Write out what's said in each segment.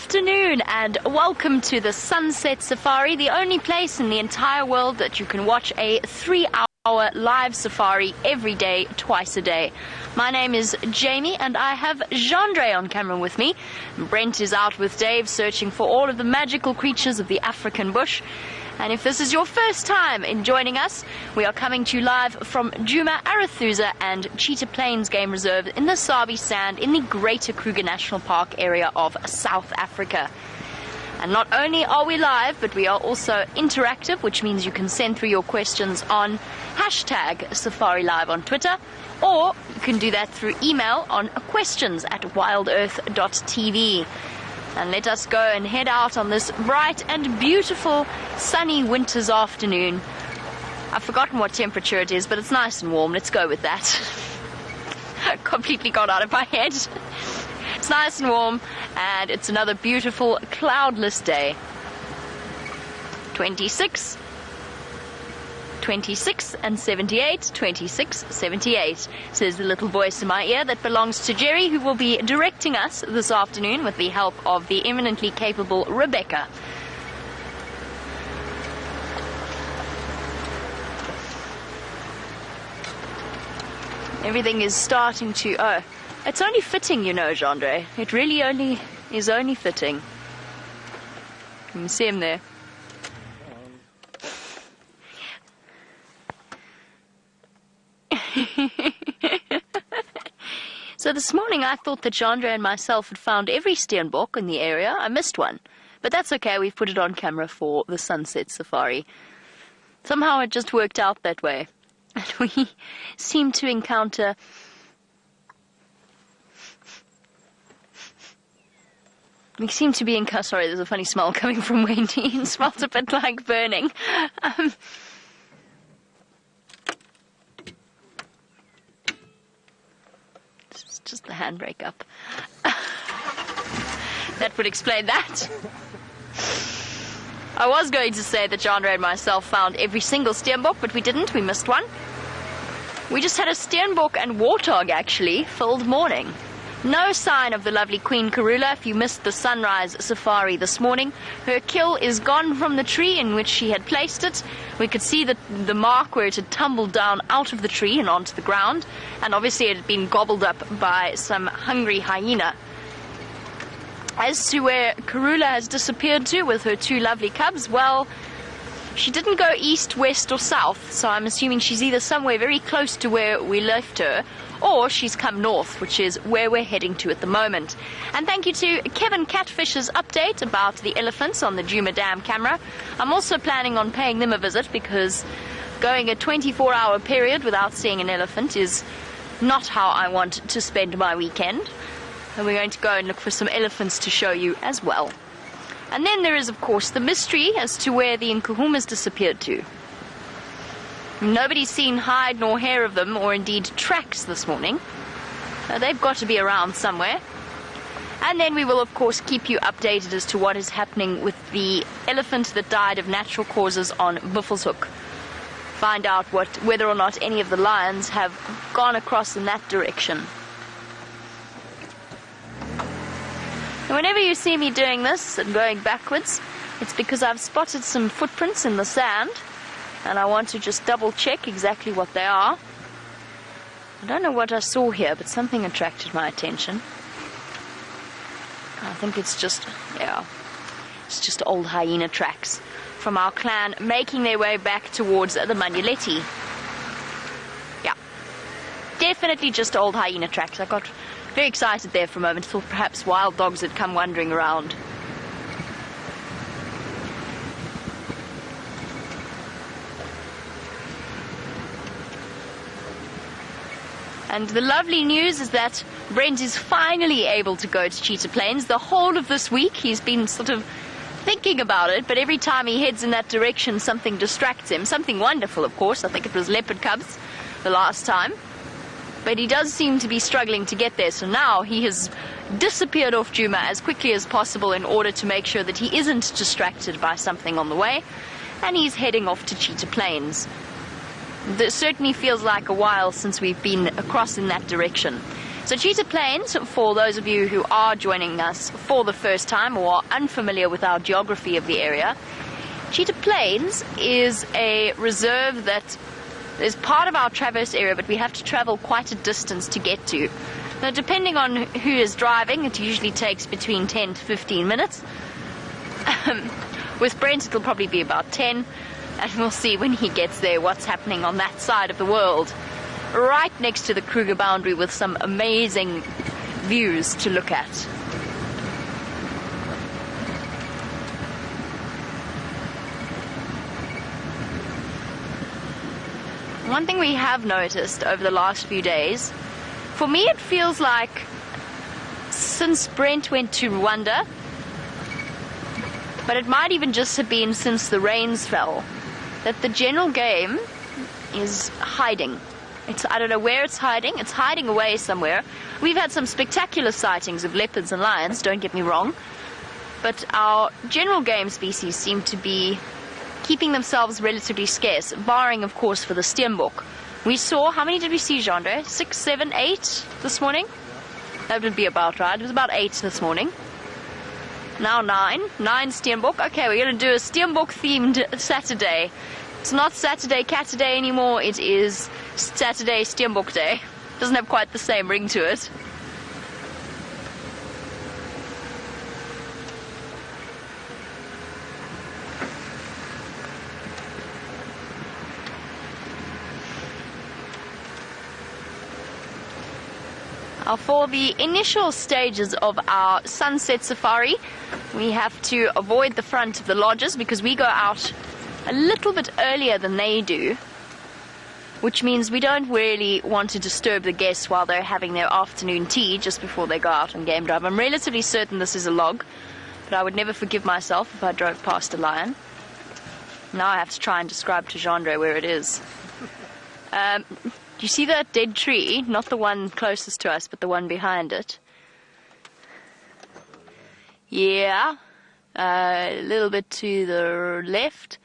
afternoon and welcome to the Sunset Safari, the only place in the entire world that you can watch a 3-hour live safari every day, twice a day. My name is Jamie and I have Jandre on camera with me. Brent is out with Dave searching for all of the magical creatures of the African bush. And if this is your first time in joining us, we are coming to you live from Djuma, Arathusa and Cheetah Plains Game Reserve in the Sabi Sand in the Greater Kruger National Park area of South Africa. And not only are we live, but we are also interactive, which means you can send through your questions on #SafariLive on Twitter, or you can do that through email on questions@wildearth.tv. And let us go and head out on this bright and beautiful sunny winter's afternoon. I've forgotten what temperature it is, but it's nice and warm. Let's go with that. I completely got out of my head. It's nice and warm, and it's another beautiful cloudless day. 26 and 78, 26, 78, says the little voice in my ear that belongs to Jerry, who will be directing us this afternoon with the help of the eminently capable Rebecca. Everything is starting to... Oh, it's only fitting, you know, Jandre. It really is only fitting. You can see him there. So this morning I thought that Jandre and myself had found every steenbok in the area. I missed one, but that's okay. We've put it on camera for the Sunset Safari. Somehow it just worked out that way, and we seem to encounter sorry, there's a funny smell coming from Wendy. It smells a bit like burning. Just the handbrake up. That would explain that. I was going to say that Jandre and myself found every single steenbok, but we didn't. We missed one. We just had a steenbok and warthog, actually, filled morning. No sign of the lovely Queen Karula. If you missed the sunrise safari this morning, her kill is gone from the tree in which she had placed it. We could see the mark where it had tumbled down out of the tree and onto the ground, and obviously it had been gobbled up by some hungry hyena. As to where Karula has disappeared to with her two lovely cubs, well, she didn't go east, west or south, so I'm assuming she's either somewhere very close to where we left her, or she's come north, which is where we're heading to at the moment. And thank you to Kevin Catfish's update about the elephants on the Djuma Dam camera. I'm also planning on paying them a visit, because going a 24-hour period without seeing an elephant is not how I want to spend my weekend. And we're going to go and look for some elephants to show you as well. And then there is, of course, the mystery as to where the Nkuhumas disappeared to. Nobody's seen hide nor hair of them, or indeed tracks this morning. They've got to be around somewhere. And then we will, of course, keep you updated as to what is happening with the elephant that died of natural causes on Buffelshoek. Find out whether or not any of the lions have gone across in that direction. And whenever you see me doing this and going backwards, it's because I've spotted some footprints in the sand, and I want to just double check exactly what they are. I don't know what I saw here, but something attracted my attention. I think it's just old hyena tracks from our clan making their way back towards the Manuletti. Yeah, definitely just old hyena tracks. I got very excited there for a moment, thought perhaps wild dogs had come wandering around. And the lovely news is that Brent is finally able to go to Cheetah Plains. The whole of this week he's been sort of thinking about it, but every time he heads in that direction something distracts him. Something wonderful, of course. I think it was leopard cubs the last time. But he does seem to be struggling to get there, so now he has disappeared off Djuma as quickly as possible in order to make sure that he isn't distracted by something on the way, and he's heading off to Cheetah Plains. It certainly feels like a while since we've been across in that direction. So cheetah plains, for those of you who are joining us for the first time or are unfamiliar with our geography of the area, cheetah plains is a reserve that is part of our traverse area, but we have to travel quite a distance to get to. Now, depending on who is driving, it usually takes between 10 to 15 minutes. With Brent, it'll probably be about 10, and we'll see when he gets there what's happening on that side of the world, right next to the Kruger boundary with some amazing views to look at. One thing we have noticed over the last few days, for me it feels like since Brent went to Rwanda, but it might even just have been since the rains fell, that the general game is hiding. I don't know where it's hiding. It's hiding away somewhere. We've had some spectacular sightings of leopards and lions, don't get me wrong, but our general game species seem to be keeping themselves relatively scarce, barring, of course, for the steenbok. We saw, how many did we see, Jean-Andre? 6, 7, 8 this morning? That would be about right. It was about 8 this morning. Now 9 steenbok. Okay, we're going to do a steenbok-themed Saturday. It's not Saturday Catterday anymore, it is Saturday Steenbok Day. Doesn't have quite the same ring to it. For the initial stages of our sunset safari, we have to avoid the front of the lodges because we go out a little bit earlier than they do, which means we don't really want to disturb the guests while they're having their afternoon tea just before they go out on game drive. I'm relatively certain this is a log, but I would never forgive myself if I drove past a lion. Now I have to try and describe to Jean-Andre where it is. Do you see that dead tree? Not the one closest to us, but the one behind it. Yeah, a little bit to the left.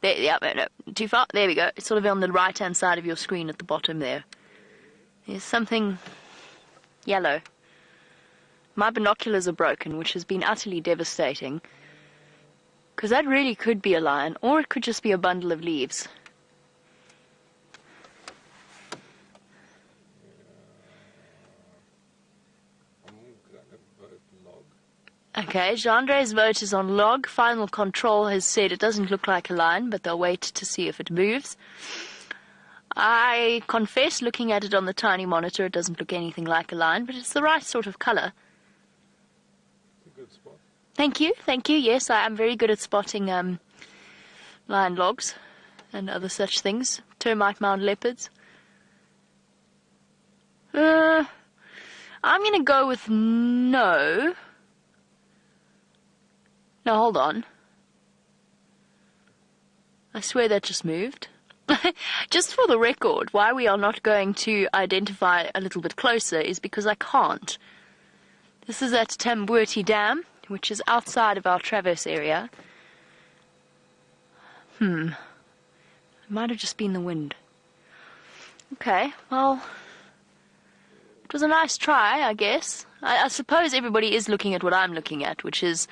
There, yeah, no, too far. There we go. It's sort of on the right-hand side of your screen at the bottom there. There's something yellow. My binoculars are broken, which has been utterly devastating. Because that really could be a lion, or it could just be a bundle of leaves. Okay, Jean-Andre's vote is on log. Final control has said it doesn't look like a lion, but they'll wait to see if it moves. I confess, looking at it on the tiny monitor, it doesn't look anything like a lion, but it's the right sort of colour. It's a good spot. Thank you, thank you. Yes, I am very good at spotting lion logs and other such things. Termite mound leopards. I'm going to go with no. No, hold on. I swear that just moved. Just for the record, why we are not going to identify a little bit closer is because I can't. This is at Tambuti Dam, which is outside of our traverse area. It might have just been the wind. Okay, well, it was a nice try, I guess. I suppose everybody is looking at what I'm looking at, which is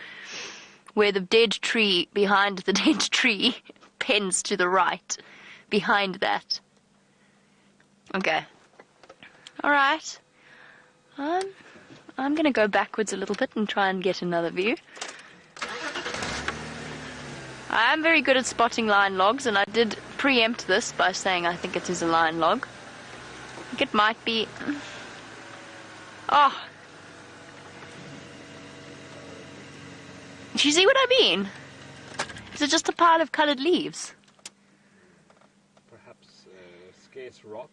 where the dead tree behind the dead tree pens to the right, behind that. Okay. Alright. I'm going to go backwards a little bit and try and get another view. I am very good at spotting lion logs, and I did preempt this by saying I think it is a lion log. I think it might be... Oh! Do you see what I mean? Is it just a pile of coloured leaves? Perhaps scarce rock.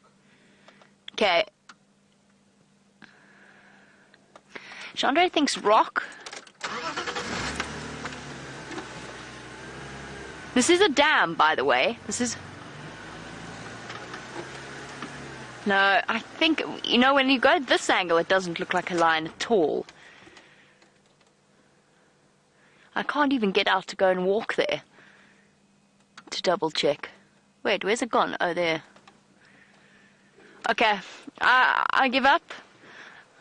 Okay. Jean-Andre thinks rock. This is a dam, by the way. This is... No, I think, you know, when you go at this angle, it doesn't look like a lion at all. I can't even get out to go and walk there to double check. Wait, where's it gone? Oh, there. Okay, I give up.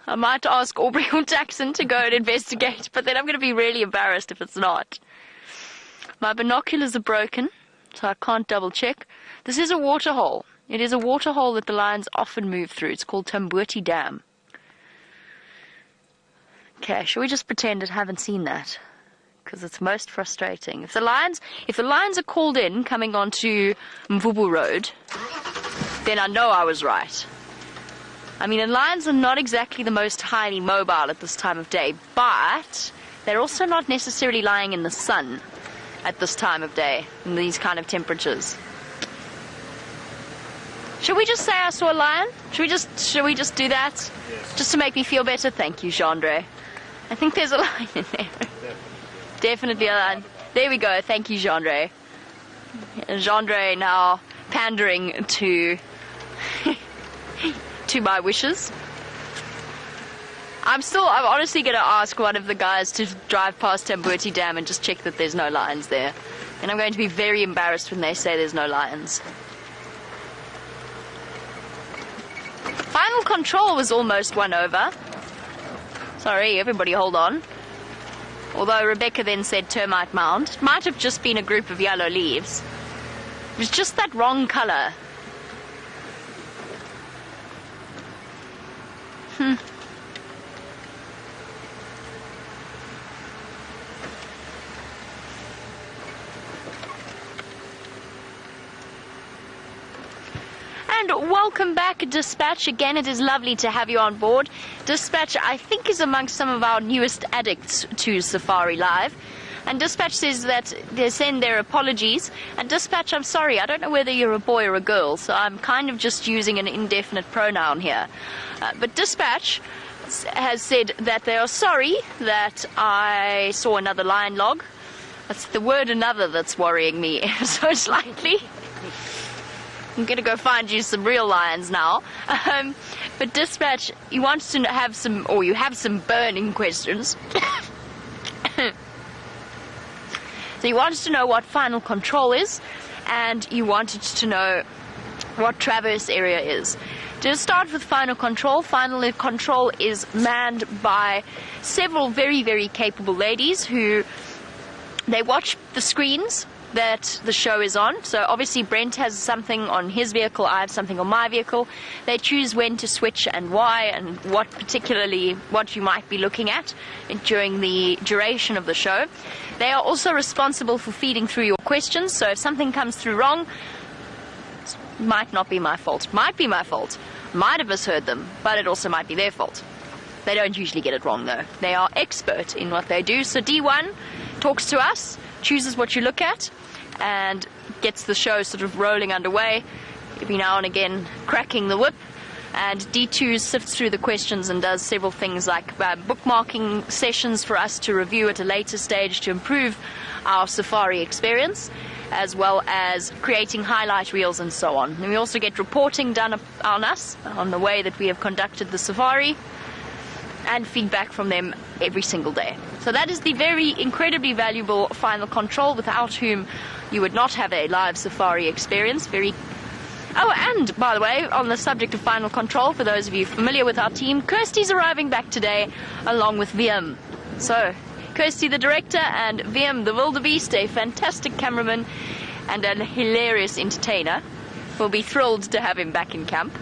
I might ask Aubrey or Jackson to go and investigate, but then I'm going to be really embarrassed if it's not. My binoculars are broken, so I can't double check. This is a water hole. It is a water hole that the lions often move through. It's called Tambuti Dam. Okay, shall we just pretend I haven't seen that? Because it's most frustrating. If the lions are called in coming onto Mvubu Road, then I know I was right. I mean, the lions are not exactly the most highly mobile at this time of day, but they're also not necessarily lying in the sun at this time of day, in these kind of temperatures. Should we just say I saw a lion? Should we just do that? Yes. Just to make me feel better? Thank you, Jeandre. I think there's a lion in there. Definitely a lion. There we go. Thank you, Jeandre. Jeandre now pandering to to my wishes. I'm honestly going to ask one of the guys to drive past Tambuti Dam and just check that there's no lions there. And I'm going to be very embarrassed when they say there's no lions. Final control was almost won over. Sorry, everybody hold on. Although Rebecca then said termite mound. It might have just been a group of yellow leaves. It was just that wrong colour. And welcome back, Dispatch. Again, it is lovely to have you on board. Dispatch, I think, is amongst some of our newest addicts to Safari Live. And Dispatch says that they send their apologies. And Dispatch, I'm sorry, I don't know whether you're a boy or a girl, so I'm kind of just using an indefinite pronoun here. But Dispatch has said that they are sorry that I saw another lion log. That's the word another that's worrying me so slightly. I'm going to go find you some real lions now. But Dispatch, you want to have some, or you have some burning questions. So you wanted to know what final control is, and you wanted to know what traverse area is. To start with final control is manned by several very, very capable ladies who, they watch the screens that the show is on. So obviously Brent has something on his vehicle, I have something on my vehicle. They choose when to switch and why, and what you might be looking at during the duration of the show. They are also responsible for feeding through your questions, so if something comes through wrong, it might not be my fault. Might be my fault. Might have misheard them, but it also might be their fault. They don't usually get it wrong though. They are expert in what they do. So D1 talks to us, chooses what you look at, and gets the show sort of rolling underway, every now and again cracking the whip. And D2 sifts through the questions and does several things like bookmarking sessions for us to review at a later stage to improve our safari experience, as well as creating highlight reels and so on. And we also get reporting done on us, on the way that we have conducted the safari, and feedback from them every single day. So that is the very incredibly valuable final control, without whom you would not have a live safari experience. Oh, and by the way, on the subject of final control, for those of you familiar with our team, Kirsty's arriving back today along with VM. So, Kirsty the director and VM the wildebeest, a fantastic cameraman and a hilarious entertainer. We'll be thrilled to have him back in camp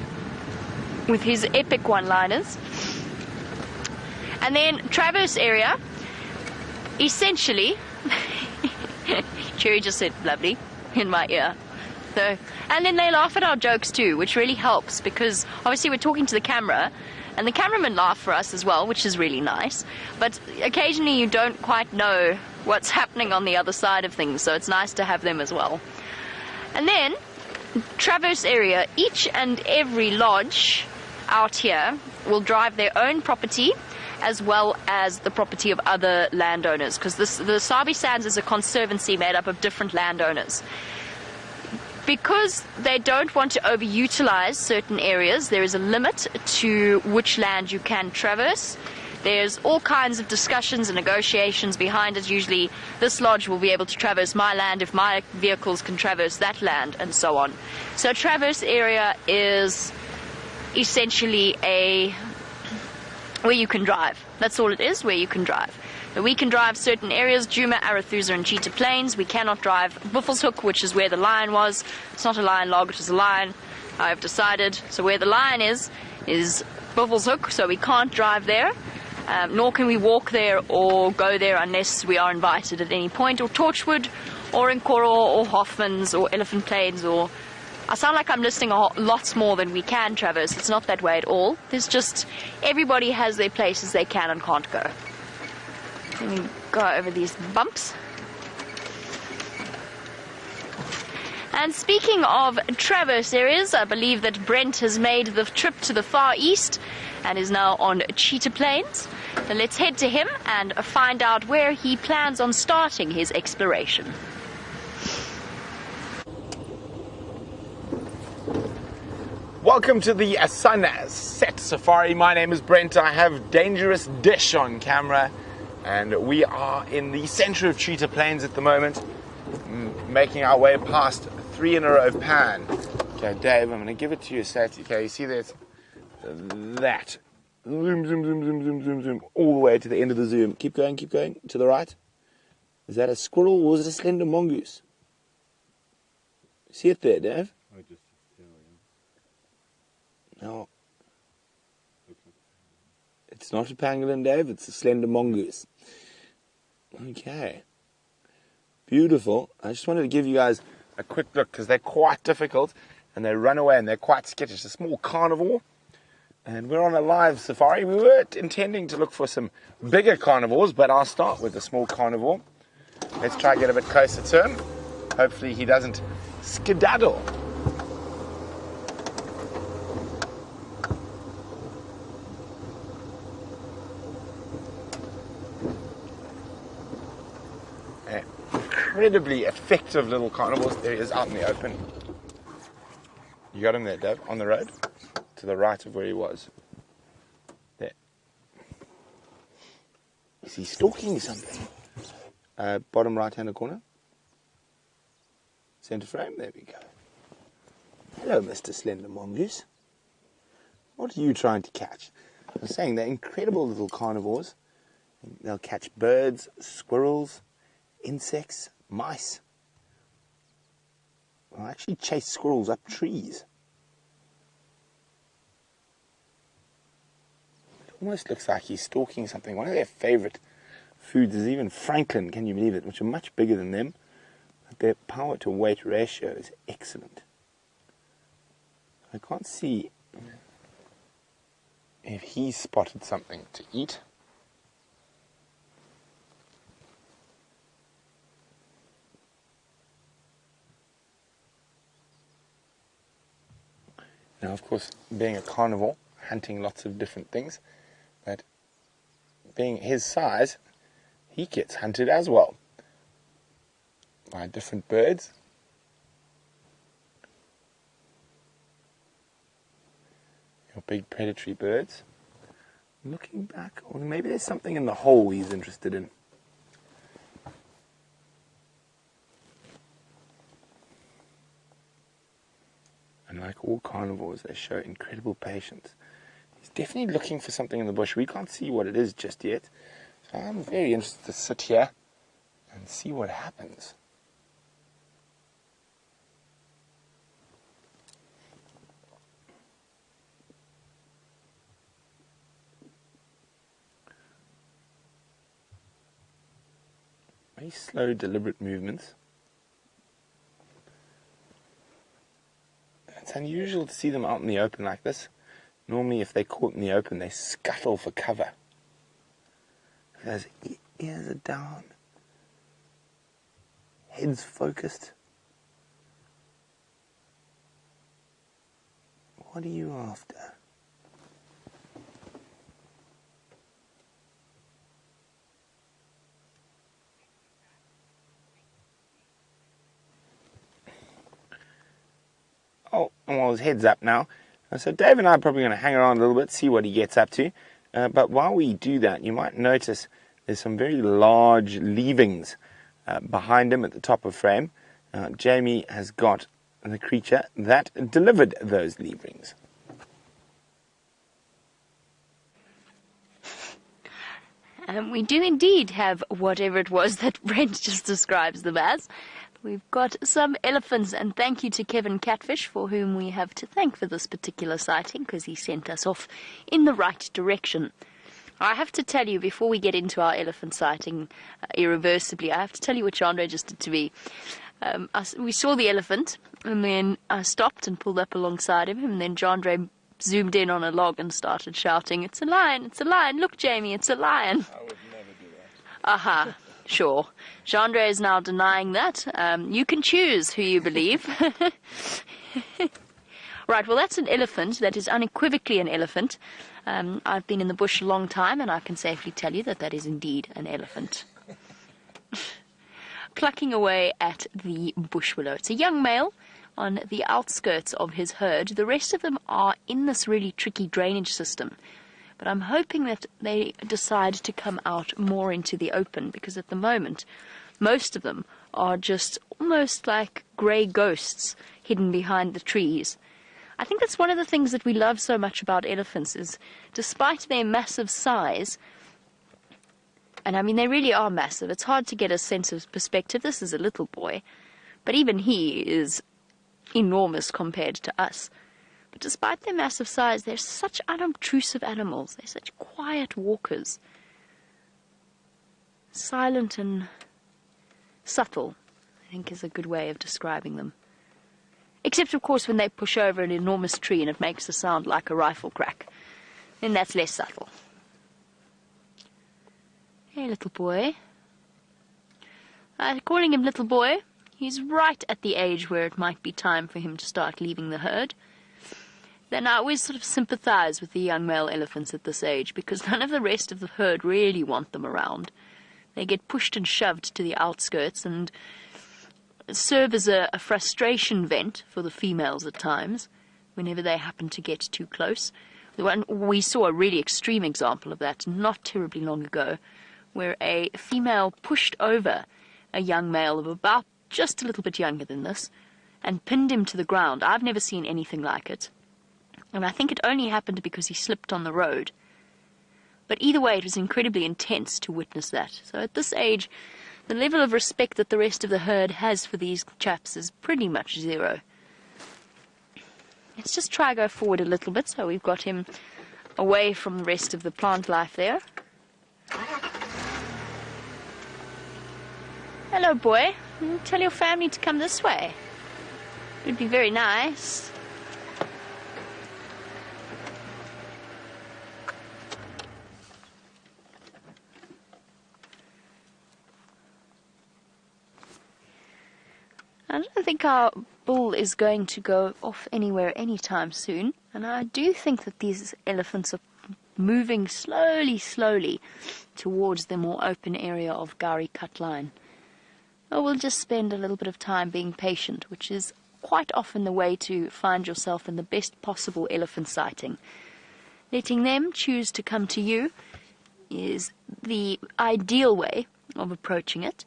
with his epic one-liners. And then Traverse area, essentially, Cherry just said lovely in my ear. So, and then they laugh at our jokes too, which really helps, because obviously we're talking to the camera, and the cameramen laugh for us as well, which is really nice. But occasionally you don't quite know what's happening on the other side of things, so it's nice to have them as well. And then, Traverse area, each and every lodge out here will drive their own property, as well as the property of other landowners, because the Sabi Sands is a conservancy made up of different landowners. Because they don't want to overutilize certain areas, there is a limit to which land you can traverse. There's all kinds of discussions and negotiations behind it. Usually this lodge will be able to traverse my land if my vehicles can traverse that land, and so on. So traverse area is essentially where you can drive. That's all it is, where you can drive. Now, we can drive certain areas, Djuma, Arathusa and Cheetah Plains. We cannot drive Buffelshoek, which is where the lion was. It's not a lion log, it is a lion, I've decided. So where the lion is Buffelshoek, so we can't drive there. Nor can we walk there or go there unless we are invited at any point, or Torchwood, or Nkoro, or Hoffman's, or Elephant Plains, or... I sound like I'm listing lots more than we can traverse. It's not that way at all. There's just, everybody has their places they can and can't go. Let me go over these bumps. And speaking of traverse areas, I believe that Brent has made the trip to the far east and is now on Cheetah Plains. So let's head to him and find out where he plans on starting his exploration. Welcome to the Sunset Safari. My name is Brent. I have Dangerous Dish on camera, and we are in the center of Cheetah Plains at the moment, making our way past 3 in a row pan. Okay, Dave, I'm going to give it to you. Okay, you see that? That. Zoom, zoom, zoom, zoom, zoom, zoom, zoom, all the way to the end of the zoom. Keep going, to the right. Is that a squirrel or is it a slender mongoose? See it there, Dave? No, it's not a pangolin, Dave, it's a slender mongoose. Okay, beautiful. I just wanted to give you guys a quick look because they're quite difficult and they run away and they're quite skittish. A small carnivore, and we're on a live safari. We were intending to look for some bigger carnivores, but I'll start with a small carnivore. Let's try and get a bit closer to him. Hopefully he doesn't skedaddle. Incredibly effective little carnivores. There he is out in the open. You got him there, Dave, on the road to the right of where he was. There. Is he stalking something? Bottom right hand corner. Center frame. There we go. Hello, Mr. Slender Mongoose. What are you trying to catch? I was saying they're incredible little carnivores. They'll catch birds, squirrels, insects, mice. I'll actually chase squirrels up trees. It almost looks like he's stalking something. One of their favorite foods is even francolin, can you believe it, which are much bigger than them. But their power to weight ratio is excellent. I can't see if he spotted something to eat. Now, of course, being a carnivore, hunting lots of different things, but being his size, he gets hunted as well by different birds. Your big predatory birds. Looking back, or maybe there's something in the hole he's interested in. And like all carnivores, they show incredible patience. He's definitely looking for something in the bush. We can't see what it is just yet. So I'm very interested to sit here and see what happens. Very slow, deliberate movements. It's unusual to see them out in the open like this. Normally, if they're caught in the open, they scuttle for cover. Those ears are down. Head's focused. What are you after? Oh, well, his head's up now. So Dave and I are probably going to hang around a little bit, see what he gets up to. But while we do that, you might notice there's some very large leavings behind him at the top of frame. Jamie has got the creature that delivered those leavings. We do indeed have whatever it was that Brent just describes them as. We've got some elephants, and thank you to Kevin Catfish, for whom we have to thank for this particular sighting, because he sent us off in the right direction. I have to tell you, before we get into our elephant sighting irreversibly, I have to tell you what Chandra just did to me. We saw the elephant, and then I stopped and pulled up alongside him, and then Chandra zoomed in on a log and started shouting, "It's a lion, it's a lion, look Jamie, it's a lion." I would never do that. Aha, sure. Chandra is now denying that. You can choose who you believe. Right, well, that's an elephant. That is unequivocally an elephant. I've been in the bush a long time, and I can safely tell you that that is indeed an elephant. Plucking away at the bush willow. It's a young male on the outskirts of his herd. The rest of them are in this really tricky drainage system. But I'm hoping that they decide to come out more into the open, because at the moment, most of them are just almost like grey ghosts hidden behind the trees. I think that's one of the things that we love so much about elephants is, despite their massive size, and I mean they really are massive, it's hard to get a sense of perspective. This is a little boy, but even he is enormous compared to us. But despite their massive size, they're such unobtrusive animals. They're such quiet walkers. Silent and subtle, I think, is a good way of describing them. Except, of course, when they push over an enormous tree and it makes a sound like a rifle crack. Then that's less subtle. Hey, little boy. Calling him little boy, he's right at the age where it might be time for him to start leaving the herd. Then I always sort of sympathize with the young male elephants at this age, because none of the rest of the herd really want them around. They get pushed and shoved to the outskirts and serve as a frustration vent for the females at times, whenever they happen to get too close. We saw a really extreme example of that not terribly long ago, where a female pushed over a young male of about just a little bit younger than this, and pinned him to the ground. I've never seen anything like it. And I think it only happened because he slipped on the road. But either way, it was incredibly intense to witness that. So at this age, the level of respect that the rest of the herd has for these chaps is pretty much zero. Let's just try go forward a little bit, so we've got him away from the rest of the plant life there. Hello, boy. Tell your family to come this way. It would be very nice. I don't think our bull is going to go off anywhere anytime soon, and I do think that these elephants are moving slowly towards the more open area of Gowrie Cut Line. Oh, we'll just spend a little bit of time being patient, which is quite often the way to find yourself in the best possible elephant sighting. Letting them choose to come to you is the ideal way of approaching it,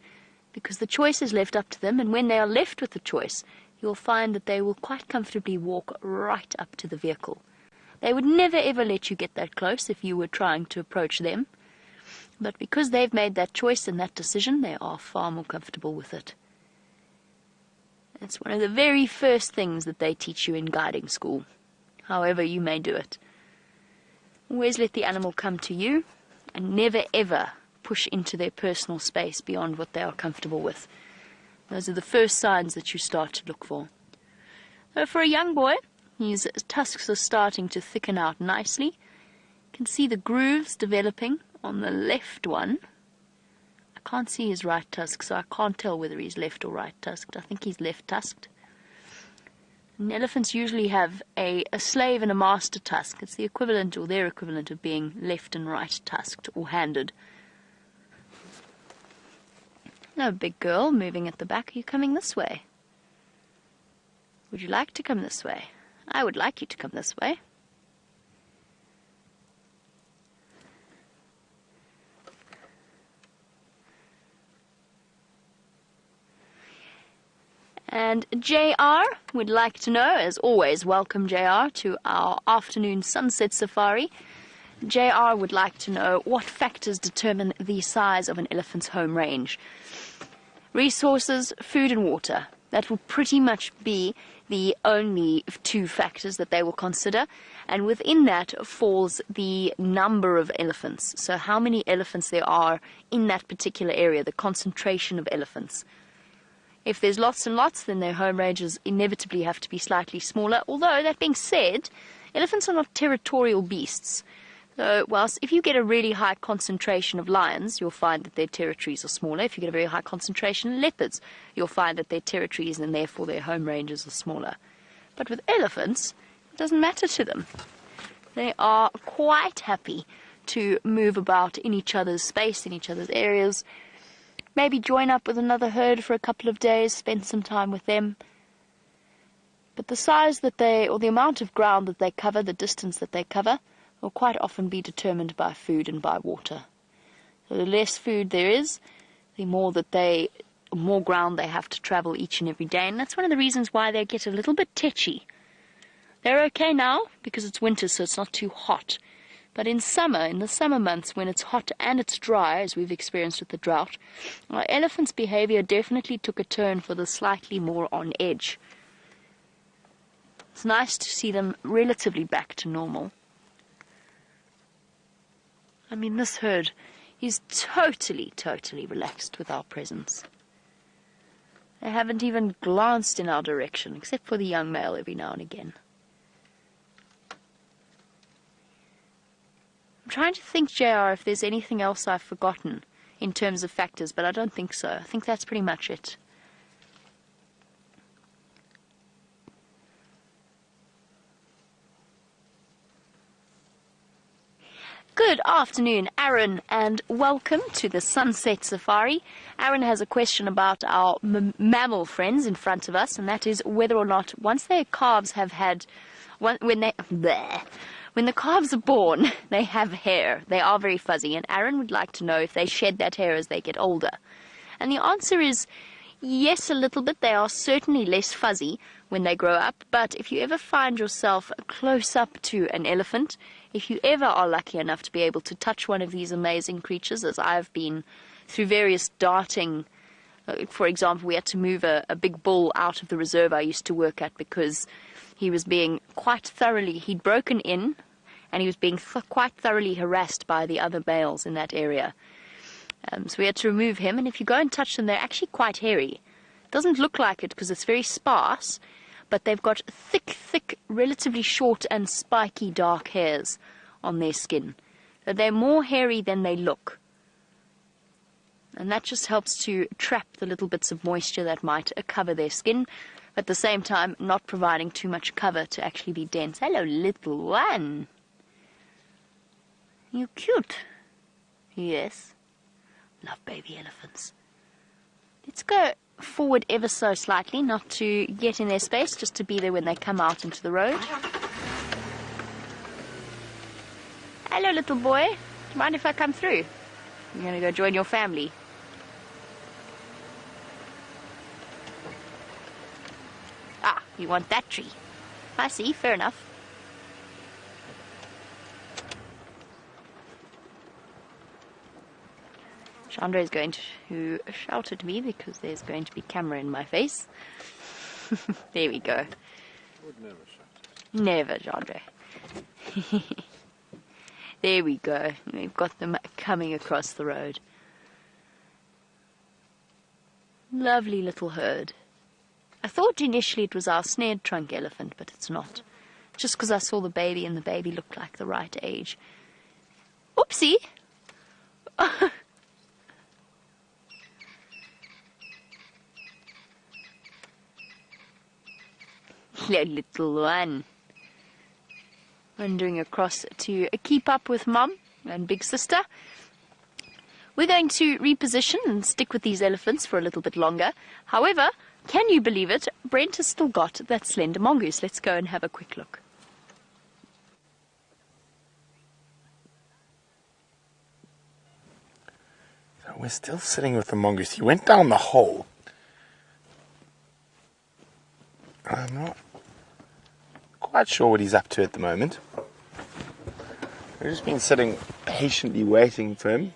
because the choice is left up to them, and when they are left with the choice, you'll find that they will quite comfortably walk right up to the vehicle. They would never ever let you get that close if you were trying to approach them, but because they've made that choice and that decision, they are far more comfortable with it. It's one of the very first things that they teach you in guiding school, however you may do it. Always let the animal come to you, and never ever push into their personal space beyond what they are comfortable with. Those are the first signs that you start to look for. So for a young boy, his tusks are starting to thicken out nicely. You can see the grooves developing on the left one. I can't see his right tusk, so I can't tell whether he's left or right tusked. I think he's left tusked. And elephants usually have a slave and a master tusk. It's the equivalent, or their equivalent, of being left and right tusked or handed. No, big girl, moving at the back. Are you coming this way? Would you like to come this way? I would like you to come this way. And JR would like to know, as always, welcome JR to our afternoon sunset safari. JR would like to know what factors determine the size of an elephant's home range. Resources, food and water. That will pretty much be the only two factors that they will consider. And within that falls the number of elephants. So how many elephants there are in that particular area, the concentration of elephants. If there's lots and lots, then their home ranges inevitably have to be slightly smaller. Although, that being said, elephants are not territorial beasts. So, whilst if you get a really high concentration of lions, you'll find that their territories are smaller. If you get a very high concentration of leopards, you'll find that their territories and therefore their home ranges are smaller. But with elephants, it doesn't matter to them. They are quite happy to move about in each other's space, in each other's areas. Maybe join up with another herd for a couple of days, spend some time with them. But the size that or the amount of ground that they cover, the distance that they cover, will quite often be determined by food and by water. So the less food there is, the more ground they have to travel each and every day. And that's one of the reasons why they get a little bit tetchy. They're okay now because it's winter, so it's not too hot. But in the summer months, when it's hot and it's dry, as we've experienced with the drought, our elephants' behavior definitely took a turn for the slightly more on edge. It's nice to see them relatively back to normal. I mean, this herd is totally, totally relaxed with our presence. They haven't even glanced in our direction, except for the young male every now and again. I'm trying to think, JR, if there's anything else I've forgotten in terms of factors, but I don't think so. I think that's pretty much it. Good afternoon, Aaron, and welcome to the Sunset Safari. Aaron has a question about our mammal friends in front of us, and that is whether or not once their calves have had, when the calves are born, they have hair. They are very fuzzy, and Aaron would like to know if they shed that hair as they get older. And the answer is yes, a little bit. They are certainly less fuzzy when they grow up, but if you ever find yourself close up to an elephant, if you ever are lucky enough to be able to touch one of these amazing creatures, as I've been through various darting, for example, we had to move a big bull out of the reserve I used to work at because he was being he'd broken in, and he was being quite thoroughly harassed by the other males in that area. So we had to remove him, and if you go and touch them, they're actually quite hairy. It doesn't look like it because it's very sparse, but they've got thick, relatively short and spiky dark hairs on their skin. So they're more hairy than they look. And that just helps to trap the little bits of moisture that might cover their skin, at the same time not providing too much cover to actually be dense. Hello, little one. You cute. Yes. Love baby elephants. Let's go forward ever so slightly, not to get in their space, just to be there when they come out into the road. Hello, little boy. Do you mind if I come through? You're going to go join your family. Ah, you want that tree. I see, fair enough. Chandra is going to shout at me because there's going to be camera in my face. There we go. Would never shout. Never, Chandra. There we go. We've got them coming across the road. Lovely little herd. I thought initially it was our snared trunk elephant, but it's not. Just because I saw the baby and the baby looked like the right age. Oopsie! Hello, little one. Wandering across to keep up with Mum and Big Sister. We're going to reposition and stick with these elephants for a little bit longer. However, can you believe it? Brent has still got that slender mongoose. Let's go and have a quick look. So we're still sitting with the mongoose. He went down the hole. I'm not quite sure what he's up to at the moment. We've just been sitting patiently waiting for him.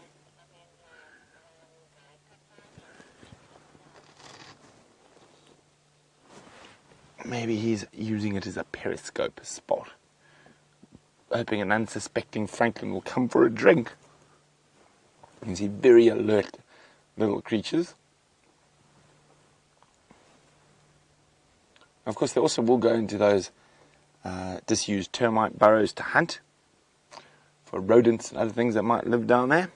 Maybe he's using it as a periscope spot, hoping an unsuspecting Franklin will come for a drink. You can see very alert little creatures. Of course, they also will go into those disused termite burrows to hunt for rodents and other things that might live down there.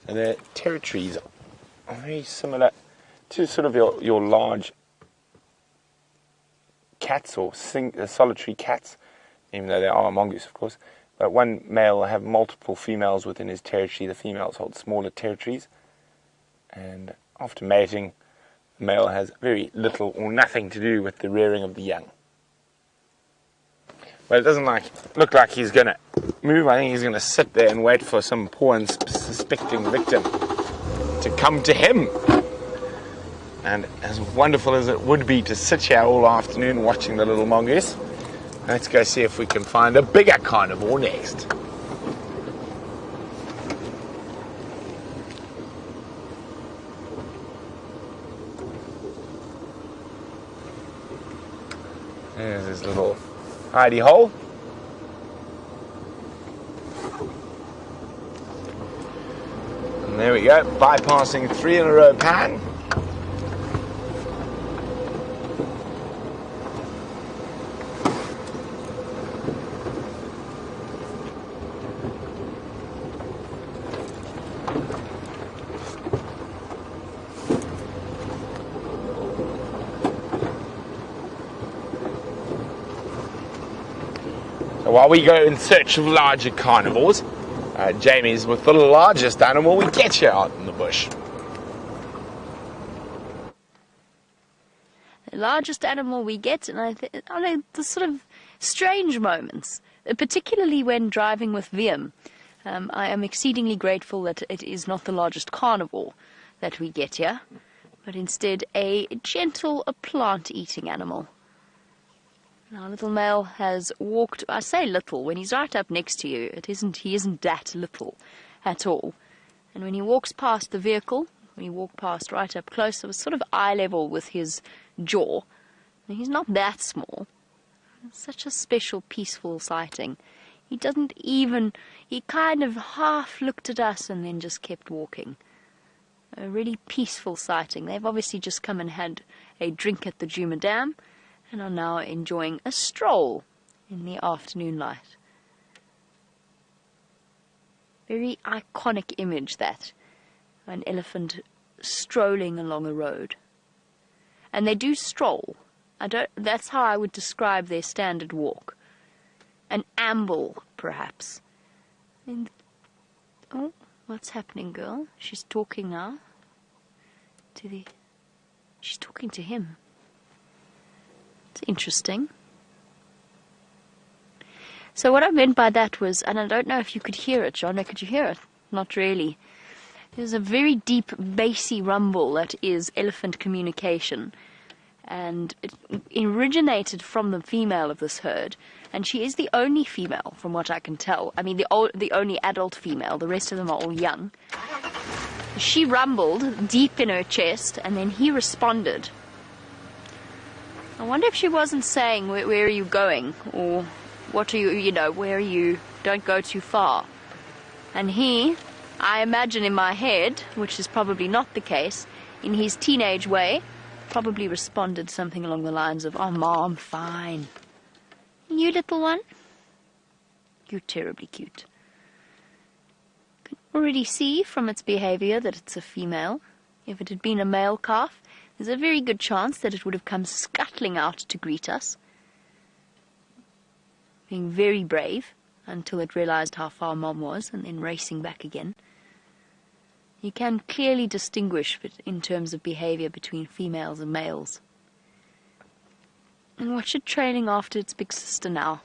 So their territories are very similar to sort of your large cats or solitary cats, even though they are a mongoose, of course. But one male will have multiple females within his territory. The females hold smaller territories, and after mating, the male has very little or nothing to do with the rearing of the young. But it doesn't look like he's going to move. I think he's going to sit there and wait for some poor unsuspecting victim to come to him. And as wonderful as it would be to sit here all afternoon watching the little mongoose, let's go see if we can find a bigger carnivore next. There's his little hidey hole. And there we go, bypassing 3 in a row pan. While we go in search of larger carnivores, Jamie's with the largest animal we get here out in the bush. The largest animal we get, and I know the sort of strange moments, particularly when driving with Wiem. I am exceedingly grateful that it is not the largest carnivore that we get here, but instead a gentle, plant-eating animal. Our little male has walked, I say little, when he's right up next to you, he isn't that little at all. And when he walks past the vehicle, when he walks past right up close, it was sort of eye level with his jaw. And he's not that small. It's such a special, peaceful sighting. He kind of half looked at us and then just kept walking. A really peaceful sighting. They've obviously just come and had a drink at the Nkuhuma Dam, and are now enjoying a stroll in the afternoon light. Very iconic image, that. An elephant strolling along a road. And they do stroll. That's how I would describe their standard walk. An amble, perhaps. Oh, what's happening, girl? She's talking now. She's talking to him. It's interesting. So what I meant by that was, and I don't know if you could hear it, John, could you hear it? Not really. There's a very deep, bassy rumble that is elephant communication. And it originated from the female of this herd. And she is the only female, from what I can tell. I mean, the only adult female. The rest of them are all young. She rumbled deep in her chest, and then he responded. I wonder if she wasn't saying, where are you going? Or what are you, where are you? Don't go too far. And he, I imagine in my head, which is probably not the case, in his teenage way, probably responded something along the lines of, oh, Mom, fine. You little one? You're terribly cute. You can already see from its behavior that it's a female. If it had been a male calf, there's a very good chance that it would have come scuttling out to greet us, being very brave until it realized how far Mom was, and then racing back again. You can clearly distinguish in terms of behavior between females and males. And watch it trailing after its big sister now.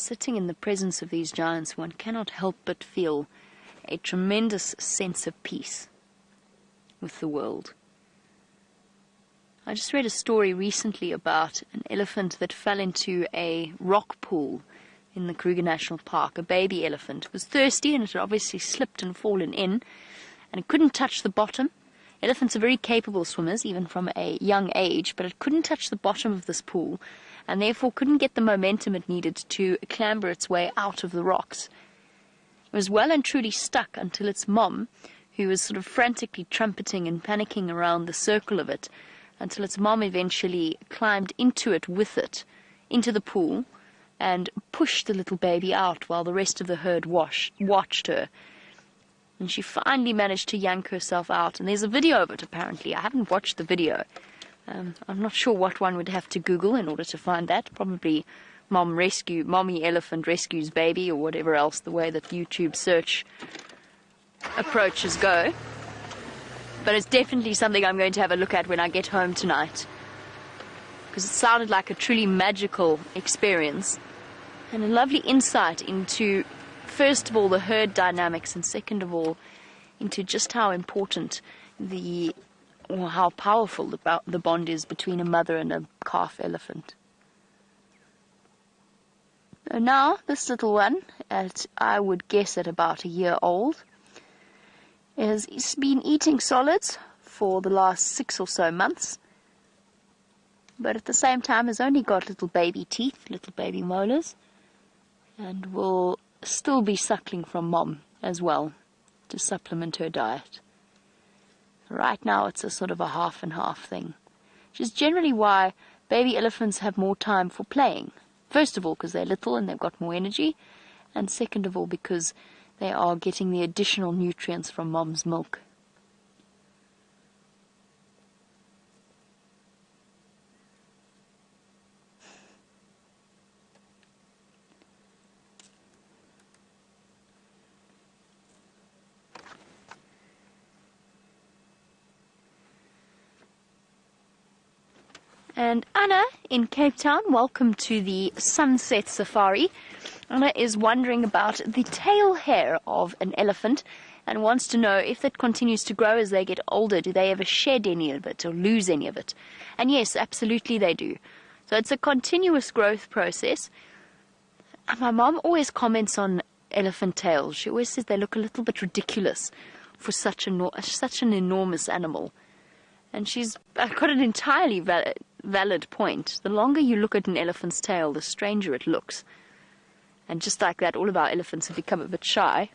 Sitting in the presence of these giants, one cannot help but feel a tremendous sense of peace with the world. I just read a story recently about an elephant that fell into a rock pool in the Kruger National Park. A baby elephant. It was thirsty and it had obviously slipped and fallen in, and it couldn't touch the bottom. Elephants are very capable swimmers, even from a young age, but it couldn't touch the bottom of this pool, and therefore couldn't get the momentum it needed to clamber its way out of the rocks. It was well and truly stuck until its mom, who was sort of frantically trumpeting and panicking around the circle of it, until its mom eventually climbed into it with it, into the pool, and pushed the little baby out while the rest of the herd watched her. And she finally managed to yank herself out. And there's a video of it, apparently. I haven't watched the video. I'm not sure what one would have to Google in order to find that. Probably mommy elephant rescues baby, or whatever else, the way that YouTube search approaches go. But it's definitely something I'm going to have a look at when I get home tonight, because it sounded like a truly magical experience and a lovely insight into, first of all, the herd dynamics, and second of all, into just how important or how powerful the bond is between a mother and a calf elephant. So now, this little one, I would guess at about a year old, has been eating solids for the last 6 or so months, but at the same time has only got little baby teeth, little baby molars, and will still be suckling from mom as well to supplement her diet. Right now it's a sort of a half and half thing, which is generally why baby elephants have more time for playing. First of all, because they're little and they've got more energy, and second of all, because they are getting the additional nutrients from mom's milk. And Anna in Cape Town, welcome to the Sunset Safari. Anna is wondering about the tail hair of an elephant and wants to know if that continues to grow as they get older. Do they ever shed any of it or lose any of it? And yes, absolutely they do. So it's a continuous growth process. My mom always comments on elephant tails. She always says they look a little bit ridiculous for such an enormous animal. And she's got an entirely valid point. The longer you look at an elephant's tail, the stranger it looks. And just like that, all of our elephants have become a bit shy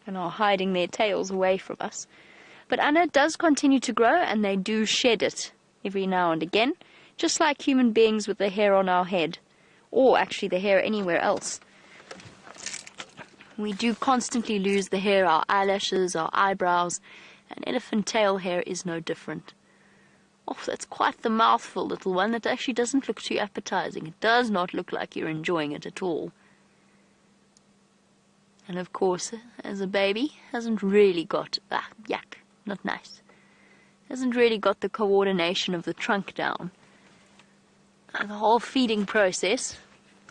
and are hiding their tails away from us. But Anna does continue to grow, and they do shed it every now and again, just like human beings with the hair on our head, or actually the hair anywhere else. We do constantly lose the hair, our eyelashes, our eyebrows, and elephant tail hair is no different. Oh, that's quite the mouthful, little one. That actually doesn't look too appetizing. It does not look like you're enjoying it at all. And of course, as a baby, hasn't really got, yuck, not nice. Hasn't really got the coordination of the trunk down. And the whole feeding process,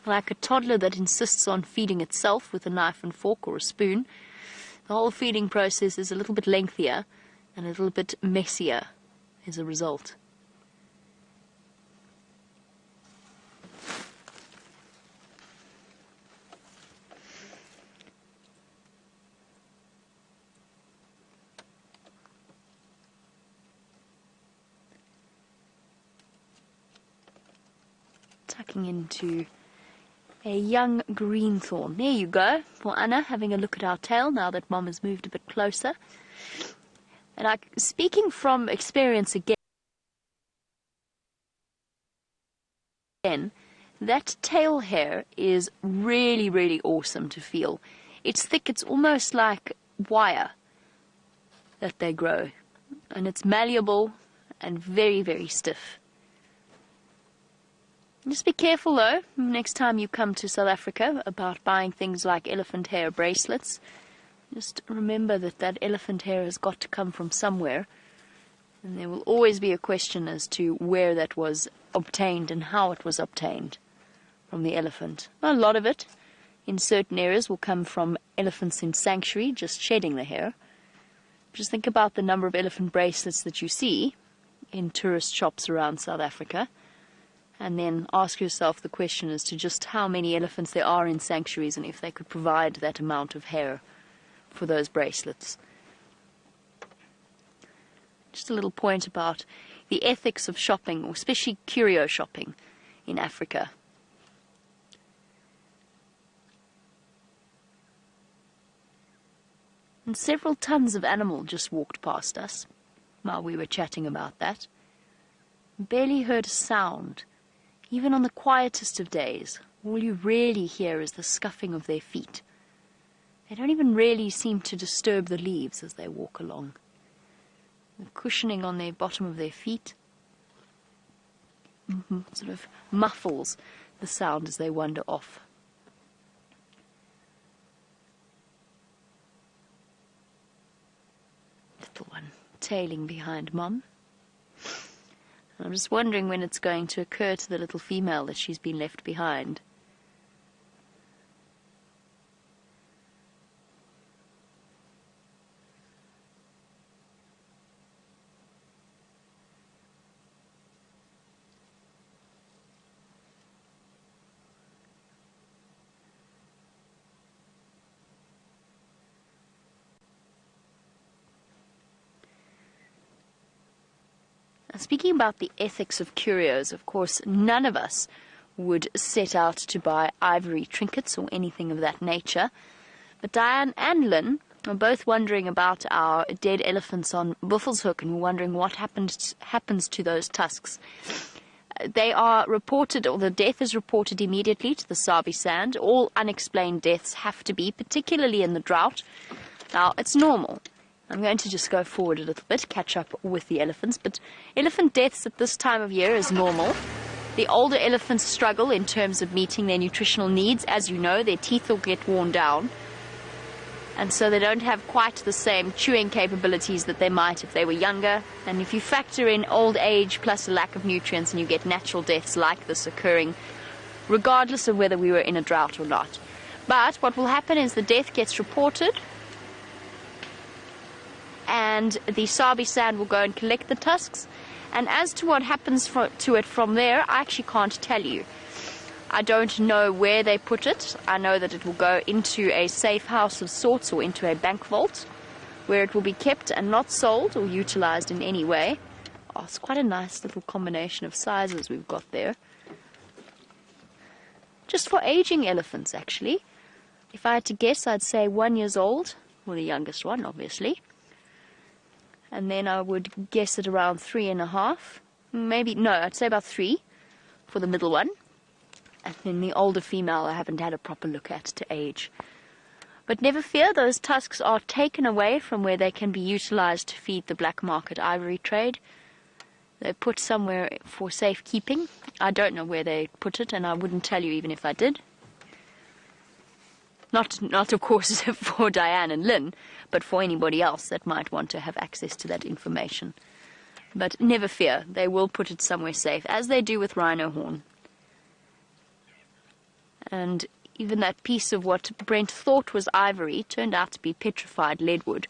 like a toddler that insists on feeding itself with a knife and fork or a spoon, the whole feeding process is a little bit lengthier and a little bit messier as a result. Tucking into a young greenthorn. There you go. For Anna, having a look at our tail now that Mom has moved a bit closer. And speaking from experience again, that tail hair is really, really awesome to feel. It's thick, it's almost like wire that they grow. And it's malleable and very, very stiff. Just be careful though, next time you come to South Africa, about buying things like elephant hair bracelets. Just remember that elephant hair has got to come from somewhere, and there will always be a question as to where that was obtained and how it was obtained from the elephant. A lot of it in certain areas will come from elephants in sanctuary, just shedding the hair. Just think about the number of elephant bracelets that you see in tourist shops around South Africa, and then ask yourself the question as to just how many elephants there are in sanctuaries and if they could provide that amount of hair for those bracelets. Just a little point about the ethics of shopping, or especially curio shopping in Africa. And several tons of animal just walked past us while we were chatting about that. Barely heard a sound. Even on the quietest of days, all you really hear is the scuffing of their feet. They don't even really seem to disturb the leaves as they walk along. The cushioning on the bottom of their feet sort of muffles the sound as they wander off. Little one tailing behind Mom. I'm just wondering when it's going to occur to the little female that she's been left behind. Speaking about the ethics of curios, of course, none of us would set out to buy ivory trinkets or anything of that nature. But Diane and Lynn are both wondering about our dead elephants on Buffelshoek, and we're wondering what happens to those tusks. They are reported, or the death is reported immediately to the Sabi Sand. All unexplained deaths have to be, particularly in the drought. Now, it's normal. I'm going to just go forward a little bit, catch up with the elephants, but elephant deaths at this time of year is normal. The older elephants struggle in terms of meeting their nutritional needs. As you know, their teeth will get worn down, and so they don't have quite the same chewing capabilities that they might if they were younger. And if you factor in old age plus a lack of nutrients, and you get natural deaths like this occurring, regardless of whether we were in a drought or not. But what will happen is the death gets reported, and the Sabi Sand will go and collect the tusks. And as to what happens to it from there, I actually can't tell you. I don't know where they put it. I know that it will go into a safe house of sorts, or into a bank vault, where it will be kept and not sold or utilized in any way. Oh, it's quite a nice little combination of sizes we've got there. Just for aging elephants, actually. If I had to guess, I'd say 1 year old. Well, the youngest one, obviously. And then I would guess at around 3.5. Maybe, no, I'd say about 3 for the middle one. And then the older female I haven't had a proper look at to age. But never fear, those tusks are taken away from where they can be utilized to feed the black market ivory trade. They're put somewhere for safekeeping. I don't know where they put it, and I wouldn't tell you even if I did. Not of course for Diane and Lynn, but for anybody else that might want to have access to that information. But never fear, they will put it somewhere safe, as they do with rhino horn. And even that piece of what Brent thought was ivory turned out to be petrified leadwood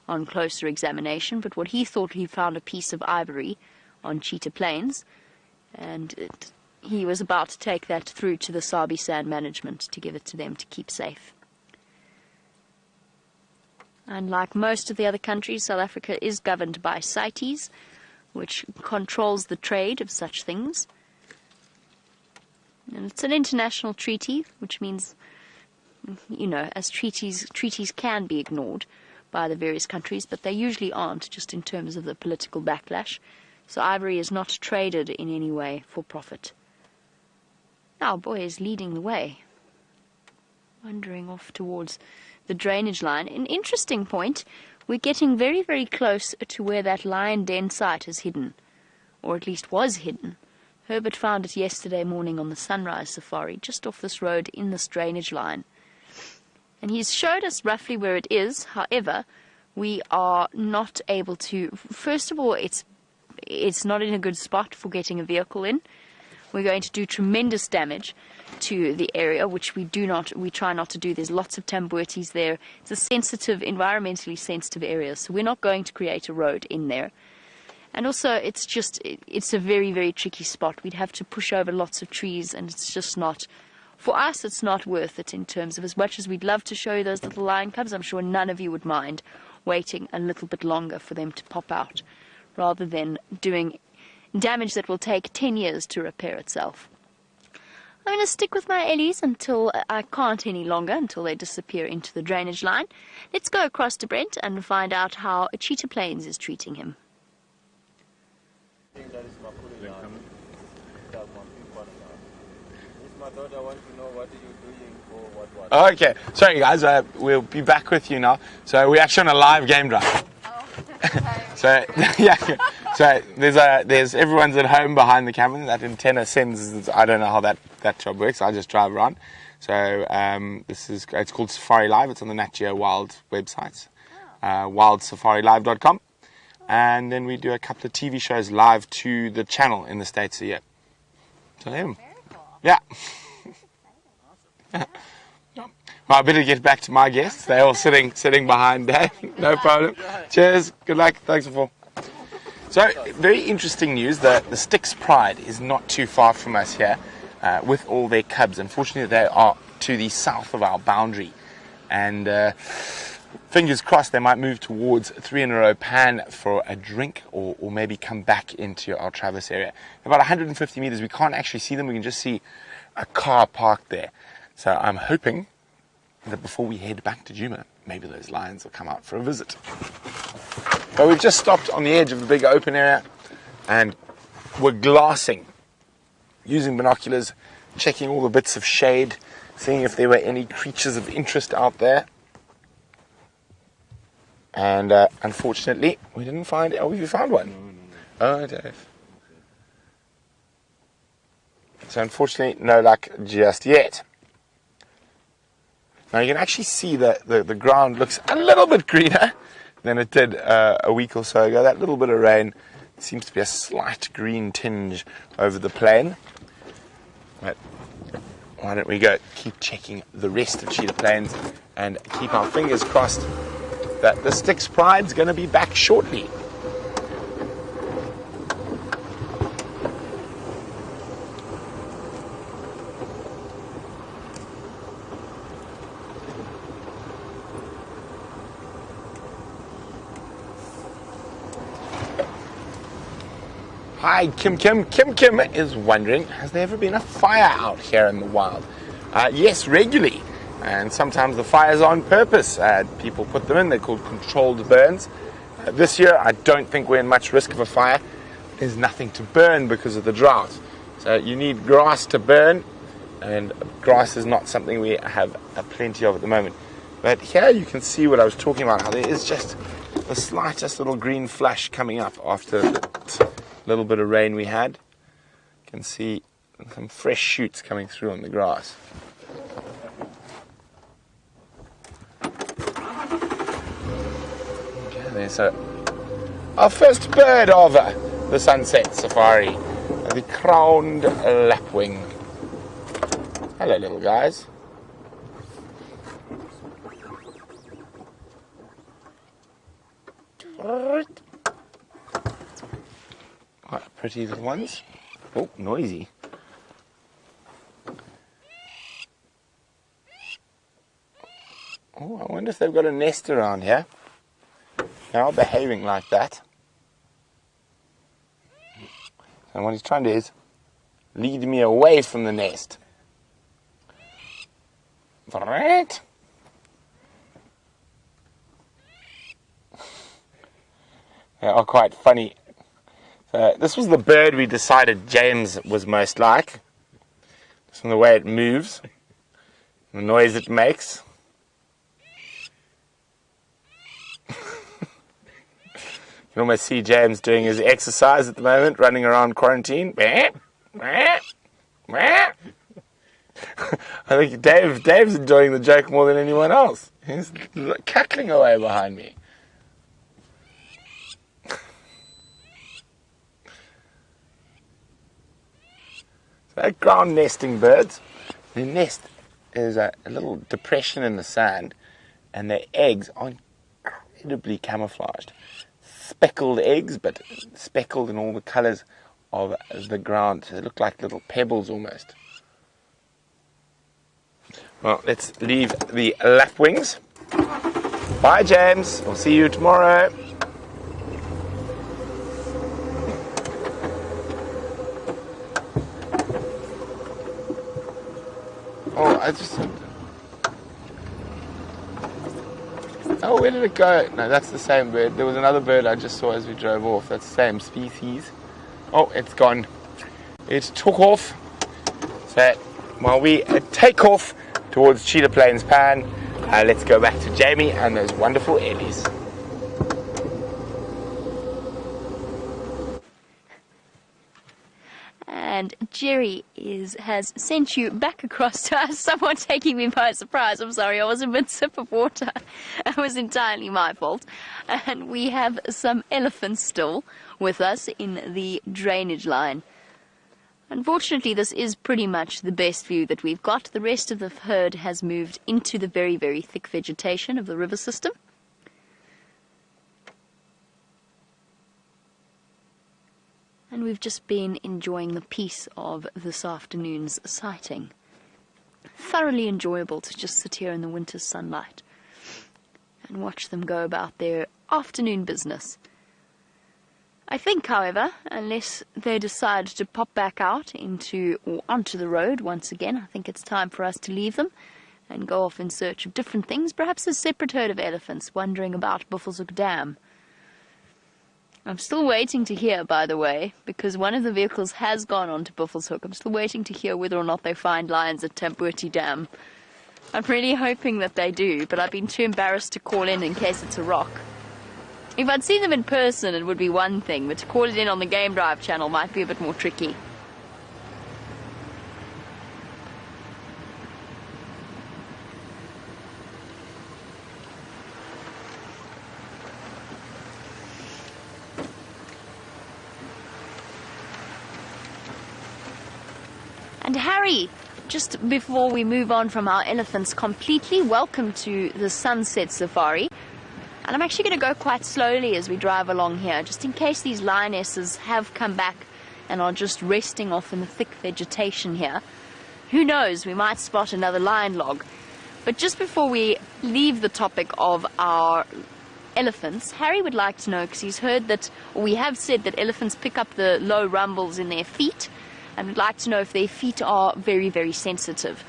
on closer examination, but what he thought he found a piece of ivory on Cheetah Plains, and he was about to take that through to the Sabi Sand management to give it to them to keep safe. And like most of the other countries, South Africa is governed by CITES, which controls the trade of such things. And it's an international treaty, which means, you know, as treaties can be ignored by the various countries, but they usually aren't, just in terms of the political backlash. So ivory is not traded in any way for profit. Our boy is leading the way, wandering off towards the drainage line. An interesting point, we're getting very, very close to where that lion den site is hidden, or at least was hidden. Herbert found it yesterday morning on the sunrise safari, just off this road in this drainage line. And he's showed us roughly where it is. However, we are not able to... First of all, it's not in a good spot for getting a vehicle in. we're going to do tremendous damage to the area, which we try not to do. There's lots of tambuertes there. It's a sensitive, environmentally sensitive area, so we're not going to create a road in there. And also, it's a very, very tricky spot. We'd have to push over lots of trees, and it's just not, for us, it's not worth it in terms of, as much as we'd love to show you those little lion cubs, I'm sure none of you would mind waiting a little bit longer for them to pop out, rather than doing damage that will take 10 years to repair itself. I'm going to stick with my Ellies until I can't any longer, until they disappear into the drainage line. Let's go across to Brent and find out how a cheetah plains is treating him. Okay, sorry guys, we'll be back with you now. So we're actually on a live game drive. So yeah, so there's everyone's at home behind the camera. That antenna sends. I don't know how that job works. I just drive around. So it's called Safari Live. It's on the Nat Geo Wild websites, WildSafariLive.com, and then we do a couple of TV shows live to the channel in the States a year. So Very cool. yeah. Well, I better get back to my guests. They're all sitting behind Dave. No problem. Cheers. Good luck. Thanks for. So, very interesting news. The Styx Pride is not too far from us here with all their cubs. Unfortunately, they are to the south of our boundary. And fingers crossed they might move towards 3 in a row Pan for a drink or maybe come back into our Travis area. About 150 meters. We can't actually see them. We can just see a car parked there. So, I'm hoping that before we head back to Djuma, maybe those lions will come out for a visit. But we've just stopped on the edge of a big open area and we're glassing, using binoculars, checking all the bits of shade, seeing if there were any creatures of interest out there. And unfortunately, we didn't find. Oh, you found one? No. Oh, Dave. So unfortunately, no luck just yet. Now you can actually see that the ground looks a little bit greener than it did a week or so ago. That little bit of rain seems to be a slight green tinge over the plain. But why don't we go keep checking the rest of Cheetah Plains and keep our fingers crossed that the Styx Pride's going to be back shortly. Hi, Kim Kim. Kim Kim is wondering, has there ever been a fire out here in the wild? Yes, regularly. And sometimes the fires are on purpose. People put them in. They're called controlled burns. This year, I don't think we're in much risk of a fire. There's nothing to burn because of the drought. So you need grass to burn. And grass is not something we have plenty of at the moment. But here you can see what I was talking about. How there is just the slightest little green flash coming up after that little bit of rain we had. You can see some fresh shoots coming through on the grass. Okay, there's our first bird of the sunset safari, the crowned lapwing. Hello, little guys. Quite pretty little ones. Oh, noisy. Oh, I wonder if they've got a nest around here. They're all behaving like that. And what he's trying to do is lead me away from the nest. Right? They are quite funny. This was the bird we decided James was most like. Just from the way it moves, the noise it makes. You can almost see James doing his exercise at the moment, running around quarantine. I think Dave's enjoying the joke more than anyone else. He's cackling away behind me. They're ground nesting birds. Their nest is a little depression in the sand, and their eggs are incredibly camouflaged. Speckled eggs, but speckled in all the colors of the ground. They look like little pebbles almost. Well, let's leave the lapwings. Bye, James. I'll see you tomorrow. Oh, where did it go? No, that's the same bird. There was another bird I just saw as we drove off. That's the same species. Oh, it's gone. It took off. So while we take off towards Cheetah Plains Pan, let's go back to Jamie and those wonderful Ellies. And Jerry has sent you back across to us, somewhat taking me by surprise. I'm sorry, I was a bit sip of water. It was entirely my fault. And we have some elephants still with us in the drainage line. Unfortunately, this is pretty much the best view that we've got. The rest of the herd has moved into the very, very thick vegetation of the river system. And we've just been enjoying the peace of this afternoon's sighting. Thoroughly enjoyable to just sit here in the winter sunlight and watch them go about their afternoon business. I think, however, unless they decide to pop back out onto the road once again, I think it's time for us to leave them and go off in search of different things, perhaps a separate herd of elephants wandering about Buffelshoek Dam. I'm still waiting to hear, by the way, because one of the vehicles has gone on to Buffelshoek. I'm still waiting to hear whether or not they find lions at Tambuti Dam. I'm really hoping that they do, but I've been too embarrassed to call in case it's a rock. If I'd seen them in person, it would be one thing, but to call it in on the Game Drive channel might be a bit more tricky. And Harry, just before we move on from our elephants completely, welcome to the Sunset Safari. And I'm actually going to go quite slowly as we drive along here, just in case these lionesses have come back and are just resting off in the thick vegetation here. Who knows, we might spot another lion log. But just before we leave the topic of our elephants, Harry would like to know, because he's heard that, or we have said that elephants pick up the low rumbles in their feet, and would like to know if their feet are very, very sensitive.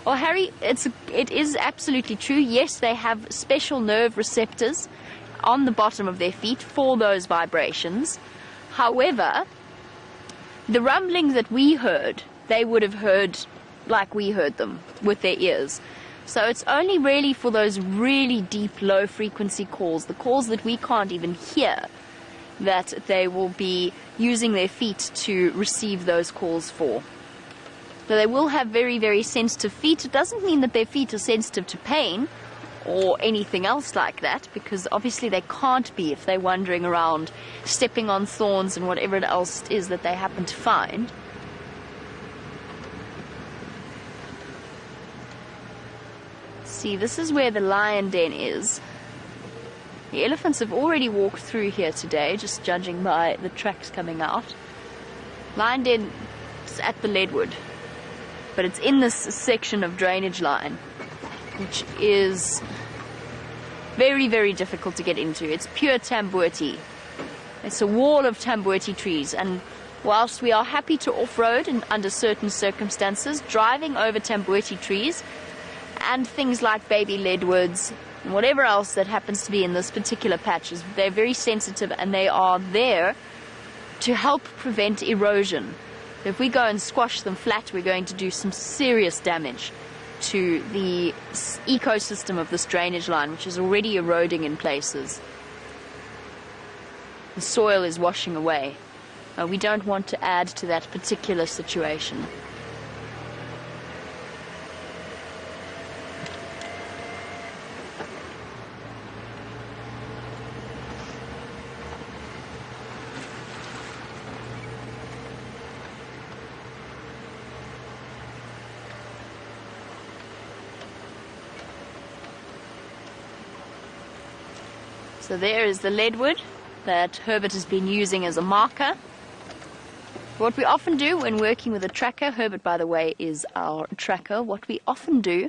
Well, Harry, it is absolutely true. Yes, they have special nerve receptors on the bottom of their feet for those vibrations. However, the rumblings that we heard, they would have heard like we heard them with their ears. So it's only really for those really deep, low-frequency calls, the calls that we can't even hear, that they will be using their feet to receive those calls for. So they will have very, very sensitive feet. It doesn't mean that their feet are sensitive to pain or anything else like that, because obviously they can't be if they're wandering around, stepping on thorns and whatever else it is that they happen to find. See, this is where the lion den is. The elephants have already walked through here today, just judging by the tracks coming out. Lion den is at the Leadwood, but it's in this section of drainage line, which is very, very difficult to get into. It's pure Tambuti. It's a wall of Tambuti trees, and whilst we are happy to off-road under certain circumstances, driving over Tambuti trees and things like baby leadwoods and whatever else that happens to be in this particular patch, they're very sensitive, and they are there to help prevent erosion. If we go and squash them flat, we're going to do some serious damage to the ecosystem of this drainage line, which is already eroding in places. The soil is washing away. We don't want to add to that particular situation. So there is the leadwood that Herbert has been using as a marker. What we often do when working with a tracker, Herbert, by the way, is our tracker. What we often do,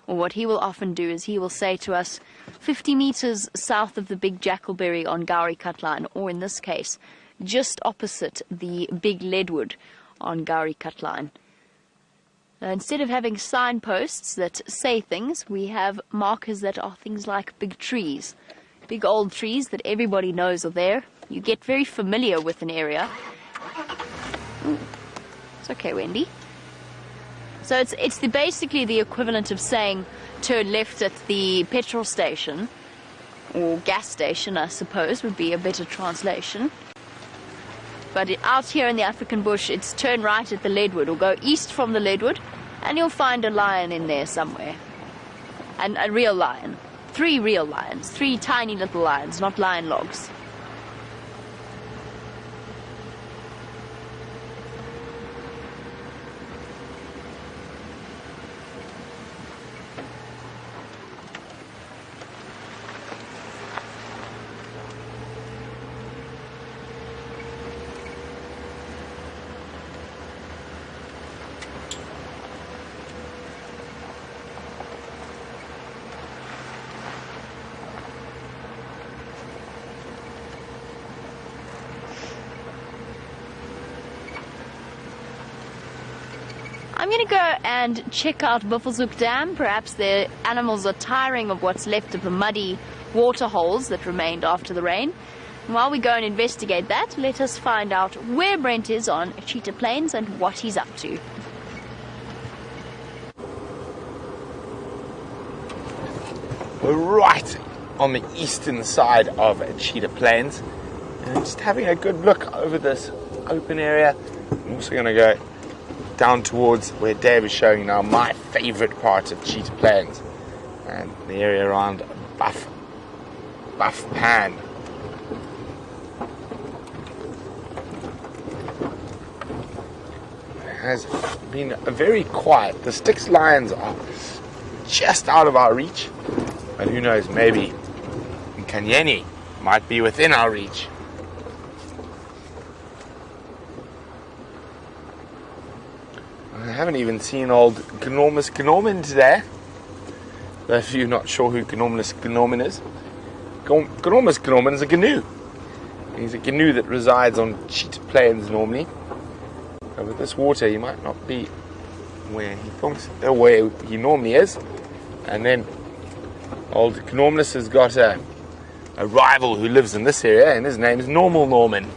or what he will often do, is he will say to us 50 meters south of the big jackalberry on Gowrie Cut Line, or in this case, just opposite the big leadwood on Gowrie Cut Line. Instead of having signposts that say things, we have markers that are things like big trees. Big old trees that everybody knows are there. You get very familiar with an area. Ooh. It's okay, Wendy. So it's basically the equivalent of saying turn left at the petrol station, or gas station, I suppose, would be a better translation. But out here in the African bush, it's turn right at the leadwood, or go east from the leadwood, and you'll find a lion in there somewhere. And a real lion. 3 real lions. 3 tiny little lions, not lion logs. I'm going to go and check out Buffelshoek Dam. Perhaps the animals are tiring of what's left of the muddy water holes that remained after the rain. And while we go and investigate that, let us find out where Brent is on Cheetah Plains and what he's up to. We're right on the eastern side of Cheetah Plains, and just having a good look over this open area. I'm also going to go down towards where Dave is showing now my favorite part of Cheetah Plains, and the area around Buff Pan. It has been very quiet. The Styx lions are just out of our reach, but who knows, maybe Nkanyeni might be within our reach. I haven't even seen old Gnormus Gnorman today. Those of you not sure who Gnormus Gnorman is, Gnormus Gnorman is a gnu. He's a gnu that resides on Cheetah Plains normally. But with this water, he might not be where he normally is. And then old Gnormus has got a rival who lives in this area, and his name is Normal Norman.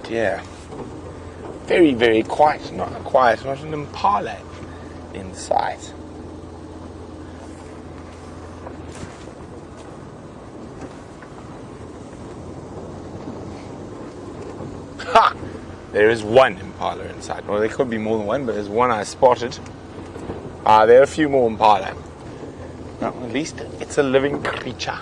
Yeah, very, very quiet, not an impala in sight. Ha! There is one impala in sight. Well, there could be more than one, but there's one I spotted. There are a few more impala. No, at least it's a living creature.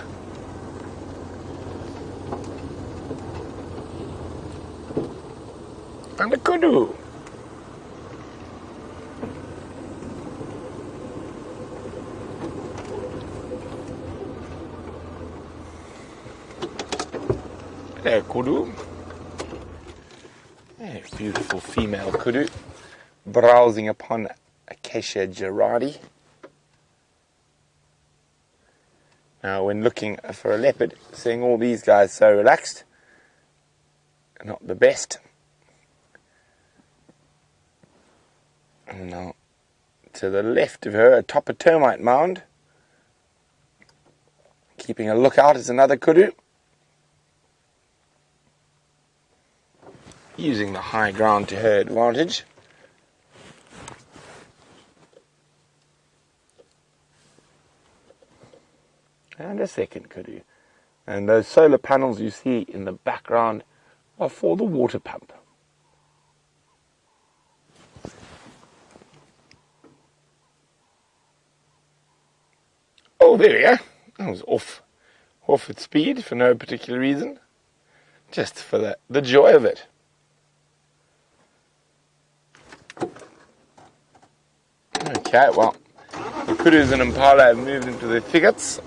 And a kudu. There, kudu. A beautiful female kudu browsing upon Acacia gerardi. Now, when looking for a leopard, seeing all these guys so relaxed, not the best. And now, to the left of her, atop a termite mound, keeping a lookout, is another kudu. Using the high ground to her advantage. And a second kudu. And those solar panels you see in the background are for the water pump. Oh, there we go. That was off its speed for no particular reason. just for the joy of it. Okay, well, the kudus and impala have moved into the thickets.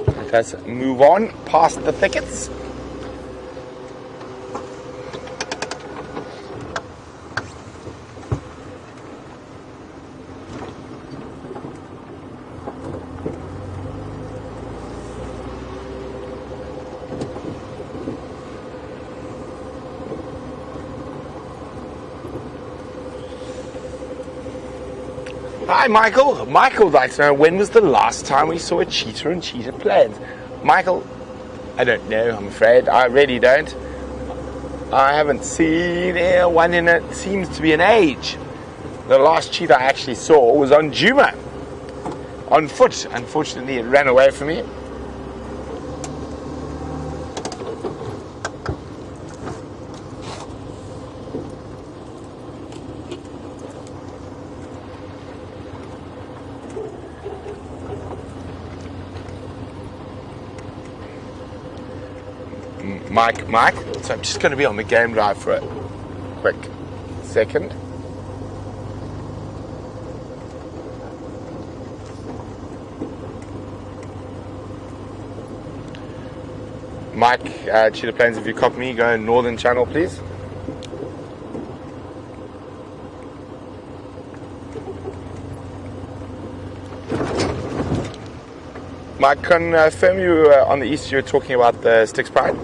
Let us move on past the thickets. Hi, Michael. Michael would like to know, when was the last time we saw a cheetah in Cheetah Plains? Michael, I don't know, I'm afraid. I really don't. I haven't seen one in it seems to be an age. The last cheetah I actually saw was on Juma, on foot. Unfortunately, it ran away from me. Mike, so I'm just going to be on the game drive for a quick second. Mike, Cheetah Plains, if you copy me, go northern channel, please. Mike, confirm you on the east you were talking about the Styx Pride?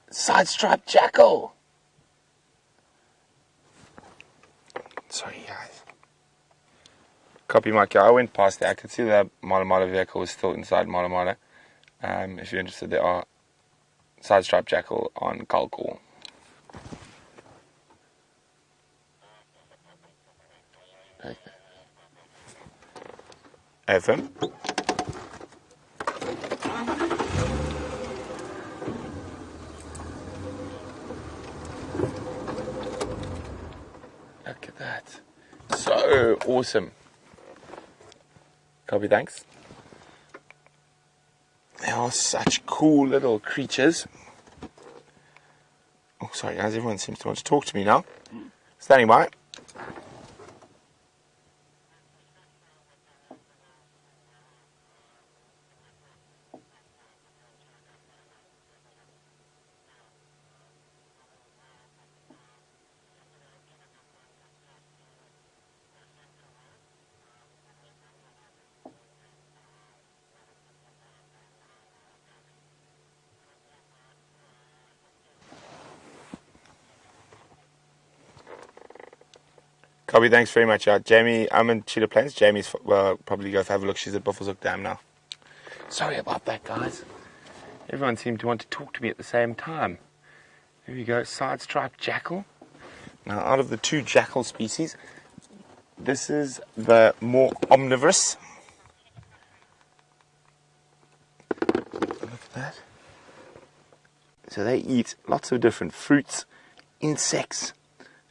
Side-striped jackal. Sorry, guys. Copy, Mike. I went past there. I could see the Mala vehicle was still inside Mala. If you're interested, there are side-striped jackal on Kalkor. Okay. FM. Look at that. So awesome. Copy, thanks. They are such cool little creatures. Oh, sorry guys, everyone seems to want to talk to me now. Standing by. Copy, thanks very much. Jamie, I'm in Cheetah Plains. Jamie's probably go have a look. She's at Buffelshoek Dam now. Sorry about that, guys. Everyone seemed to want to talk to me at the same time. There we go, side-striped jackal. Now, out of the two jackal species, this is the more omnivorous. Look at that. So they eat lots of different fruits, insects,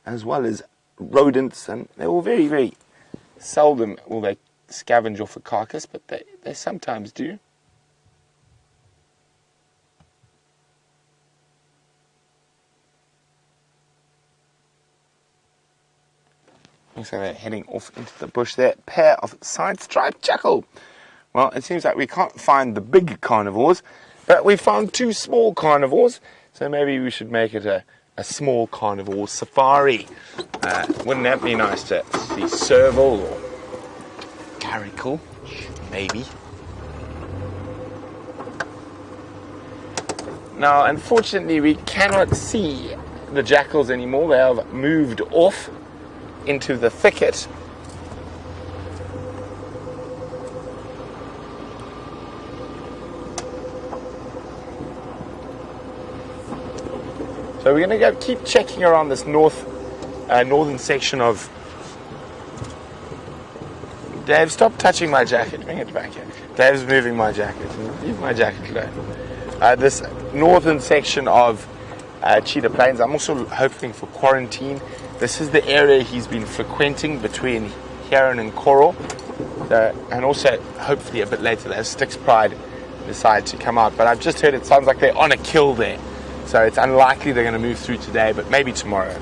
as well as rodents, and they will very, very seldom will they scavenge off a carcass, but they sometimes do. Looks like they're heading off into the bush there. Pair of side-striped jackal. Well, it seems like we can't find the big carnivores, but we found two small carnivores, so maybe we should make it a small carnivore safari. Wouldn't that be nice to see serval or caracal? Maybe. Now, unfortunately, we cannot see the jackals anymore. They have moved off into the thicket. So we're going to go keep checking around this northern section of... Dave, stop touching my jacket. Bring it back here. Dave's moving my jacket. Leave my jacket alone. This northern section of Cheetah Plains. I'm also hoping for quarantine. This is the area he's been frequenting between Heron and Coral. And also, hopefully a bit later, as Styx Pride decide to come out. But I've just heard it sounds like they're on a kill there. So it's unlikely they're going to move through today, but maybe tomorrow.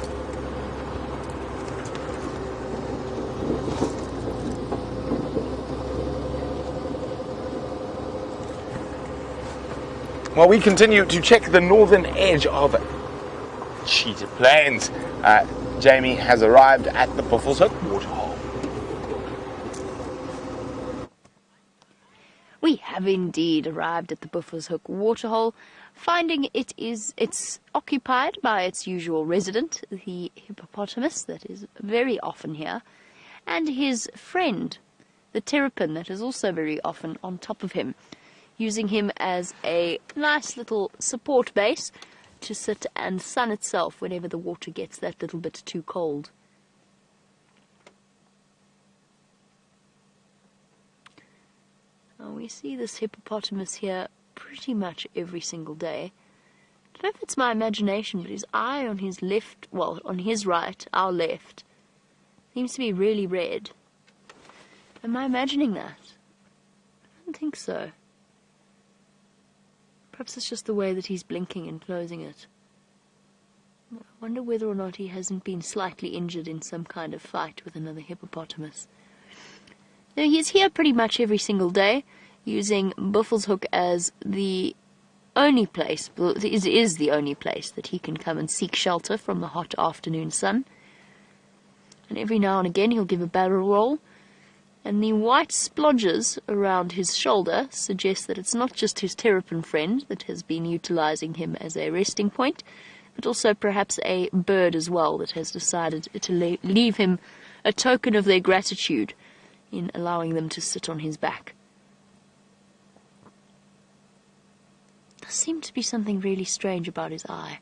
Well, we continue to check the northern edge of Cheetah Plains. Jamie has arrived at the Buffalo's Hook waterhole. We have indeed arrived at the Buffalo's Hook waterhole, finding it's occupied by its usual resident, the hippopotamus that is very often here, and his friend, the terrapin, that is also very often on top of him, using him as a nice little support base to sit and sun itself whenever the water gets that little bit too cold. Now we see this hippopotamus here pretty much every single day. I don't know if it's my imagination, but his eye on his left, well, on his right, our left, seems to be really red. Am I imagining that? I don't think so. Perhaps it's just the way that he's blinking and closing it. I wonder whether or not he hasn't been slightly injured in some kind of fight with another hippopotamus. Now, he's here pretty much every single day, using Buffalo's Hook as the only place, well, is the only place that he can come and seek shelter from the hot afternoon sun. And every now and again he'll give a barrel roll, and the white splodges around his shoulder suggest that it's not just his terrapin friend that has been utilizing him as a resting point, but also perhaps a bird as well that has decided to leave him a token of their gratitude in allowing them to sit on his back. There seemed to be something really strange about his eye.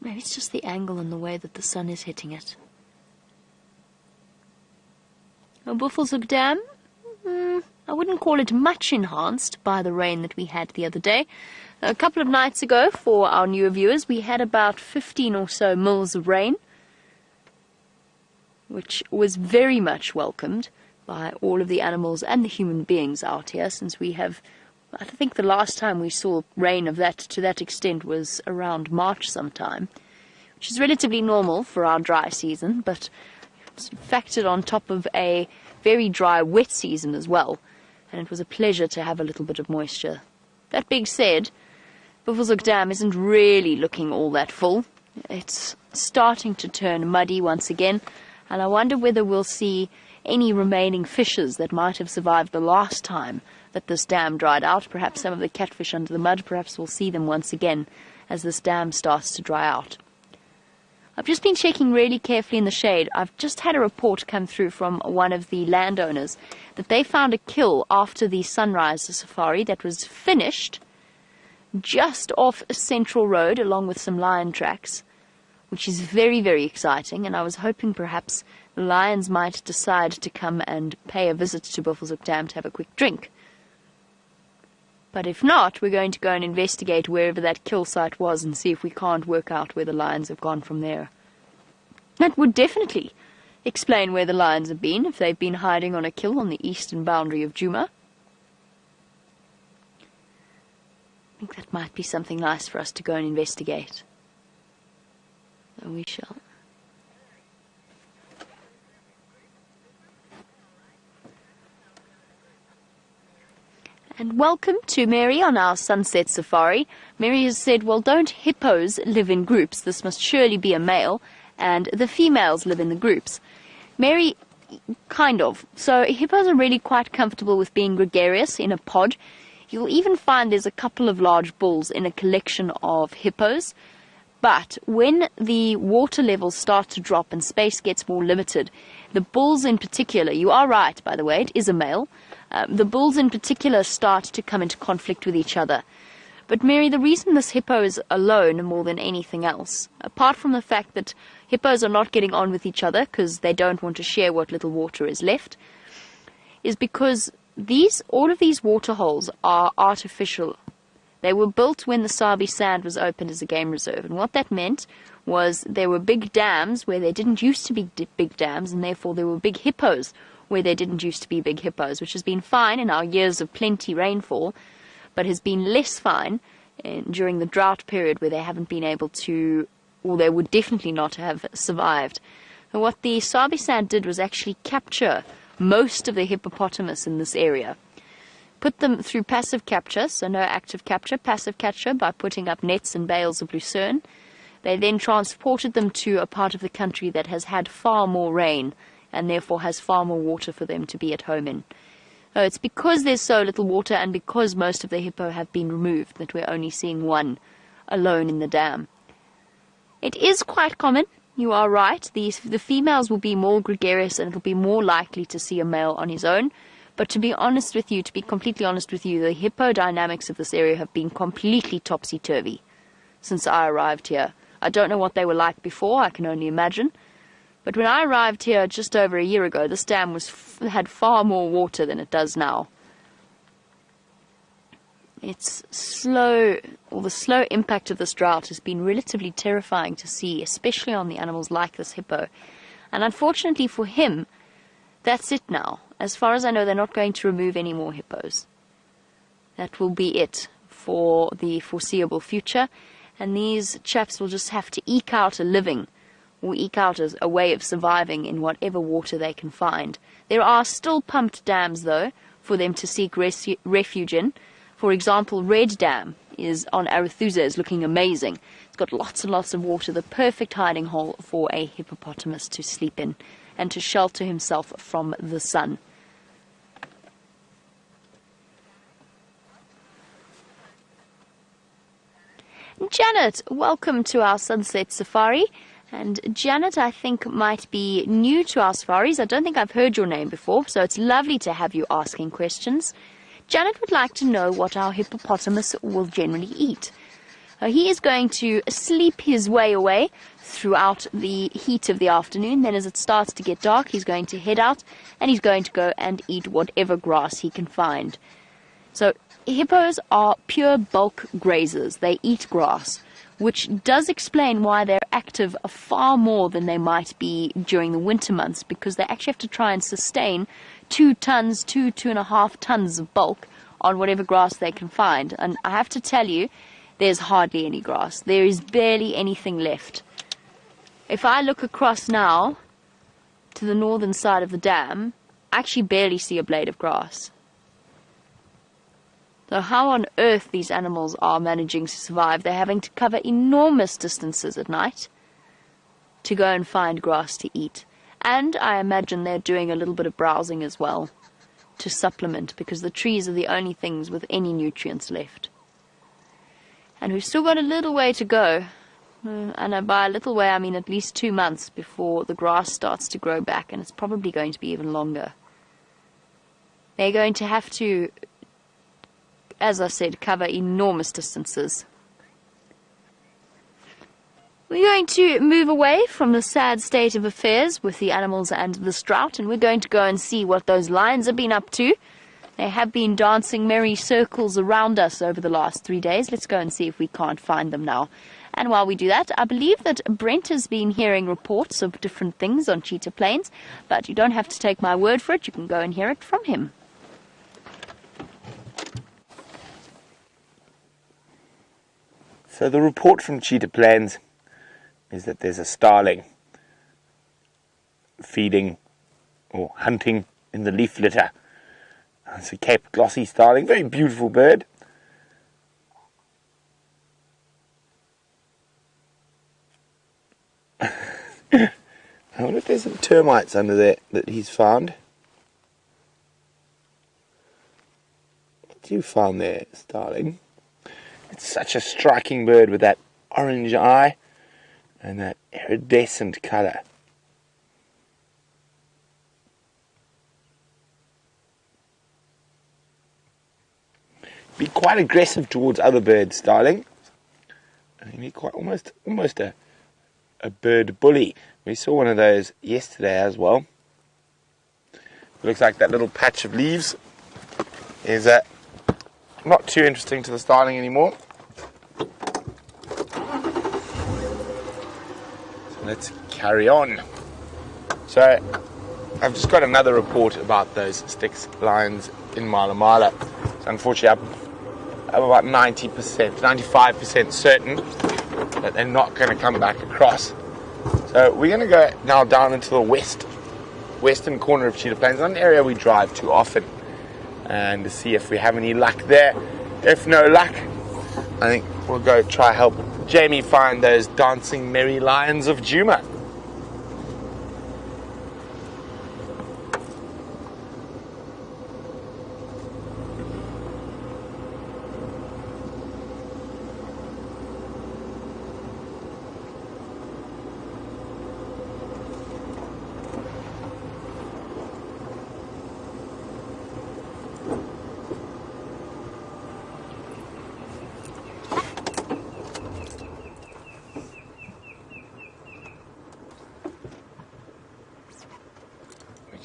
Maybe it's just the angle and the way that the sun is hitting it. Buffalo's Hook Dam, I wouldn't call it much enhanced by the rain that we had the other day. A couple of nights ago, for our newer viewers, we had about 15 or so mils of rain, which was very much welcomed by all of the animals and the human beings out here, since we have, I think the last time we saw rain of that to that extent was around March sometime, which is relatively normal for our dry season, but factored on top of a very dry, wet season as well, and it was a pleasure to have a little bit of moisture. That being said, Buffalo's Hook Dam isn't really looking all that full. It's starting to turn muddy once again, and I wonder whether we'll see any remaining fishes that might have survived the last time that this dam dried out. Perhaps some of the catfish under the mud, perhaps we'll see them once again as this dam starts to dry out. I've just been checking really carefully in the shade. I've just had a report come through from one of the landowners that they found a kill after the sunrise safari that was finished just off a central road along with some lion tracks, which is very, very exciting, and I was hoping perhaps the lions might decide to come and pay a visit to Buffalo's Hook Dam to have a quick drink. But if not, we're going to go and investigate wherever that kill site was and see if we can't work out where the lions have gone from there. That would definitely explain where the lions have been, if they've been hiding on a kill on the eastern boundary of Djuma. I think that might be something nice for us to go and investigate. So we shall. And welcome to Mary on our sunset safari. Mary has said, well, don't hippos live in groups? This must surely be a male, and the females live in the groups. Mary, kind of. So hippos are really quite comfortable with being gregarious in a pod. You'll even find there's a couple of large bulls in a collection of hippos. But when the water levels start to drop and space gets more limited, the bulls in particular, you are right, by the way, it is a male, the bulls in particular start to come into conflict with each other. But Mary, the reason this hippo is alone more than anything else, apart from the fact that hippos are not getting on with each other because they don't want to share what little water is left, is because all of these water holes are artificial. They were built when the Sabi Sand was opened as a game reserve, and what that meant was there were big dams where there didn't used to be big dams, and therefore there were big hippos where there didn't used to be big hippos, which has been fine in our years of plenty rainfall, but has been less fine during the drought period where they haven't been able to, or they would definitely not have survived. And what the Sabi Sand did was actually capture most of the hippopotamus in this area. Put them through passive capture, so no active capture, passive capture by putting up nets and bales of lucerne. They then transported them to a part of the country that has had far more rain and therefore has far more water for them to be at home in. It's because there's so little water and because most of the hippo have been removed that we're only seeing one alone in the dam. It is quite common, you are right, the females will be more gregarious and it'll be more likely to see a male on his own. But to be completely honest with you, the hippo dynamics of this area have been completely topsy-turvy since I arrived here. I don't know what they were like before, I can only imagine. But when I arrived here just over a year ago, this dam had far more water than it does now. It's slow, or the slow impact of this drought has been relatively terrifying to see, especially on the animals like this hippo. And unfortunately for him, that's it now. As far as I know, they're not going to remove any more hippos. That will be it for the foreseeable future, and these chaps will just have to eke out a living, or eke out a way of surviving in whatever water they can find. There are still pumped dams, though, for them to seek refuge in. For example, Red Dam is on Arathusa, is looking amazing. It's got lots and lots of water, the perfect hiding hole for a hippopotamus to sleep in and to shelter himself from the sun. Janet, welcome to our sunset safari. And Janet, I think, might be new to our safaris. I don't think I've heard your name before, so it's lovely to have you asking questions. Janet would like to know what our hippopotamus will generally eat. He is going to sleep his way away throughout the heat of the afternoon. Then as it starts to get dark, he's going to head out and he's going to go and eat whatever grass he can find. So hippos are pure bulk grazers. They eat grass, which does explain why they're active far more than they might be during the winter months, because they actually have to try and sustain 2.5 tons of bulk on whatever grass they can find. And I have to tell you, there's hardly any grass. There is barely anything left. If I look across now to the northern side of the dam, I actually barely see a blade of grass. So how on earth these animals are managing to survive? They're having to cover enormous distances at night to go and find grass to eat. And I imagine they're doing a little bit of browsing as well to supplement, because the trees are the only things with any nutrients left. And we've still got a little way to go. And by a little way, I mean at least 2 months before the grass starts to grow back, and it's probably going to be even longer. They're going to have to, as I said, cover enormous distances. We're going to move away from the sad state of affairs with the animals and this drought, and we're going to go and see what those lions have been up to. They have been dancing merry circles around us over the last 3 days. Let's go and see if we can't find them now. And while we do that, I believe that Brent has been hearing reports of different things on Cheetah Plains, but you don't have to take my word for it. You can go and hear it from him. So the report from Cheetah Plains is that there's a starling feeding or hunting in the leaf litter. It's a Cape glossy starling, very beautiful bird. I wonder if there's some termites under there that he's found. what you found there, starling. It's such a striking bird with that orange eye and that iridescent colour. Be quite aggressive towards other birds, starling. I mean, be quite almost a bird bully. We saw one of those yesterday as well. Looks like that little patch of leaves is not too interesting to the starling anymore. So let's carry on. So I've just got another report about those Styx lions in Malamala. So unfortunately I'm about 90%, 95% certain that they're not going to come back across. So we're going to go now down into the western corner of Cheetah Plains, not an area we drive too often, and to see if we have any luck there. If no luck, I think we'll go try help Jamie find those dancing merry lions of Juma.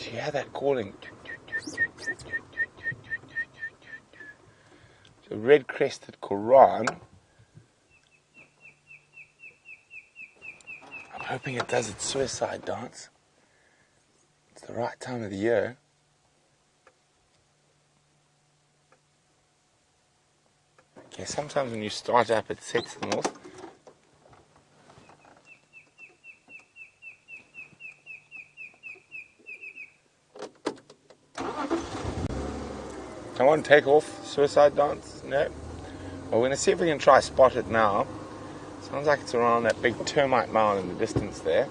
You hear that calling? It's a red-crested Koran. I'm hoping it does its suicide dance. It's the right time of the year. Okay, sometimes when you start up it sets them off. Come on, take off, suicide dance, no. Well, we're going to see if we can try spot it now. Sounds like it's around that big termite mound in the distance there.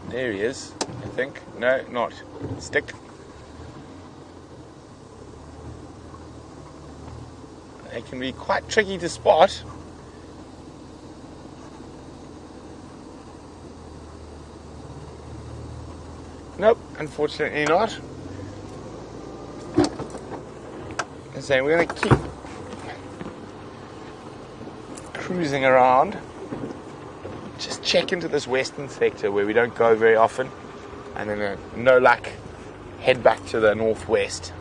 There he is, I think. No, not. Stick. They can be quite tricky to spot. Nope, unfortunately not. So we're going to keep cruising around. Just check into this western sector where we don't go very often. And then, no luck, head back to the northwest.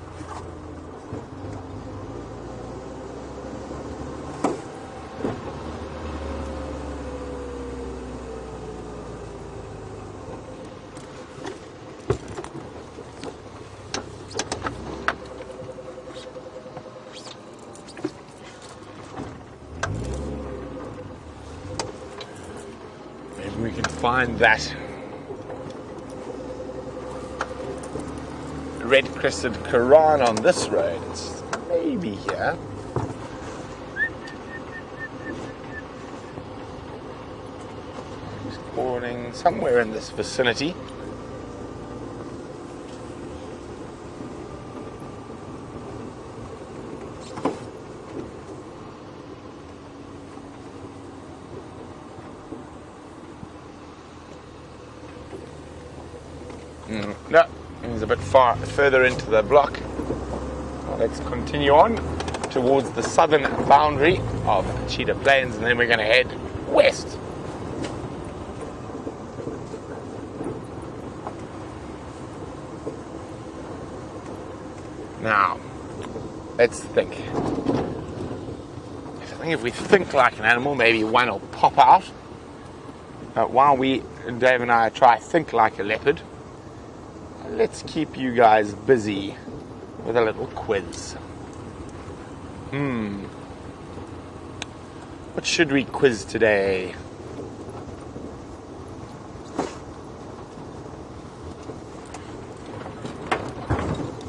We can find that red-crested Koran on this road. It's maybe here. He's spawning somewhere in this vicinity. No, he's a bit further into the block. Well, let's continue on towards the southern boundary of Cheetah Plains, and then we're going to head west. Now, let's think. I think if we think like an animal, maybe one will pop out. While Dave and I try think like a leopard, let's keep you guys busy with a little quiz. What should we quiz today?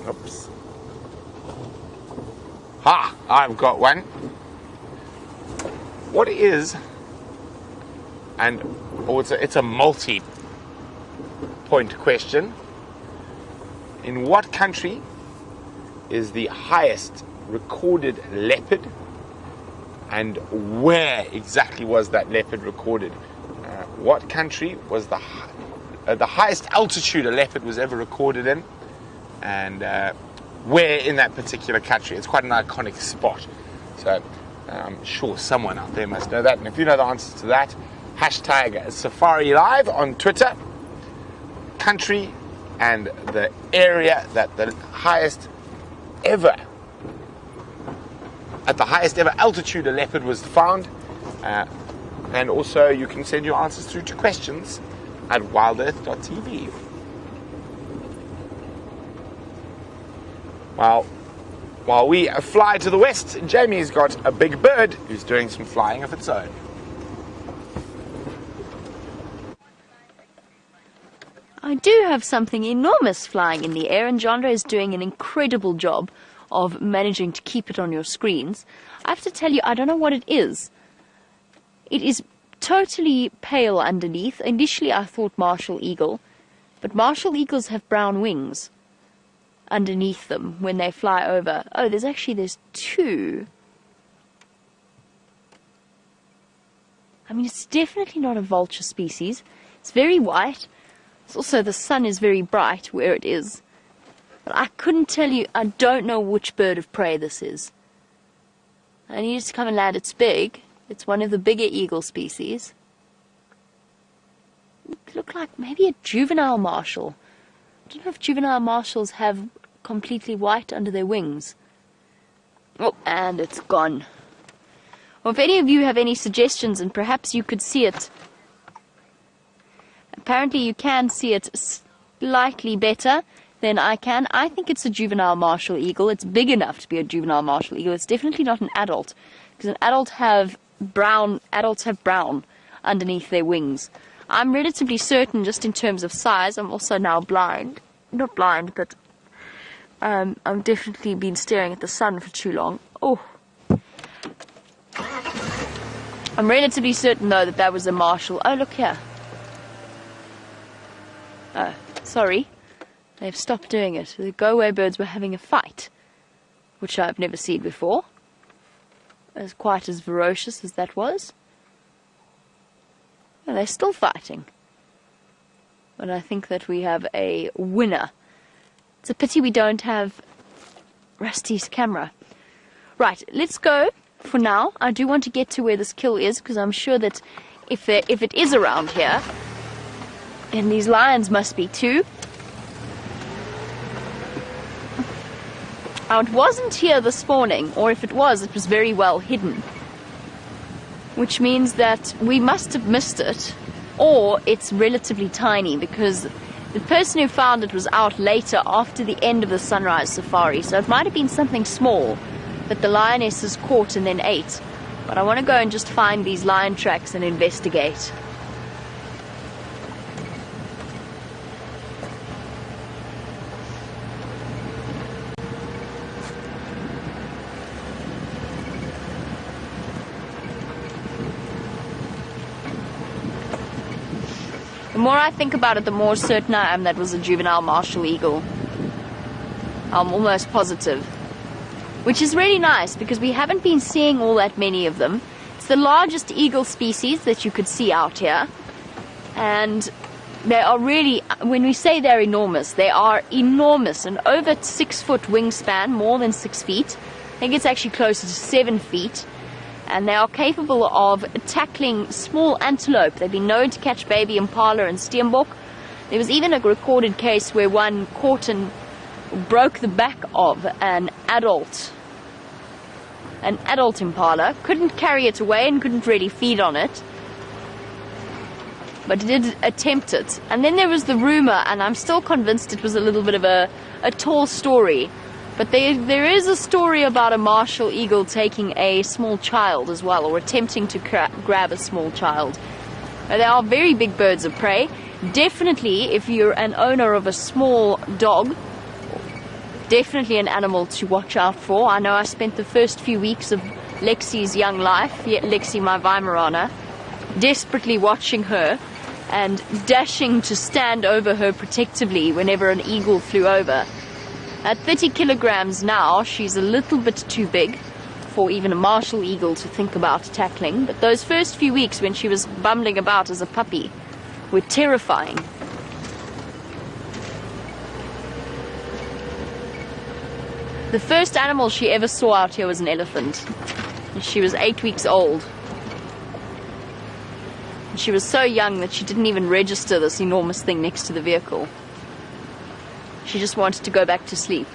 Oops. Ha! I've got one. What is, it's a multi-point question. In what country is the highest recorded leopard, and where exactly was that leopard recorded? What country was the highest altitude a leopard was ever recorded in, and where in that particular country? It's quite an iconic spot, so I'm sure someone out there must know that. And if you know the answers to that, hashtag Safari Live on Twitter, country and the area that the highest ever, at the highest ever altitude a leopard was found. And also you can send your answers through to questions at wildearth.tv. While we fly to the west, Jamie's got a big bird who's doing some flying of its own. I do have something enormous flying in the air, and Jandre is doing an incredible job of managing to keep it on your screens. I have to tell you, I don't know what it is. It is totally pale underneath. Initially I thought martial eagle, but martial eagles have brown wings underneath them when they fly over. Oh, there's two. I mean, it's definitely not a vulture species. It's very white. It's also, the sun is very bright where it is. But I couldn't tell you, I don't know which bird of prey this is. I need it to come and land. It's big. It's one of the bigger eagle species. It looked like maybe a juvenile marshal. I don't know if juvenile marshals have completely white under their wings. Oh, and it's gone. Well, if any of you have any suggestions, and perhaps you could see it. Apparently you can see it slightly better than I can. I think it's a juvenile martial eagle. It's big enough to be a juvenile martial eagle. It's definitely not an adult, because an adults have brown underneath their wings. I'm relatively certain, just in terms of size. I'm also now blind. Not blind, but I've definitely been staring at the sun for too long. Oh. I'm relatively certain, though, that that was a martial. Oh, look here. Oh, sorry. They've stopped doing it. The go-away birds were having a fight, which I've never seen before. As quite as ferocious as that was. And they're still fighting. But I think that we have a winner. It's a pity we don't have Rusty's camera. Right, let's go for now. I do want to get to where this kill is, because I'm sure that if it is around here, then these lions must be too. Now, it wasn't here this morning, or if it was very well hidden. Which means that we must have missed it, or it's relatively tiny, because the person who found it was out later after the end of the sunrise safari, so it might have been something small that the lionesses caught and then ate. But I want to go and just find these lion tracks and investigate. The more I think about it, the more certain I am that was a juvenile martial eagle. I'm almost positive. Which is really nice, because we haven't been seeing all that many of them. It's the largest eagle species that you could see out here. And they are really, when we say they're enormous, they are enormous. And over 6 foot wingspan, more than 6 feet. I think it's actually closer to 7 feet. And they are capable of tackling small antelope. They've been known to catch baby impala and steenbok. There was even a recorded case where one caught and broke the back of an adult impala. Couldn't carry it away and couldn't really feed on it, but did attempt it. And then there was the rumor, and I'm still convinced it was a little bit of a tall story, but there is a story about a martial eagle taking a small child as well, or attempting to grab a small child. They are very big birds of prey. Definitely, if you're an owner of a small dog, definitely an animal to watch out for. I know I spent the first few weeks of Lexi's young life, Lexi, my Weimaraner, desperately watching her, and dashing to stand over her protectively whenever an eagle flew over. At 30 kilograms now, she's a little bit too big for even a martial eagle to think about tackling, but those first few weeks when she was bumbling about as a puppy were terrifying. The first animal she ever saw out here was an elephant. She was 8 weeks old. She was so young that she didn't even register this enormous thing next to the vehicle. She just wanted to go back to sleep.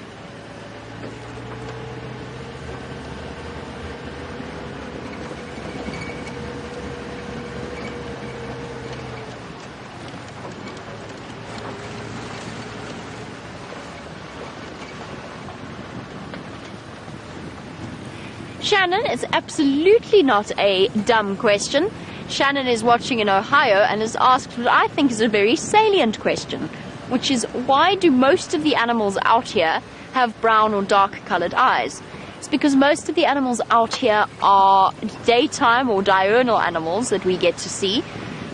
Shannon, is absolutely not a dumb question. Shannon is watching in Ohio and has asked what I think is a very salient question, which is, why do most of the animals out here have brown or dark colored eyes? It's because most of the animals out here are daytime or diurnal animals that we get to see.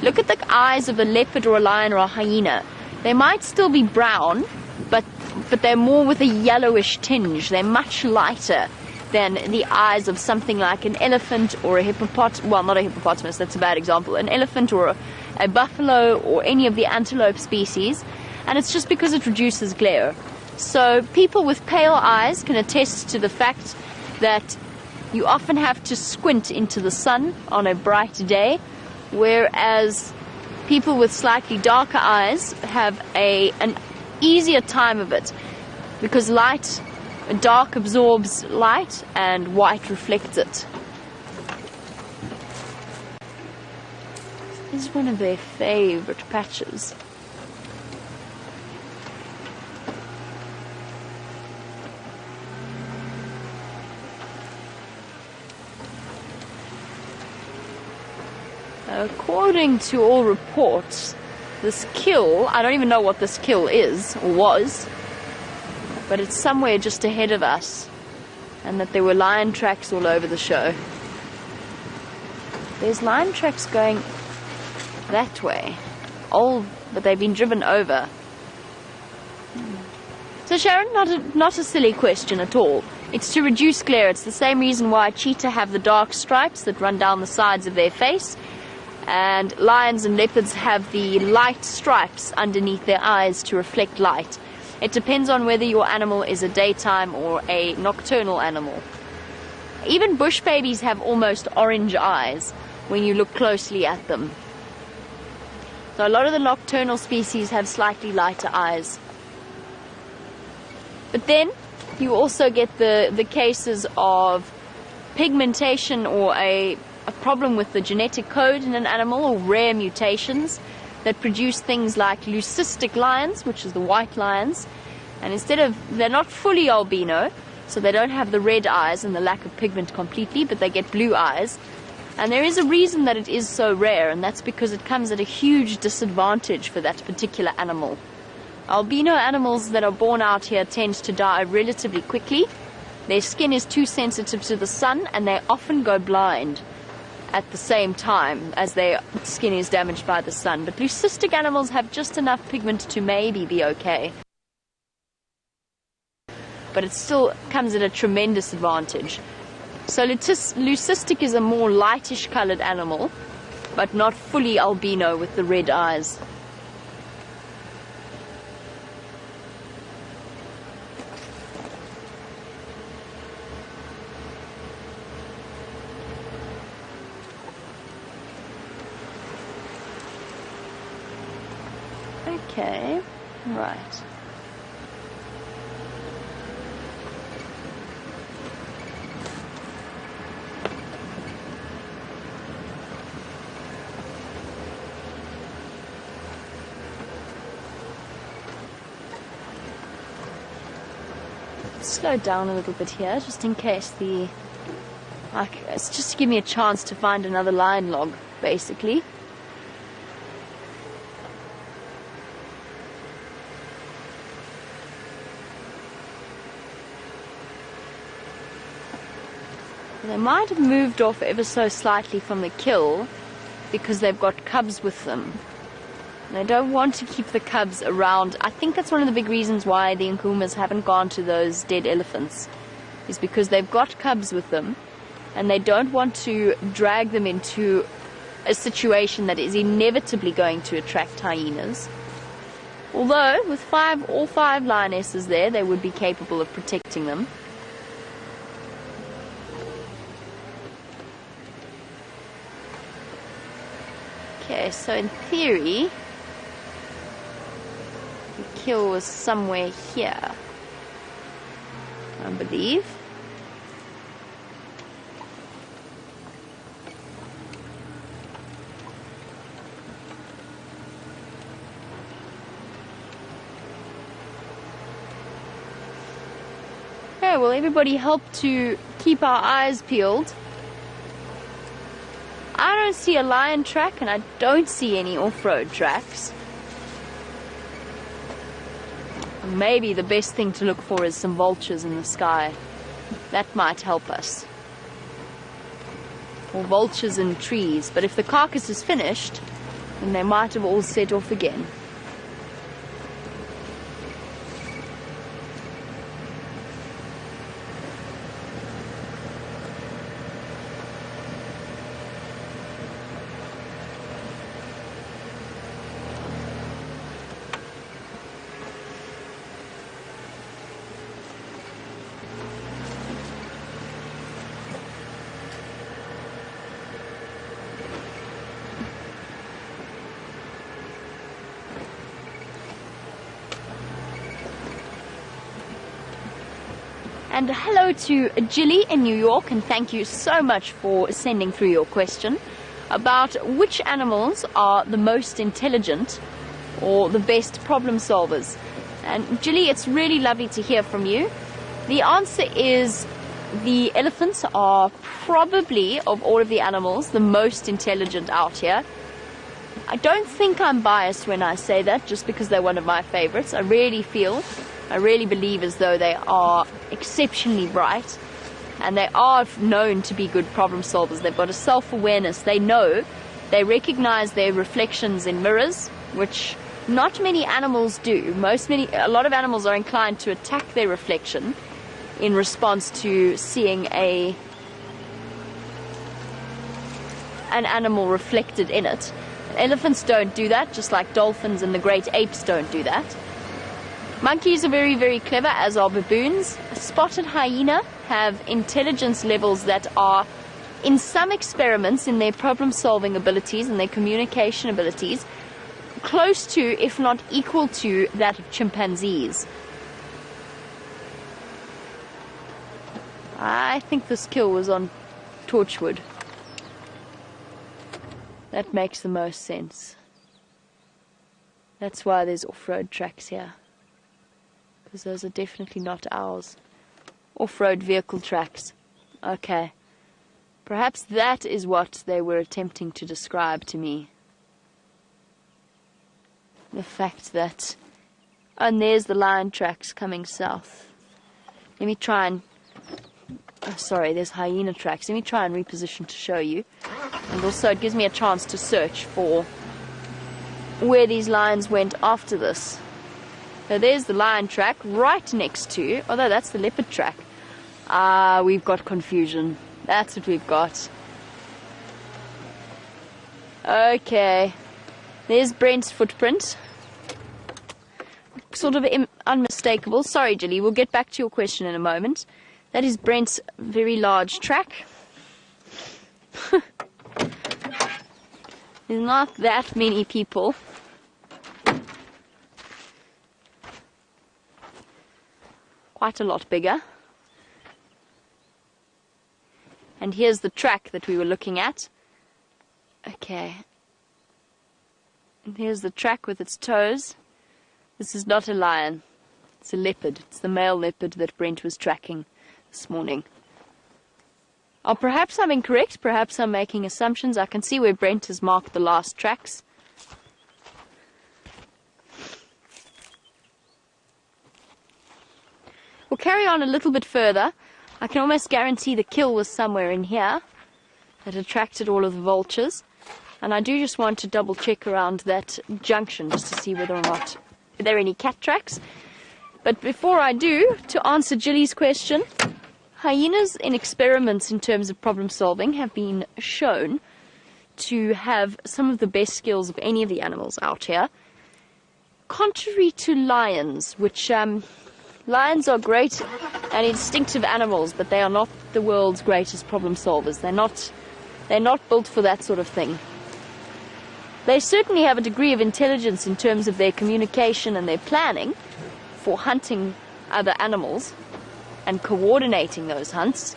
Look at the eyes of a leopard or a lion or a hyena. They might still be brown, but they're more with a yellowish tinge. They're much lighter than the eyes of something like an elephant or a hippopotamus. Well, not a hippopotamus, that's a bad example. An elephant or a buffalo or any of the antelope species. And it's just because it reduces glare. So people with pale eyes can attest to the fact that you often have to squint into the sun on a bright day, whereas people with slightly darker eyes have an easier time of it, because dark absorbs light and white reflects it. This is one of their favorite patches. According to all reports, this kill, I don't even know what this kill is or was, but it's somewhere just ahead of us, and that there were lion tracks all over the show. There's lion tracks going that way, old, but they've been driven over. So Sharon, not a silly question at all. It's to reduce glare. It's the same reason why cheetah have the dark stripes that run down the sides of their face, and lions and leopards have the light stripes underneath their eyes to reflect light. It depends on whether your animal is a daytime or a nocturnal animal. Even bush babies have almost orange eyes when you look closely at them. So a lot of the nocturnal species have slightly lighter eyes. But then you also get the cases of pigmentation or a problem with the genetic code in an animal, or rare mutations that produce things like leucistic lions, which is the white lions, and they're not fully albino, so they don't have the red eyes and the lack of pigment completely, but they get blue eyes. And there is a reason that it is so rare, and that's because it comes at a huge disadvantage for that particular animal. Albino animals that are born out here tend to die relatively quickly. Their skin is too sensitive to the sun, and they often go blind at the same time as their skin is damaged by the sun. But leucistic animals have just enough pigment to maybe be okay. But it still comes at a tremendous advantage. So leucistic is a more lightish colored animal, but not fully albino with the red eyes. Okay, right. Slow down a little bit here, just in case it's just to give me a chance to find another lion log, basically. They might have moved off ever so slightly from the kill because they've got cubs with them. They don't want to keep the cubs around. I think that's one of the big reasons why the Nkuhumas haven't gone to those dead elephants, is because they've got cubs with them and they don't want to drag them into a situation that is inevitably going to attract hyenas. Although, with all five lionesses there, they would be capable of protecting them. Okay, so in theory, the kill was somewhere here, I believe. Okay, well, everybody help to keep our eyes peeled. I don't see a lion track and I don't see any off-road tracks. Maybe the best thing to look for is some vultures in the sky. That might help us. Or vultures in trees. But if the carcass is finished, then they might have all set off again. And hello to Jilly in New York, and thank you so much for sending through your question about which animals are the most intelligent or the best problem solvers. And Jilly, it's really lovely to hear from you. The answer is the elephants are probably, of all of the animals, the most intelligent out here. I don't think I'm biased when I say that, just because they're one of my favorites. I really believe as though they are exceptionally bright, and they are known to be good problem solvers. They've got a self-awareness. They recognize their reflections in mirrors, which not many animals do. A lot of animals are inclined to attack their reflection in response to seeing an animal reflected in it. Elephants don't do that, just like dolphins and the great apes don't do that. Monkeys are very, very clever, as are baboons. A spotted hyena have intelligence levels that are, in some experiments, in their problem-solving abilities and their communication abilities, close to, if not equal to, that of chimpanzees. I think this kill was on Torchwood. That makes the most sense. That's why there's off-road tracks here. Because those are definitely not ours. Off-road vehicle tracks. Okay. Perhaps that is what they were attempting to describe to me. The fact that... and there's the lion tracks coming south. Let me try and... oh, sorry, there's hyena tracks. Let me try and reposition to show you. And also it gives me a chance to search for where these lions went after this. So there's the lion track right next to, although that's the leopard track. We've got confusion. That's what we've got. Okay. There's Brent's footprint. Sort of unmistakable. Sorry, Jilly, we'll get back to your question in a moment. That is Brent's very large track. There's not that many people. Quite a lot bigger. And here's the track that we were looking at. Okay. And here's the track with its toes. This is not a lion. It's a leopard. It's the male leopard that Brent was tracking this morning. Oh, perhaps I'm incorrect. Perhaps I'm making assumptions. I can see where Brent has marked the last tracks. We'll carry on a little bit further. I can almost guarantee the kill was somewhere in here that attracted all of the vultures. And I do just want to double check around that junction just to see whether or not there are any cat tracks. But before I do, to answer Jilly's question, hyenas in experiments in terms of problem solving have been shown to have some of the best skills of any of the animals out here. Contrary to lions, which lions are great and instinctive animals, but they are not the world's greatest problem solvers. They're not built for that sort of thing. They certainly have a degree of intelligence in terms of their communication and their planning for hunting other animals and coordinating those hunts.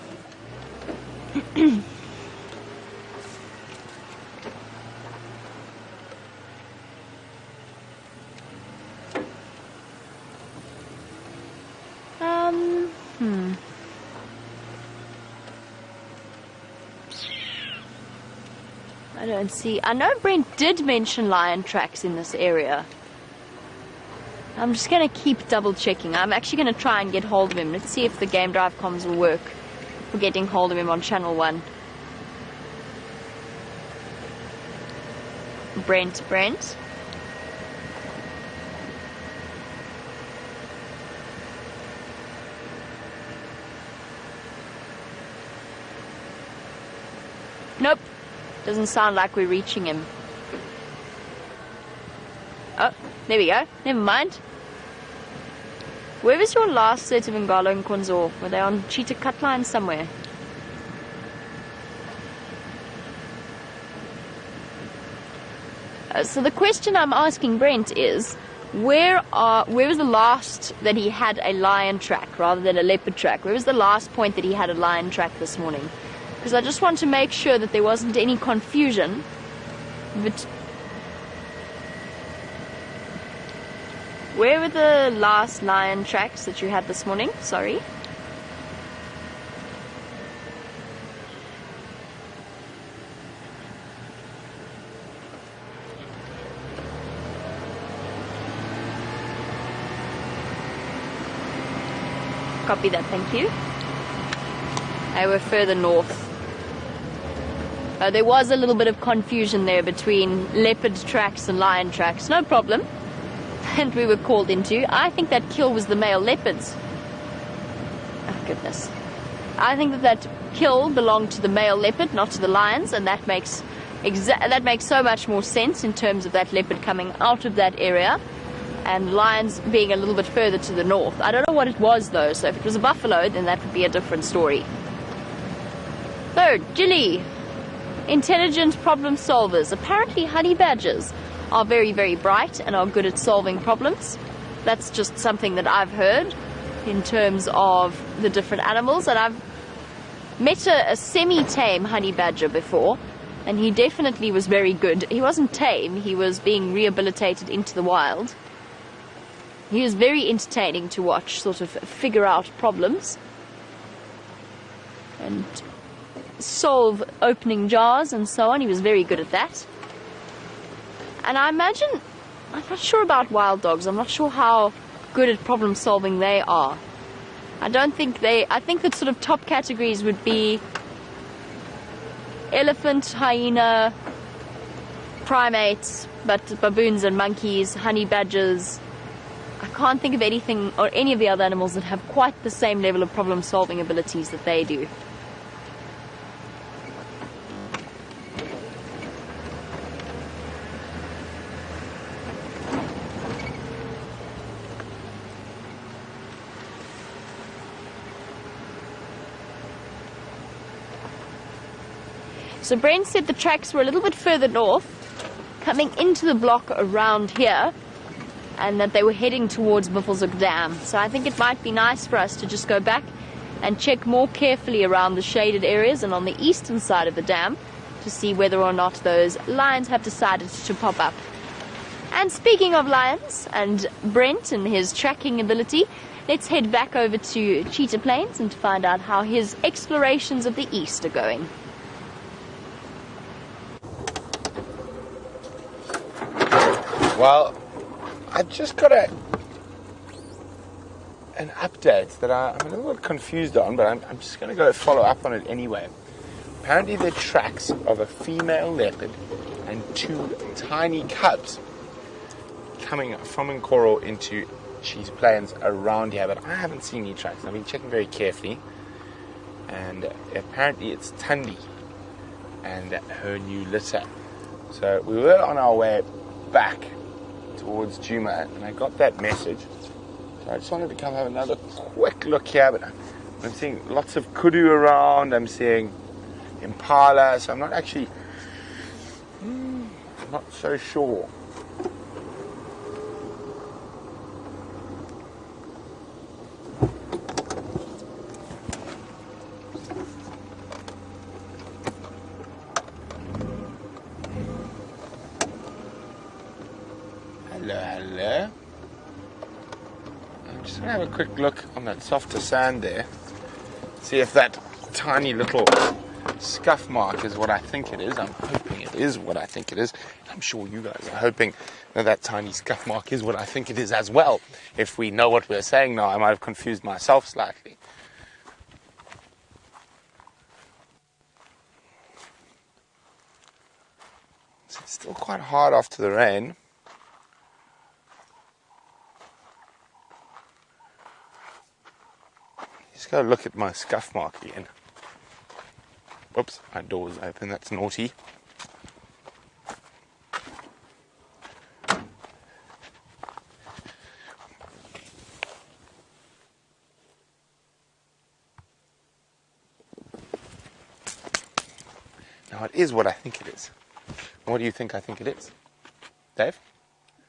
I don't see. I know Brent did mention lion tracks in this area. I'm just going to keep double checking. I'm actually going to try and get hold of him. Let's see if the game drive comms will work for getting hold of him on channel 1. Brent. Nope. Doesn't sound like we're reaching him. Oh, there we go. Never mind. Where was your last set of Ngalo and Konzo? Were they on cheetah cut line somewhere? So the question I'm asking Brent is, where was the last that he had a lion track rather than a leopard track? Where was the last point that he had a lion track this morning? Because I just want to make sure that there wasn't any confusion. But where were the last lion tracks that you had this morning? Sorry. Copy that, thank you. They were further north. There was a little bit of confusion there between leopard tracks and lion tracks. No problem. And we were called into. I think that kill was the male leopards. Oh, goodness. I think that kill belonged to the male leopard, not to the lions, and that makes so much more sense in terms of that leopard coming out of that area and lions being a little bit further to the north. I don't know what it was, though, so if it was a buffalo, then that would be a different story. So, Jilly. Intelligent problem solvers. Apparently honey badgers are very, very bright and are good at solving problems. That's just something that I've heard in terms of the different animals. And I've met a semi-tame honey badger before, and he definitely was very good. He wasn't tame, he was being rehabilitated into the wild. He was very entertaining to watch, sort of figure out problems and solve opening jars and so on. He was very good at that. And I imagine, I'm not sure about wild dogs. I'm not sure how good at problem solving they are. I think that sort of top categories would be elephant, hyena, primates, but baboons and monkeys, honey badgers. I can't think of anything or any of the other animals that have quite the same level of problem solving abilities that they do. So Brent said the tracks were a little bit further north, coming into the block around here, and that they were heading towards Buffelshoek Dam. So I think it might be nice for us to just go back and check more carefully around the shaded areas and on the eastern side of the dam to see whether or not those lions have decided to pop up. And speaking of lions and Brent and his tracking ability, let's head back over to Cheetah Plains and to find out how his explorations of the east are going. Well, I've just got an update that I'm a little bit confused on, but I'm just going to go follow up on it anyway. apparently they're tracks of a female leopard and 2 tiny cubs coming from Nkoro into Cheetah Plains around here, but I haven't seen any tracks. I've been checking very carefully, and apparently it's Tundi and her new litter. So we were on our way back towards Juma, and I got that message. So I just wanted to come have another quick look here, but I'm seeing lots of kudu around, I'm seeing impala, so I'm not actually not so sure. Hello. I'm just going to have a quick look on that softer sand there. See if that tiny little scuff mark is what I think it is. I'm hoping it is what I think it is. I'm sure you guys are hoping that that tiny scuff mark is what I think it is as well. If we know what we're saying now, I might have confused myself slightly. So it's still quite hard after the rain. Just go look at my scuff mark again. Oops, my door was open, that's naughty. Now it is what I think it is. What do you think I think it is? Dave?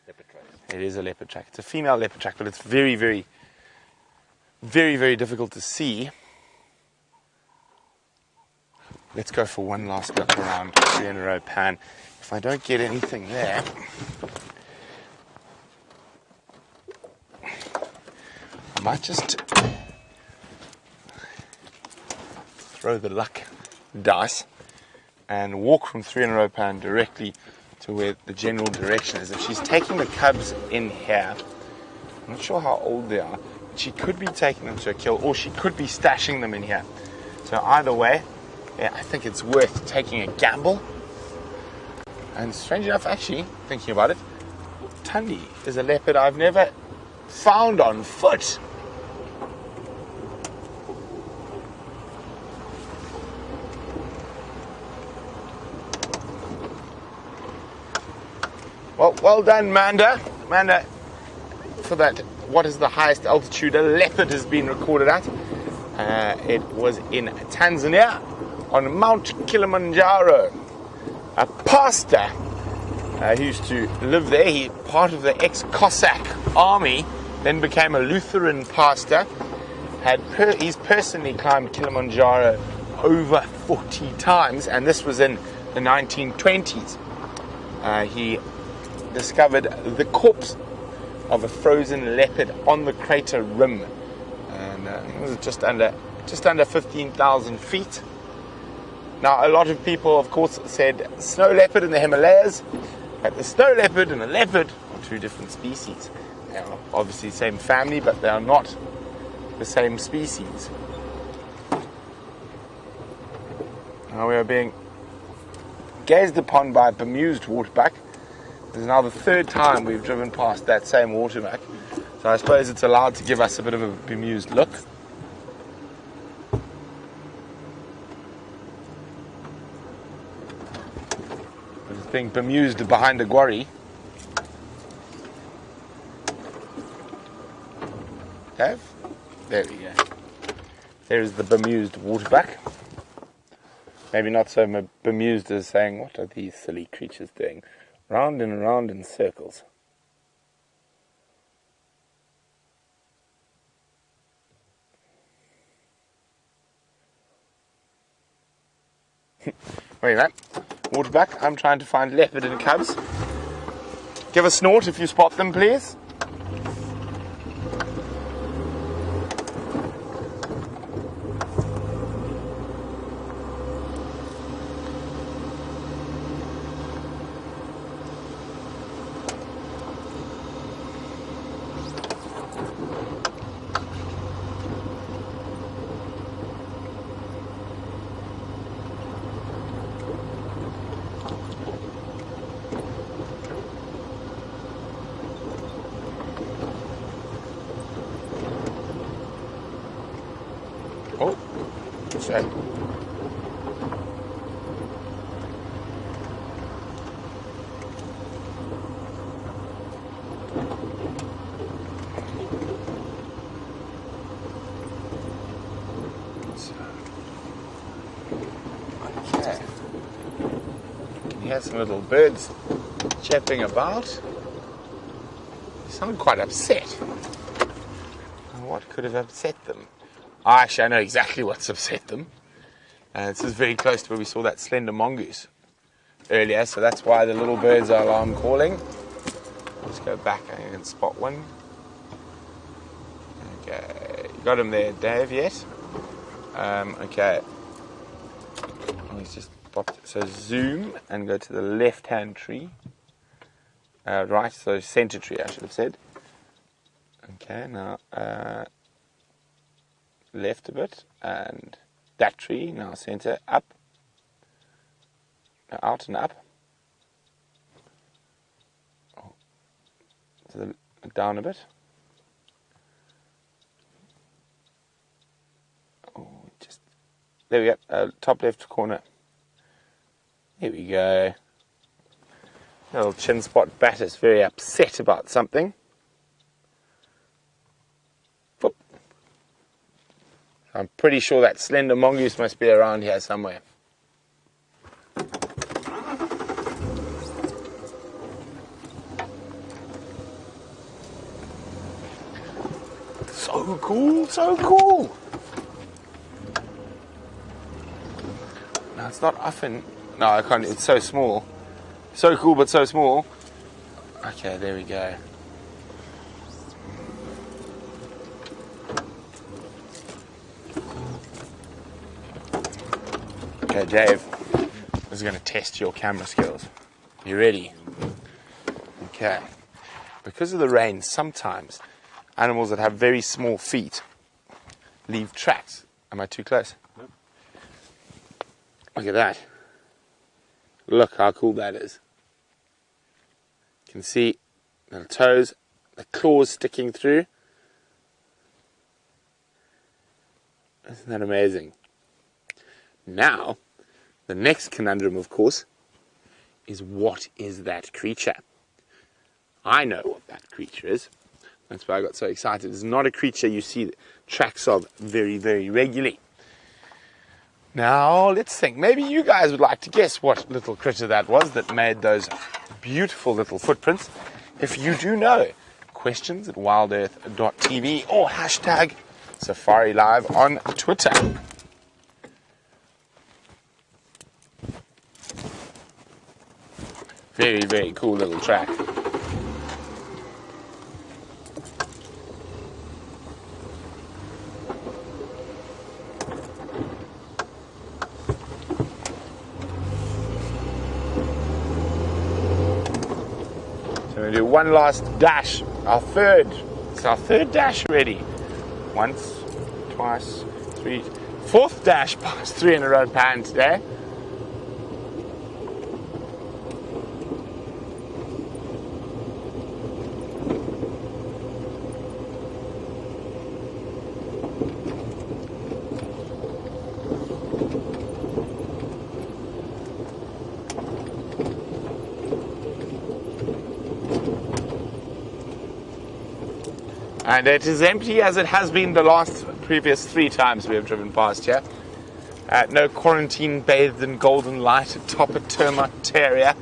Leopard track. It is a leopard track. It's a female leopard track, but it's very, very, very, very difficult to see. Let's go for one last look around 3 in a row pan. If I don't get anything there, I might just throw the luck dice and walk from 3 in a row pan directly to where the general direction is. If she's taking the cubs in here, I'm not sure how old they are, but she could be taking them to a kill, or she could be stashing them in here. So either way, yeah, I think it's worth taking a gamble. And strange enough, actually, thinking about it, Tundi is a leopard I've never found on foot. Well done, Manda. Manda, for that, what is the highest altitude a leopard has been recorded at? It was in Tanzania, on Mount Kilimanjaro. A pastor who used to live there, he part of the ex-Cossack army, then became a Lutheran pastor. He's personally climbed Kilimanjaro over 40 times, and this was in the 1920s. He discovered the corpse of a frozen leopard on the crater rim, and it was just under 15,000 feet. Now, a lot of people, of course, said snow leopard in the Himalayas, but the snow leopard and the leopard are 2 different species. They are obviously the same family, but they are not the same species. Now we are being gazed upon by a bemused waterbuck. This is now the 3rd time we've driven past that same waterbuck, so I suppose it's allowed to give us a bit of a bemused look. It's being bemused behind a quarry. Dave? There we go. There's the bemused waterbuck. Maybe not so bemused as saying, what are these silly creatures doing? Round and round in circles. Wait a minute. Waterbuck, I'm trying to find leopard and cubs. Give a snort if you spot them, please. Oh, what's that? Okay. You hear some little birds chirping about. They sound quite upset. What could have upset them? Actually, I know exactly what's upset them. This is very close to where we saw that slender mongoose earlier, so that's why the little birds are alarm calling. Let's go back. I can spot one. Okay, you got him there, Dave, yet? Okay. He's just popped. So zoom and go to the left-hand tree. Right, so center tree, I should have said. Okay, now left a bit, and that tree, now center, up, now out and up, down a bit, just, there we go, top left corner, there we go, little chin spot bat is very upset about something. I'm pretty sure that slender mongoose must be around here somewhere. So cool, so cool. No, it's not often. No, I can't. It's so small. So cool, but so small. Okay, there we go. Okay, Dave, this is going to test your camera skills. You ready? Okay. Because of the rain, sometimes animals that have very small feet leave tracks. Am I too close? Nope. Look at that. Look how cool that is. You can see the toes, the claws sticking through. Isn't that amazing? Now, the next conundrum, of course, is what is that creature? I know what that creature is. That's why I got so excited. It's not a creature you see tracks of very, very regularly. Now, let's think. Maybe you guys would like to guess what little critter that was that made those beautiful little footprints. If you do know, questions at wildearth.tv or hashtag Safari Live on Twitter. Very, very cool little track. So we do one last dash. It's our third dash already. Once, twice, three, fourth dash past 3 in a row pan today. And it is empty as it has been the previous 3 times we have driven past here. No quarantine bathed in golden light atop a termite terrier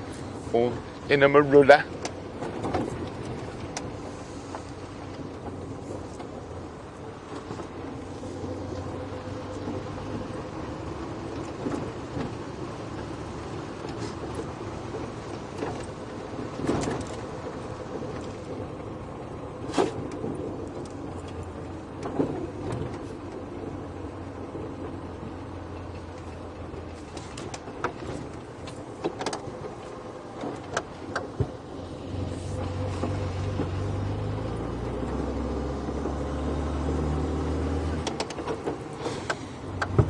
or in a marula.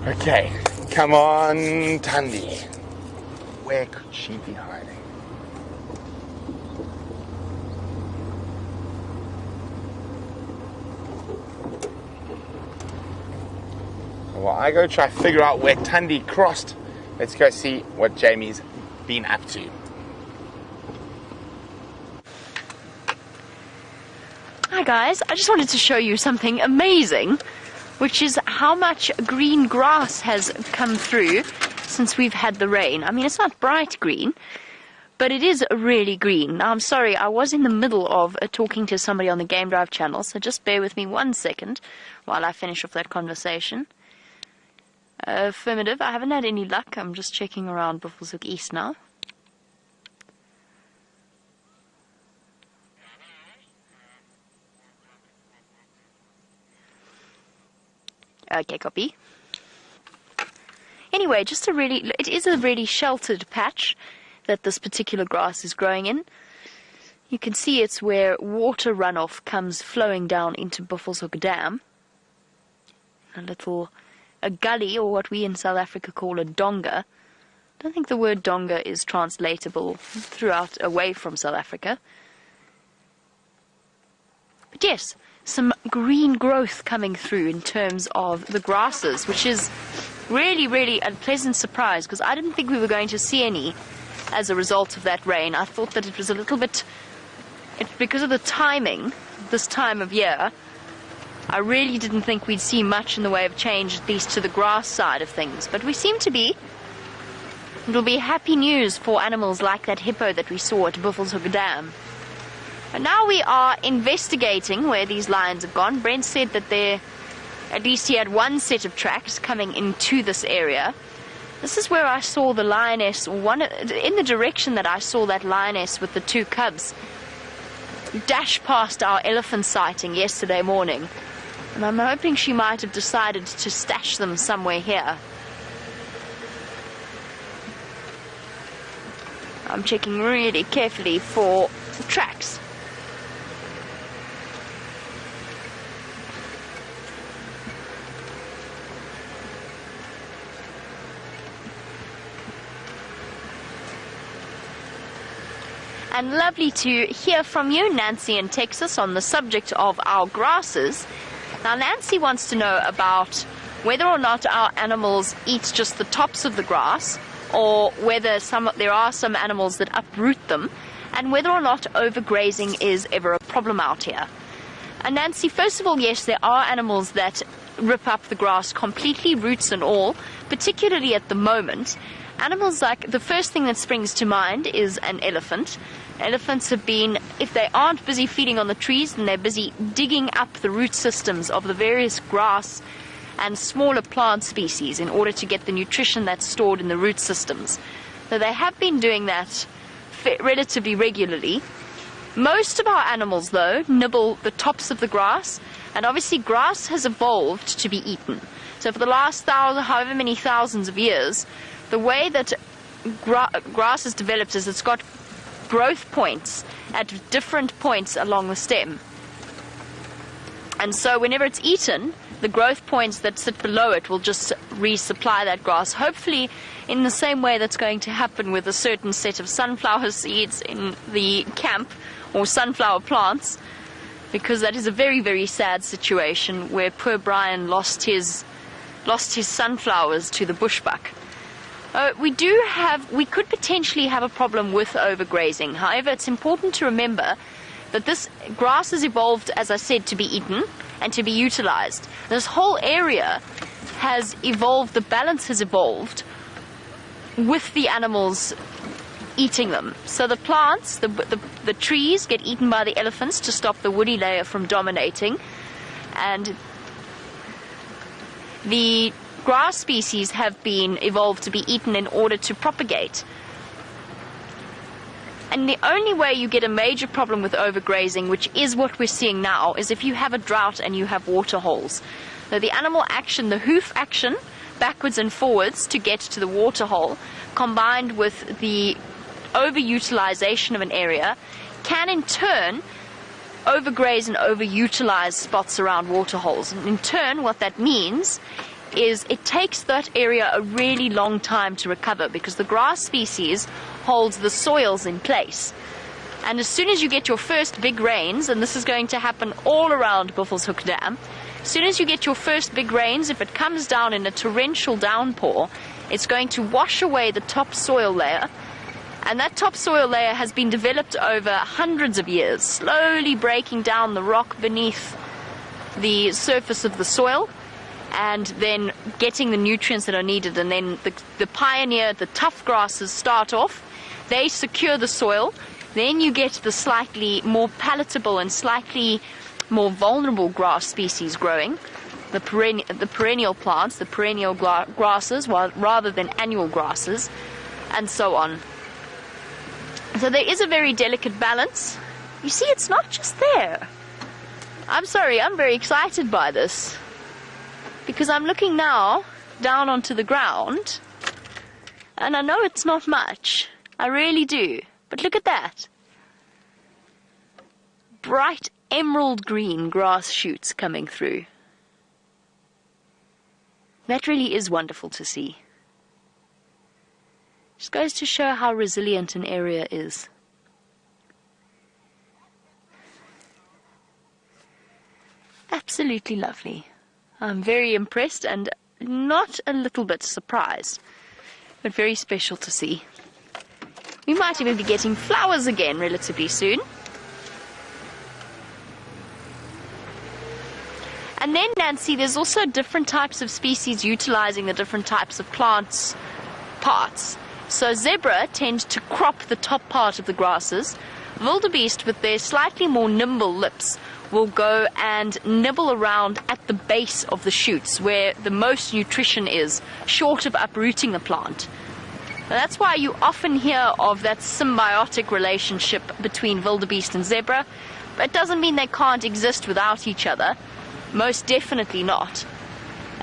Okay, come on, Tandy. Where could she be hiding? Well, I go try to figure out where Tundi crossed. Let's go see what Jamie's been up to. Hi guys, I just wanted to show you something amazing, which is how much green grass has come through since we've had the rain. I mean, it's not bright green, but it is really green. Now, I'm sorry, I was in the middle of talking to somebody on the Game Drive channel, so just bear with me 1 second while I finish off that conversation. Affirmative, I haven't had any luck. I'm just checking around Buffelshoek East now. Okay, copy. Anyway, it is a really sheltered patch that this particular grass is growing in. You can see it's where water runoff comes flowing down into Buffelshoek Dam. A gully, or what we in South Africa call a donga. I don't think the word donga is translatable throughout away from South Africa. But yes, some green growth coming through in terms of the grasses, which is really, really a pleasant surprise, because I didn't think we were going to see any as a result of that rain. I thought that it was a little bit, because of the timing, this time of year, I really didn't think we'd see much in the way of change, at least to the grass side of things. But we seem to be. It'll be happy news for animals like that hippo that we saw at Buffelshoek Dam. And now we are investigating where these lions have gone. Brent said that at least he had one set of tracks coming into this area. This is where I saw the lioness, in the direction that I saw that lioness with the 2 cubs dash past our elephant sighting yesterday morning. And I'm hoping she might have decided to stash them somewhere here. I'm checking really carefully for tracks. And lovely to hear from you, Nancy in Texas, on the subject of our grasses. Now, Nancy wants to know about whether or not our animals eat just the tops of the grass, or whether there are some animals that uproot them, and whether or not overgrazing is ever a problem out here. And Nancy, first of all, yes, there are animals that rip up the grass completely, roots and all, particularly at the moment. Animals like, the first thing that springs to mind is an elephant. Elephants have been, if they aren't busy feeding on the trees, then they're busy digging up the root systems of the various grass and smaller plant species in order to get the nutrition that's stored in the root systems. So they have been doing that relatively regularly. Most of our animals, though, nibble the tops of the grass, and obviously grass has evolved to be eaten. So for the last however many thousands of years, the way that grass has developed is it's got growth points at different points along the stem. And so whenever it's eaten, the growth points that sit below it will just resupply that grass, hopefully in the same way that's going to happen with a certain set of sunflower seeds in the camp, or sunflower plants, because that is a very, very sad situation where poor Brian lost his sunflowers to the bushbuck. We could potentially have a problem with overgrazing. However, it's important to remember that this grass has evolved, as I said, to be eaten and to be utilized. This whole area has evolved, the balance has evolved with the animals eating them. So the plants, the trees get eaten by the elephants to stop the woody layer from dominating, and the grass species have been evolved to be eaten in order to propagate. And the only way you get a major problem with overgrazing, which is what we're seeing now, is if you have a drought and you have water holes. So the animal action, the hoof action, backwards and forwards to get to the water hole, combined with the overutilization of an area, can in turn overgraze and overutilize spots around water holes. And in turn, what that means is it takes that area a really long time to recover, because the grass species holds the soils in place. And as soon as you get your first big rains, and this is going to happen all around Buffelshoek Dam, As soon as you get your first big rains, if it comes down in a torrential downpour, it's going to wash away the topsoil layer. And that topsoil layer has been developed over hundreds of years, slowly breaking down the rock beneath the surface of the soil, and then getting the nutrients that are needed. And then the pioneer, the tough grasses start off, they secure the soil, then you get the slightly more palatable and slightly more vulnerable grass species growing, the perennial plants, the perennial grasses, rather than annual grasses, and so on. So there is a very delicate balance. You see, it's not just there. I'm sorry, I'm very excited by this, because I'm looking now down onto the ground, and I know it's not much. I really do. But look at that. Bright emerald green grass shoots coming through. That really is wonderful to see. Just goes to show how resilient an area is. Absolutely lovely. I'm very impressed and not a little bit surprised, but very special to see. We might even be getting flowers again relatively soon. And then, Nancy, there's also different types of species utilizing the different types of plants' parts. So zebra tend to crop the top part of the grasses. Wildebeest, with their slightly more nimble lips, will go and nibble around at the base of the shoots where the most nutrition is, short of uprooting the plant. Now, that's why you often hear of that symbiotic relationship between wildebeest and zebra, but it doesn't mean they can't exist without each other. Most definitely not.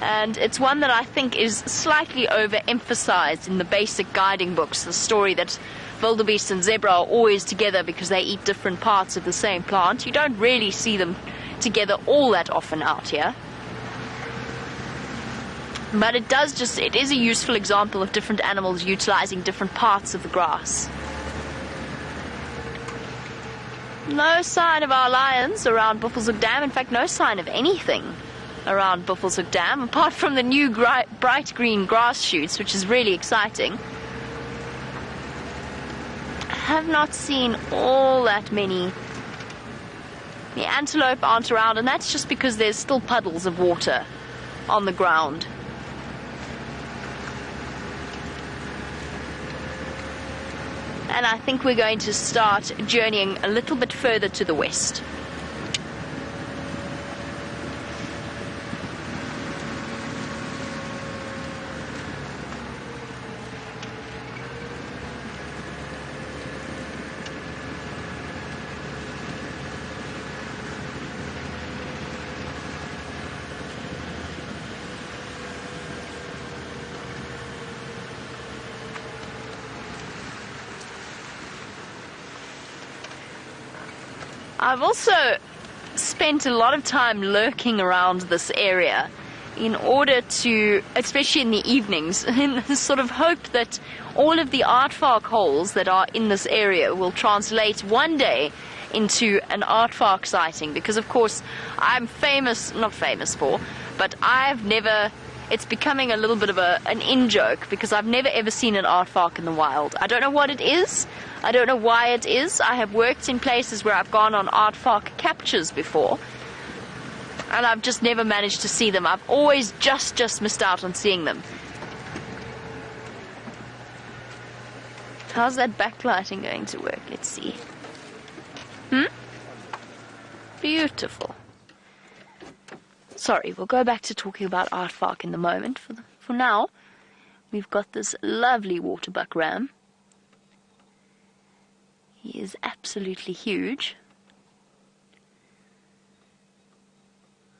And it's one that I think is slightly overemphasized in the basic guiding books, the story that wildebeest and zebra are always together because they eat different parts of the same plant. You don't really see them together all that often out here. But it is a useful example of different animals utilizing different parts of the grass. No sign of our lions around Buffelshoek Dam. In fact, no sign of anything around Buffelshoek Dam, apart from the new bright green grass shoots, which is really exciting. I have not seen all that many. The antelope aren't around, and that's just because there's still puddles of water on the ground. And I think we're going to start journeying a little bit further to the west. I've also spent a lot of time lurking around this area in order to, especially in the evenings, in the sort of hope that all of the aardvark holes that are in this area will translate one day into an aardvark sighting. Because of course I'm not famous for, but it's becoming a little bit of an in-joke, because I've never ever seen an aardvark in the wild. I don't know what it is. I don't know why it is. I have worked in places where I've gone on aardvark captures before, and I've just never managed to see them. I've always just missed out on seeing them. How's that backlighting going to work? Let's see. Beautiful. Sorry, we'll go back to talking about aardvark in the moment. For now, we've got this lovely waterbuck ram. He is absolutely huge.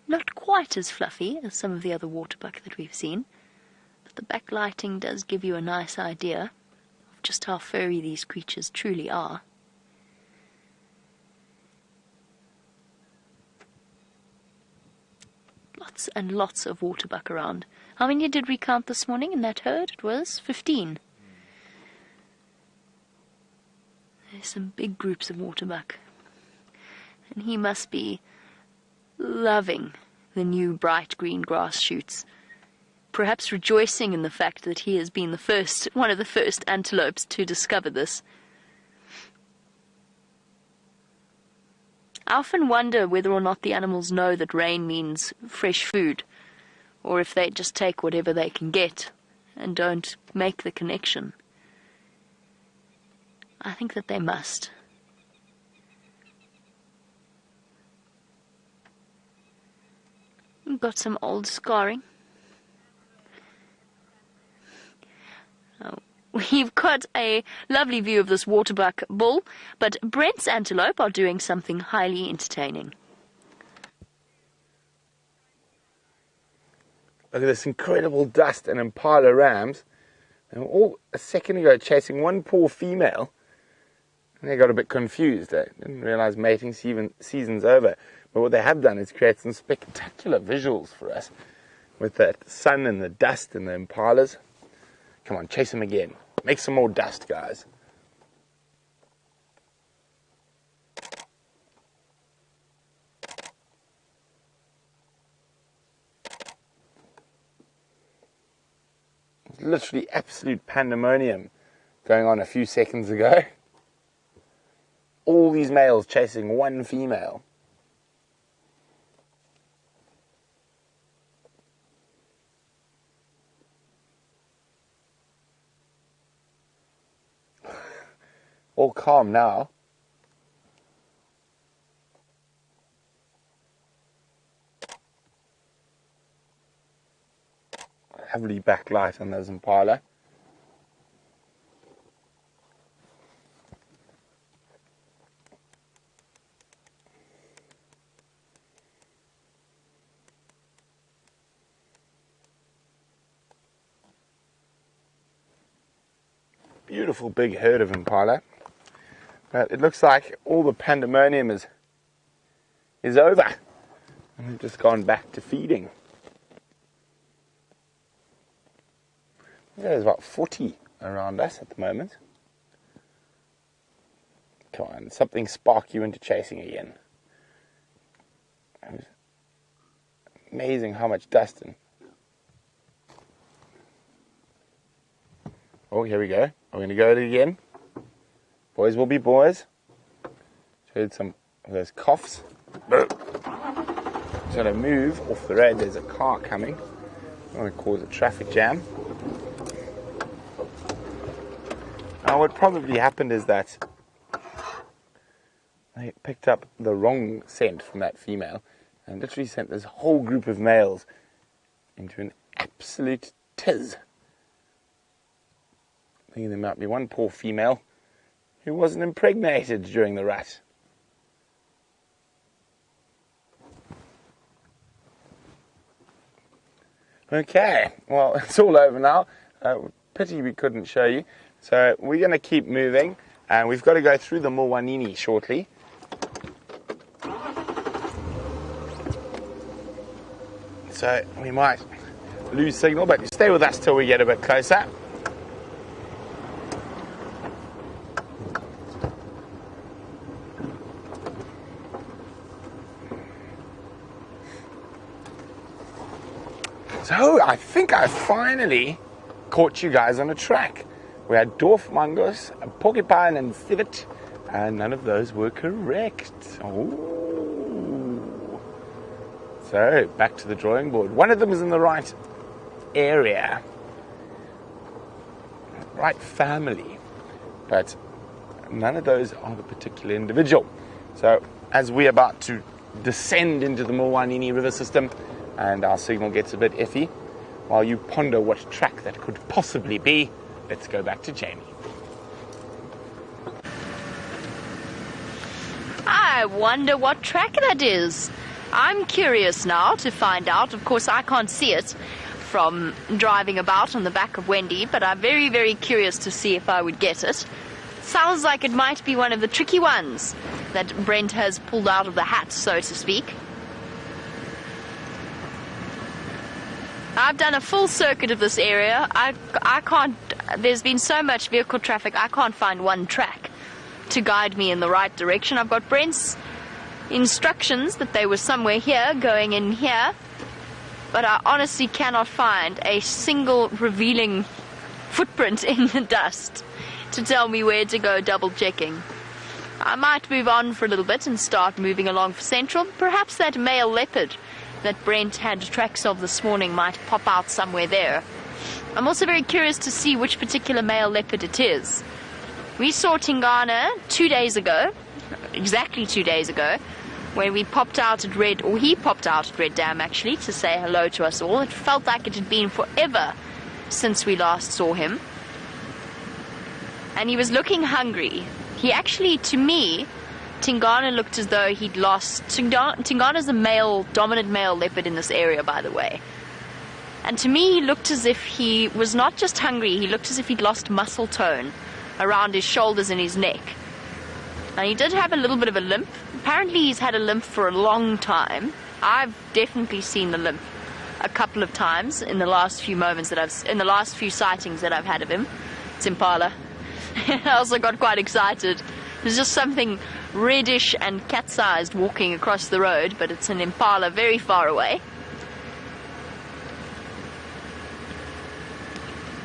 Not quite as fluffy as some of the other waterbuck that we've seen, but the backlighting does give you a nice idea of just how furry these creatures truly are. Lots and lots of waterbuck around. How many did we count this morning in that herd? It was 15. There's some big groups of waterbuck. And he must be loving the new bright green grass shoots, perhaps rejoicing in the fact that he has been one of the first antelopes to discover this. I often wonder whether or not the animals know that rain means fresh food, or if they just take whatever they can get and don't make the connection. I think that they must. We've got some old scarring. We've got a lovely view of this waterbuck bull, but Brent's antelope are doing something highly entertaining. Look at this incredible dust and impala rams. They were all a second ago chasing one poor female, and they got a bit confused. They didn't realize mating season's over. But what they have done is create some spectacular visuals for us with that sun and the dust and the impalas. Come on, chase them again. Make some more dust, guys. Literally absolute pandemonium going on a few seconds ago. All these males chasing one female. All calm now. Heavily backlight on those impala. Beautiful big herd of impala. But it looks like all the pandemonium is over. And they've just gone back to feeding. There's about 40 around us at the moment. Come on, something spark you into chasing again. It's amazing how much dust and... Oh, here we go. We're going to go at it again. Boys will be boys. Heard some of those coughs. Just got to move off the road. There's a car coming. I don't want to cause a traffic jam. Now, what probably happened is that they picked up the wrong scent from that female and literally sent this whole group of males into an absolute tiz. Thinking there might be one poor female who wasn't impregnated during the rut. Okay, well, it's all over now. Pity we couldn't show you. So we're going to keep moving, and we've got to go through the Mulwanini shortly. So we might lose signal, but stay with us till we get a bit closer. So I think I finally caught you guys on a track. We had dwarf mongoose, a porcupine and civet, and none of those were correct. Ooh. So back to the drawing board. One of them is in the right area, right family, but none of those are the particular individual. So as we're about to descend into the Mulwanini river system, and our signal gets a bit iffy, while you ponder what track that could possibly be, let's go back to Jamie. I wonder what track that is. I'm curious now to find out. Of course, I can't see it from driving about on the back of Wendy, but I'm very, very curious to see if I would get it. Sounds like it might be one of the tricky ones that Brent has pulled out of the hat, so to speak. I've done a full circuit of this area. I can't, there's been so much vehicle traffic, I can't find one track to guide me in the right direction. I've got Brent's instructions that they were somewhere here, going in here, but I honestly cannot find a single revealing footprint in the dust to tell me where to go double checking. I might move on for a little bit and start moving along for Central. Perhaps that male leopard that Brent had tracks of this morning might pop out somewhere there. I'm also very curious to see which particular male leopard it is. We saw Tingana 2 days ago, exactly 2 days ago, when we popped out at Red, or he popped out at Red Dam actually, to say hello to us all. It felt like it had been forever since we last saw him. And he was looking hungry. He actually, to me, Tingana looked as though he'd lost... Tingana's a dominant male leopard in this area, by the way. And to me, he looked as if he was not just hungry, he looked as if he'd lost muscle tone around his shoulders and his neck. Now, he did have a little bit of a limp. Apparently, he's had a limp for a long time. I've definitely seen the limp a couple of times in the last few sightings that I've had of him. It's Impala. I also got quite excited. There's just something reddish and cat-sized walking across the road, but it's an Impala very far away.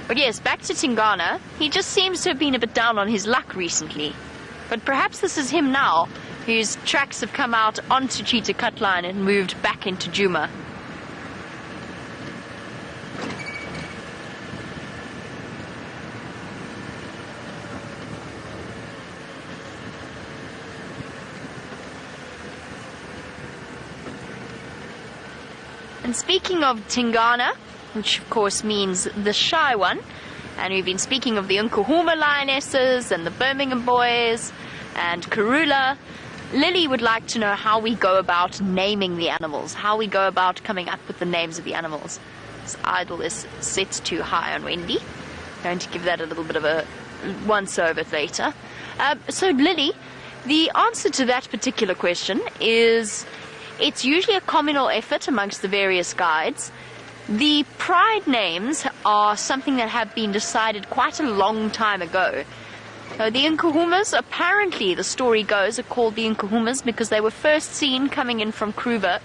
But yes, back to Tingana. He just seems to have been a bit down on his luck recently. But perhaps this is him now, whose tracks have come out onto Cheetah Cutline and moved back into Djuma. And speaking of Tingana, which of course means the shy one, and we've been speaking of the Nkuhuma lionesses and the Birmingham boys and Karula, Lily would like to know how we go about naming the animals, how we go about coming up with the names of the animals. This idle is set too high on Wendy. Going to give that a little bit of a once-over later. So Lily, the answer to that particular question is it's usually a communal effort amongst the various guides. The pride names are something that have been decided quite a long time ago. The Nkuhumas, apparently the story goes, are called the Nkuhumas because they were first seen coming in from Kruger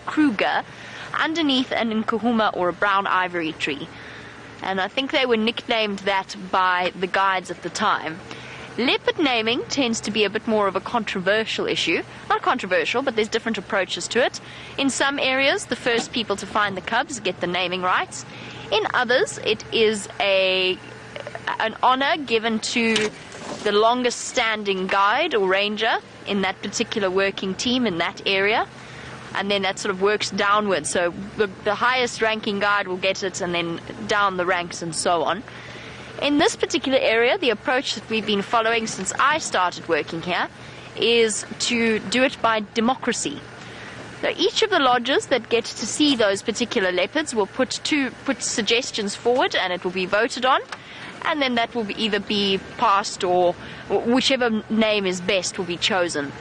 underneath an Nkuhuma or a brown ivory tree. And I think they were nicknamed that by the guides at the time. Leopard naming tends to be a bit more of a controversial issue. Not controversial, but there's different approaches to it. In some areas, the first people to find the cubs get the naming rights. In others, it is an honor given to the longest standing guide or ranger in that particular working team in that area. And then that sort of works downwards. So the highest ranking guide will get it, and then down the ranks and so on. In this particular area, the approach that we've been following since I started working here is to do it by democracy. So each of the lodges that get to see those particular leopards will put suggestions forward, and it will be voted on, and then that will either be passed or whichever name is best will be chosen.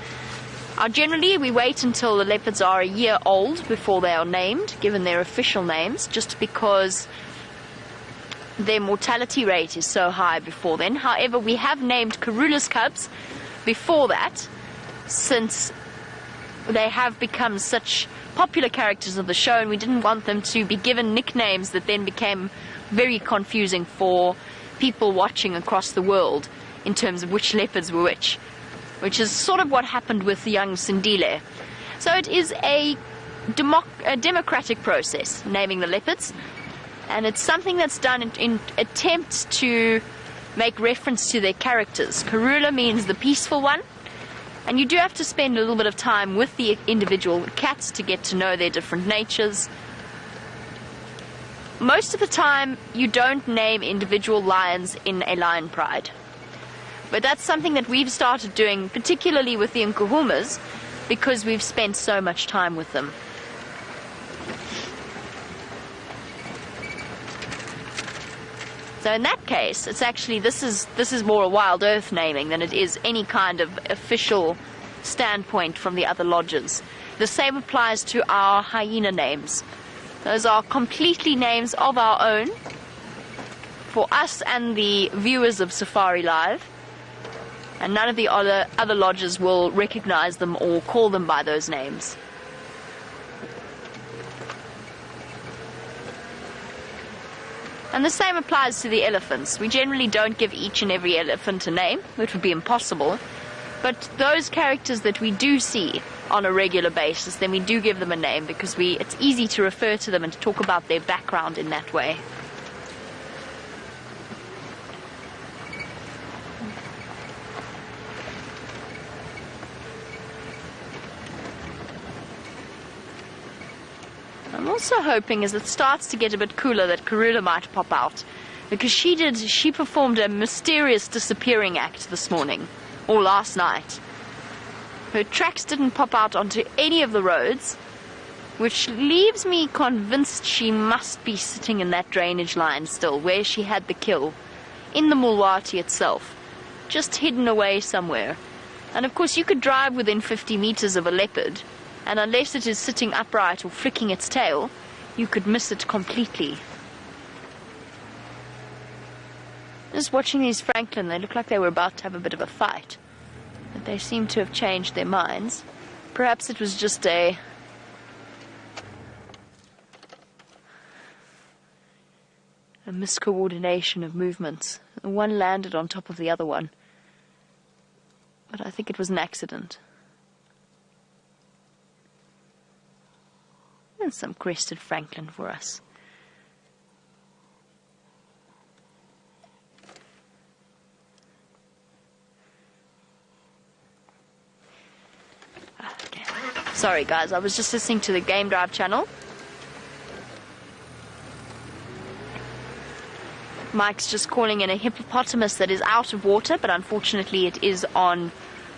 Generally, we wait until the leopards are a year old before they are named, given their official names, just because their mortality rate is so high before then. However, we have named Karula's cubs before that, since they have become such popular characters of the show, and we didn't want them to be given nicknames that then became very confusing for people watching across the world in terms of which leopards were which is sort of what happened with the young Sindile. So it is a democratic process, naming the leopards. And it's something that's done in attempts to make reference to their characters. Karula means the peaceful one, and you do have to spend a little bit of time with the individual cats to get to know their different natures. Most of the time, you don't name individual lions in a lion pride. But that's something that we've started doing, particularly with the Nkuhumas, because we've spent so much time with them. So in that case, it's actually, this is more a WildEarth naming than it is any kind of official standpoint from the other lodges. The same applies to our hyena names. Those are completely names of our own for us and the viewers of Safari Live. And none of the other lodges will recognize them or call them by those names. And the same applies to the elephants. We generally don't give each and every elephant a name. It would be impossible. But those characters that we do see on a regular basis, then we do give them a name because it's easy to refer to them and to talk about their background in that way. I'm also hoping as it starts to get a bit cooler that Karula might pop out, because she performed a mysterious disappearing act this morning, or last night. Her tracks didn't pop out onto any of the roads, which leaves me convinced she must be sitting in that drainage line still, where she had the kill, in the Mulwati itself, just hidden away somewhere. And of course you could drive within 50 meters of a leopard, and unless it is sitting upright or flicking its tail, you could miss it completely. Just watching these Franklin, they look like they were about to have a bit of a fight. But they seem to have changed their minds. Perhaps it was just a miscoordination of movements. One landed on top of the other one. But I think it was an accident. And some crested Franklin for us. Okay. Sorry guys, I was just listening to the Game Drive channel. Mike's just calling in a hippopotamus that is out of water, but unfortunately it is on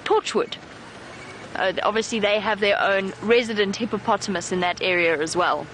Torchwood. Obviously they have their own resident hippopotamus in that area as well.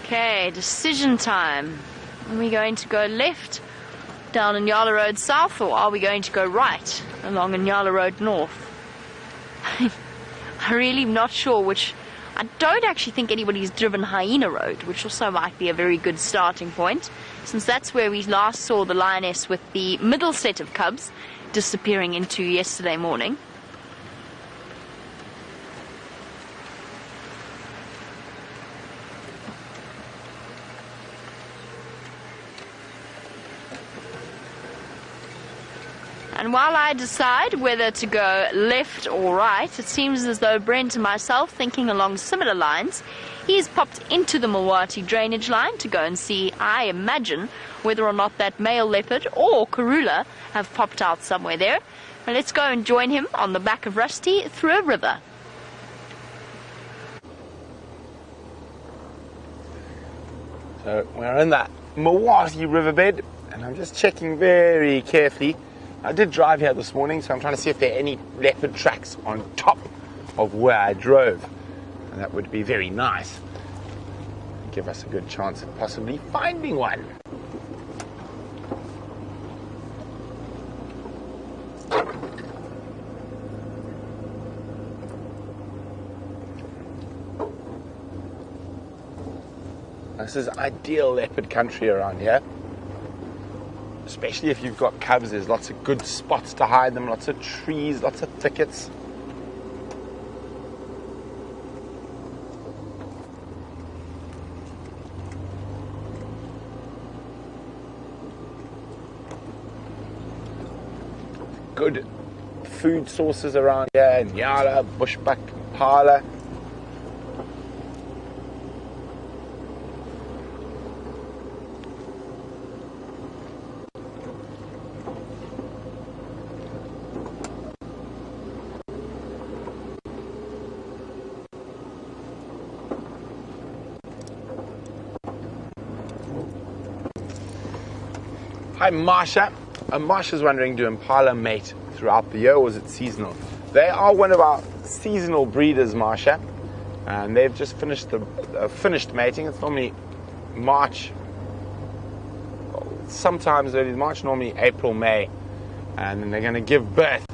Okay, decision time. Are we going to go left down Inyala Road South, or are we going to go right along Inyala Road North? I'm really not sure which. I don't actually think anybody's driven Hyena Road, which also might be a very good starting point, since that's where we last saw the lioness with the middle set of cubs disappearing into yesterday morning. And while I decide whether to go left or right, it seems as though Brent and myself, thinking along similar lines, he's popped into the Mulwati drainage line to go and see, I imagine, whether or not that male leopard or Karula have popped out somewhere there. And let's go and join him on the back of Rusty through a river. So we're in that Mulwati riverbed, and I'm just checking very carefully. I did drive here this morning, so I'm trying to see if there are any leopard tracks on top of where I drove. And that would be very nice. Give us a good chance of possibly finding one. This is ideal leopard country around here. Especially if you've got cubs, there's lots of good spots to hide them, lots of trees, lots of thickets. Good food sources around here, Nyala, bushbuck, impala. Hi Marsha. Marsha's wondering, do impala mate throughout the year, or is it seasonal? They are one of our seasonal breeders, Marsha. and they've just finished finished mating. It's normally March, sometimes early March, normally April, May, and then they're going to give birth.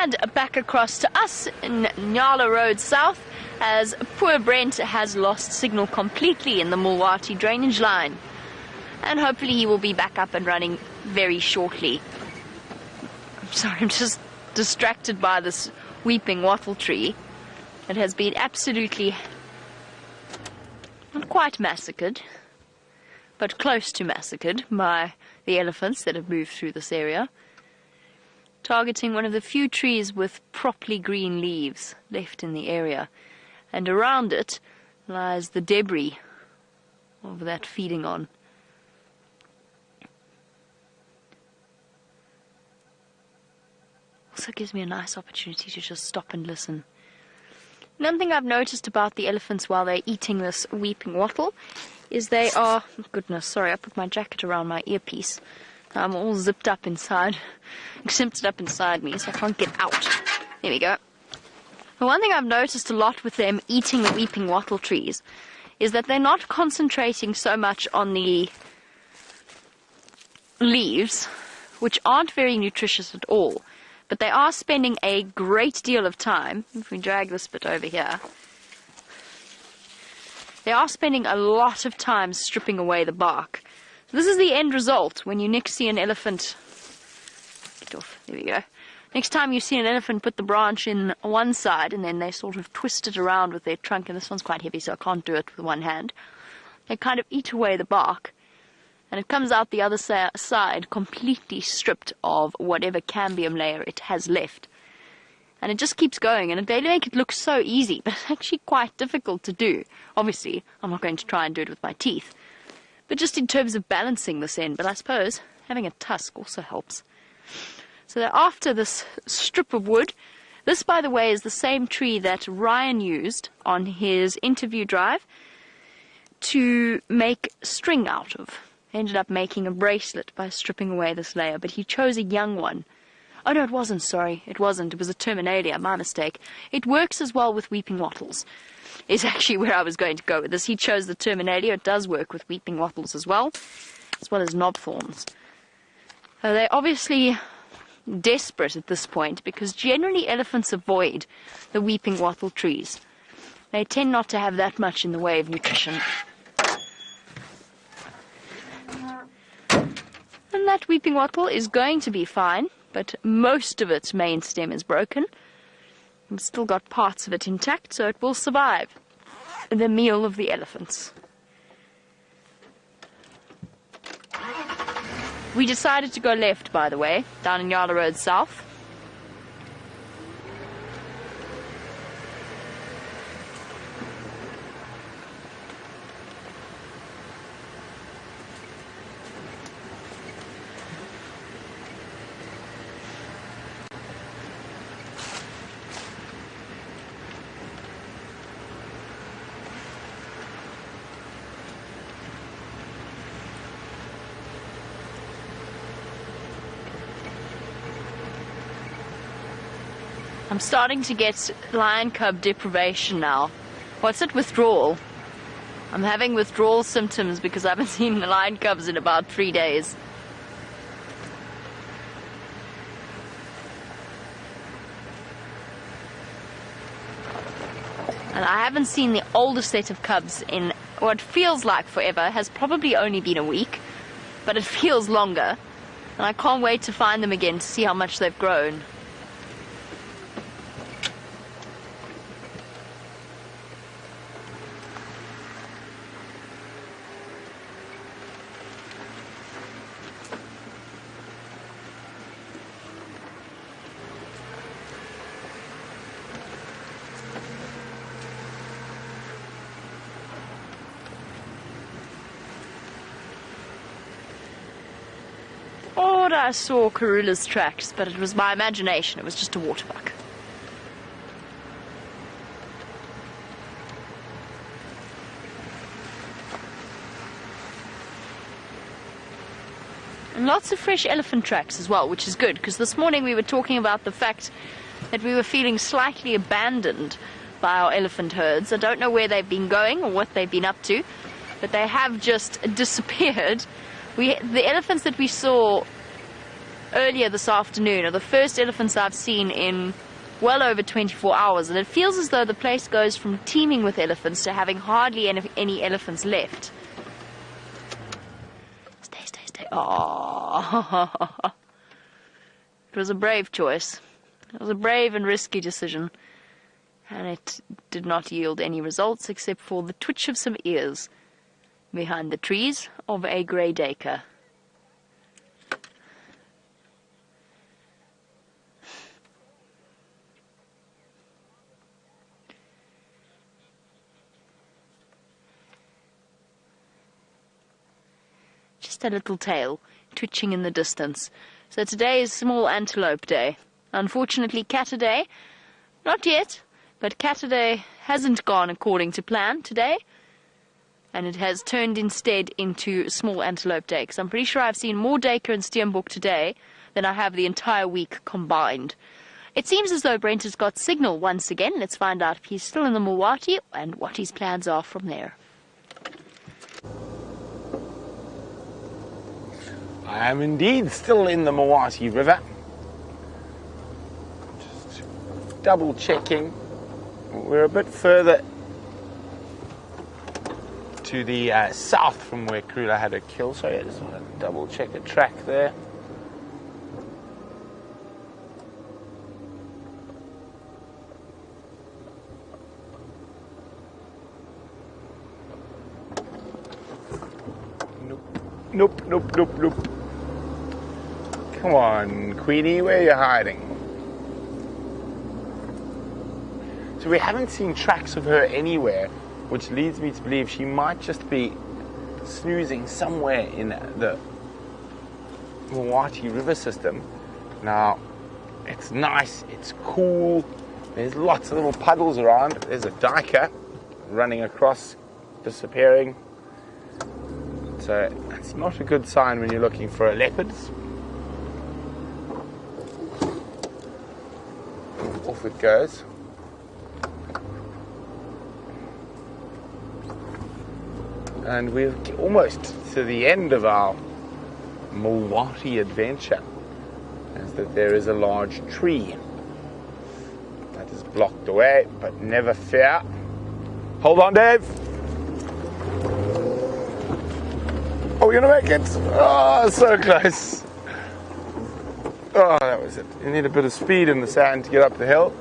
And back across to us in Nyala Road South, as poor Brent has lost signal completely in the Mulwati drainage line. And hopefully he will be back up and running very shortly. I'm sorry, I'm just distracted by this weeping wattle tree. It has been absolutely not quite massacred, but close to massacred by the elephants that have moved through this area, targeting one of the few trees with properly green leaves left in the area, and around it lies the debris of that feeding on. Also gives me a nice opportunity to just stop and listen. One thing I've noticed about the elephants while they're eating this weeping wattle is they are, goodness, sorry, I put my jacket around my earpiece. I'm all zipped up inside, zipped up inside me, so I can't get out. There we go. The one thing I've noticed a lot with them eating the weeping wattle trees is that they're not concentrating so much on the leaves, which aren't very nutritious at all, but they are spending a great deal of time, if we drag this bit over here, they are spending a lot of time stripping away the bark. This is the end result when you next see an elephant. Get off. There we go. Next time you see an elephant put the branch in one side and then they sort of twist it around with their trunk, and this one's quite heavy so I can't do it with one hand. They kind of eat away the bark and it comes out the other side completely stripped of whatever cambium layer it has left. And it just keeps going, and they make it look so easy, but it's actually quite difficult to do. Obviously, I'm not going to try and do it with my teeth. But just in terms of balancing this end, but I suppose having a tusk also helps. So they're after this strip of wood. This, by the way, is the same tree that Ryan used on his interview drive to make string out of. He ended up making a bracelet by stripping away this layer, but he chose a young one. Oh no, it wasn't, sorry. It wasn't. It was a terminalia, my mistake. It works as well with weeping wattles. Is actually where I was going to go with this. He chose the terminalia. It does work with weeping wattles as well as knob thorns. They're obviously desperate at this point because generally elephants avoid the weeping wattle trees. They tend not to have that much in the way of nutrition. And that weeping wattle is going to be fine, but most of its main stem is broken. We've still got parts of it intact, so it will survive the meal of the elephants. We decided to go left, by the way, down in Nyala Road South. I'm starting to get lion cub deprivation now. What's it? Withdrawal. I'm having withdrawal symptoms because I haven't seen the lion cubs in about 3 days. And I haven't seen the oldest set of cubs in what feels like forever. Has probably only been a week, but it feels longer. And I can't wait to find them again to see how much they've grown. I saw Karula's tracks, but it was my imagination. It was just a waterbuck. And lots of fresh elephant tracks as well, which is good, because this morning we were talking about the fact that we were feeling slightly abandoned by our elephant herds. I don't know where they've been going or what they've been up to, but they have just disappeared. The elephants that we saw earlier this afternoon are the first elephants I've seen in well over 24 hours, and it feels as though the place goes from teeming with elephants to having hardly any elephants left. Stay. Oh, it was a brave choice. It was a brave and risky decision, and it did not yield any results except for the twitch of some ears behind the trees of a grey duiker. Just a little tail twitching in the distance. So today is Small Antelope Day. Unfortunately, Catterday, not yet, but Catterday hasn't gone according to plan today, and it has turned instead into Small Antelope Day, because I'm pretty sure I've seen more duiker and steenbok today than I have the entire week combined. It seems as though Brent has got signal once again. Let's find out if he's still in the Mawati and what his plans are from there. I am indeed still in the Mawati River. Just double checking. We're a bit further to the south from where Krula had a kill, so I just want to double check the track there. Nope. Come on, Queenie, where are you hiding? So we haven't seen tracks of her anywhere, which leads me to believe she might just be snoozing somewhere in the Mawati River system. Now, it's nice, it's cool, there's lots of little puddles around. There's a duiker running across, disappearing. So that's not a good sign when you're looking for a leopard. Off it goes. And we're almost to the end of our Mawati adventure, as that there is a large tree that is blocked away, but never fear. Hold on, Dave. Oh, we're gonna make it. Oh, so close. Oh, that was it. You need a bit of speed in the sand to get up the hill.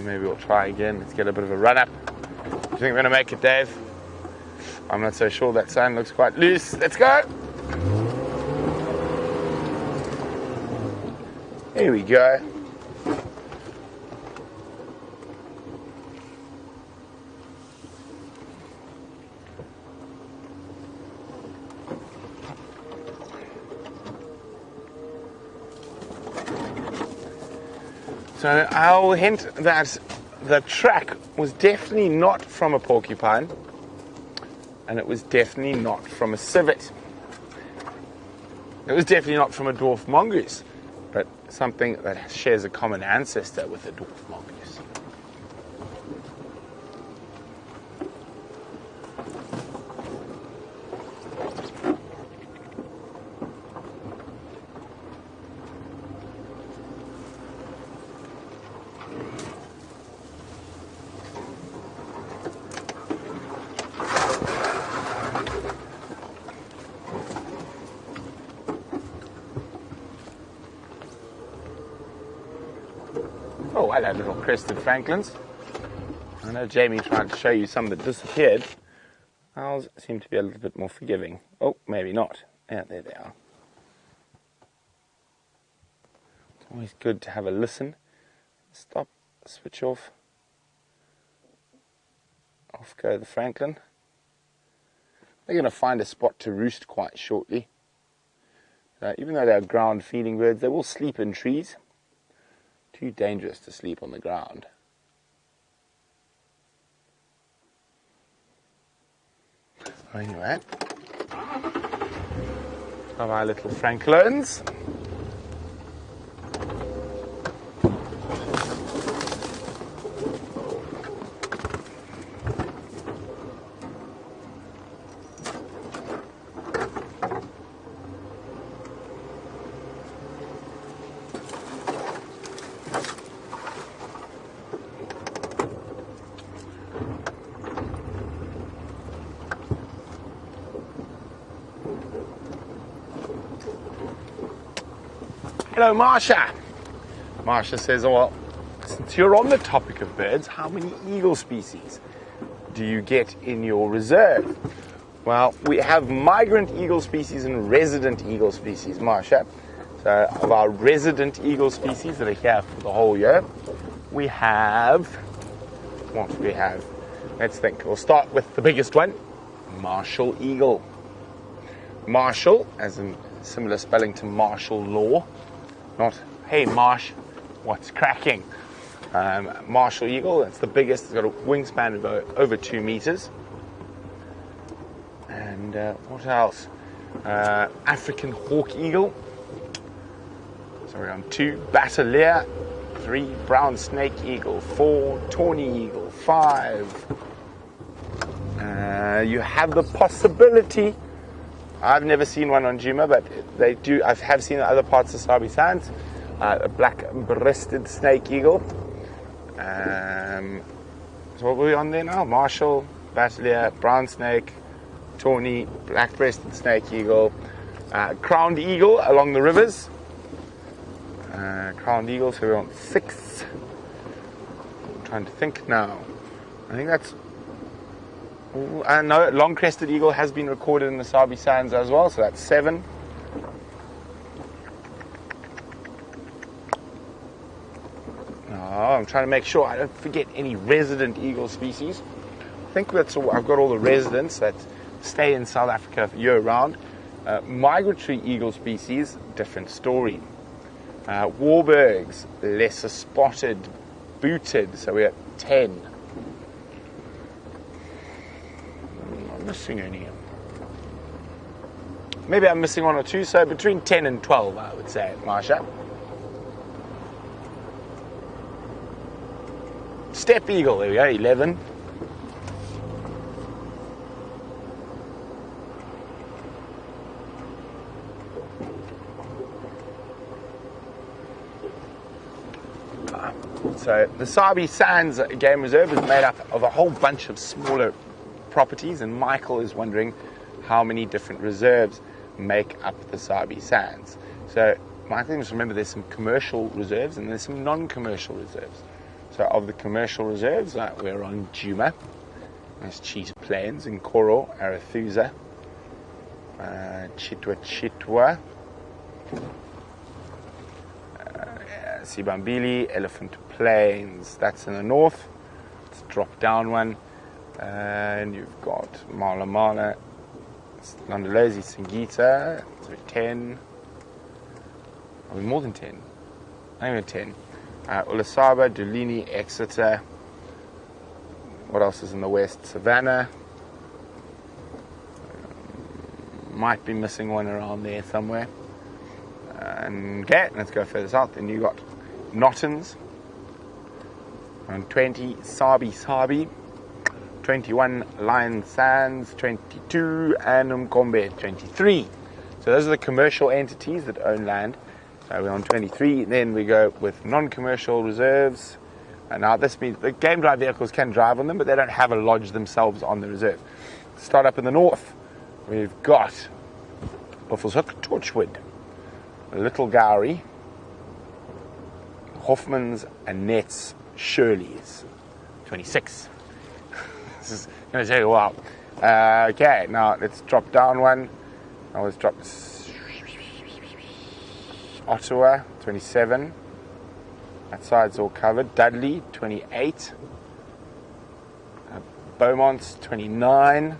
Maybe we'll try again. Let's get a bit of a run up. Do you think we're gonna make it, Dave? I'm not so sure. That sand looks quite loose. Let's go. Here we go. So I'll hint that the track was definitely not from a porcupine, and it was definitely not from a civet. It was definitely not from a dwarf mongoose, but something that shares a common ancestor with a dwarf mongoose. Oh, hello, little crested francolins. I know Jamie tried to show you some that disappeared. Ours seem to be a little bit more forgiving. Oh, maybe not. Yeah, there they are. It's always good to have a listen. Stop, switch off. Off go the francolin. They're going to find a spot to roost quite shortly. Even though they're ground feeding birds, they will sleep in trees. Too dangerous to sleep on the ground. Anyway, of our little Franklins. Hello, Marsha. Marsha says, well, since you're on the topic of birds, how many eagle species do you get in your reserve? Well, we have migrant eagle species and resident eagle species, Marsha. So of our resident eagle species that are here for the whole year, we have, what do we have? Let's think. We'll start with the biggest one, Martial eagle. Martial, as in similar spelling to martial law. Not, hey Marsh, what's cracking? Martial eagle, that's the biggest. It's got a wingspan of over 2 meters. And what else? African hawk eagle. So we're on 2. Bateleur. 3. Brown snake eagle. 4. Tawny eagle. 5. You have the possibility. I've never seen one on Juma, but they do. I have seen other parts of Sabi Sands. A black-breasted snake eagle. So what were we on there now? Martial, Bateleur, brown snake, tawny, black-breasted snake eagle, crowned eagle along the rivers. Crowned eagle, so we're on 6. I'm trying to think now. I think that's. No, long-crested eagle has been recorded in the Sabi Sands as well, so that's 7. I'm trying to make sure I don't forget any resident eagle species. I think that's all. I've got all the residents that stay in South Africa year-round. Migratory eagle species, different story. Warburgs, lesser spotted, booted, so we're at 10. I'm missing any. Maybe I'm missing 1 or 2, so between 10 and 12, I would say, Marsha. Steppe eagle, there we go, 11. So the Sabi Sands Game Reserve is made up of a whole bunch of smaller properties, and Michael is wondering how many different reserves make up the Sabi Sands. So Michael, you must remember there's some commercial reserves and there's some non-commercial reserves. So of the commercial reserves, we're on Juma, there's Cheetah Plains, Nkoro, Arathusa, Chitwa, Sibambili, Elephant Plains, that's in the north. Let's drop down one, and you've got Mala Mala, Londolozi, Singita, so 10, are we more than 10? I think we're 10. Ulasaba, Dulini, Exeter. What else is in the west? Savannah. Might be missing one around there somewhere. Okay, let's go further south. Then you got Nottons. On 20, Sabi, 21, Lion Sands, 22, and Mkombe, 23. So those are the commercial entities that own land. We're on 23, then we go with non-commercial reserves. And now this means the game drive vehicles can drive on them, but they don't have a lodge themselves on the reserve. Start up in the north, we've got Buffelshoek, Torchwood, Little Gowrie, Hoffman's and Nets, Shirley's, 26. This is going to take a while. Okay, now let's drop down one. Now let's drop Ottawa, 27. That side's all covered. Dudley, 28. Beaumont's 29.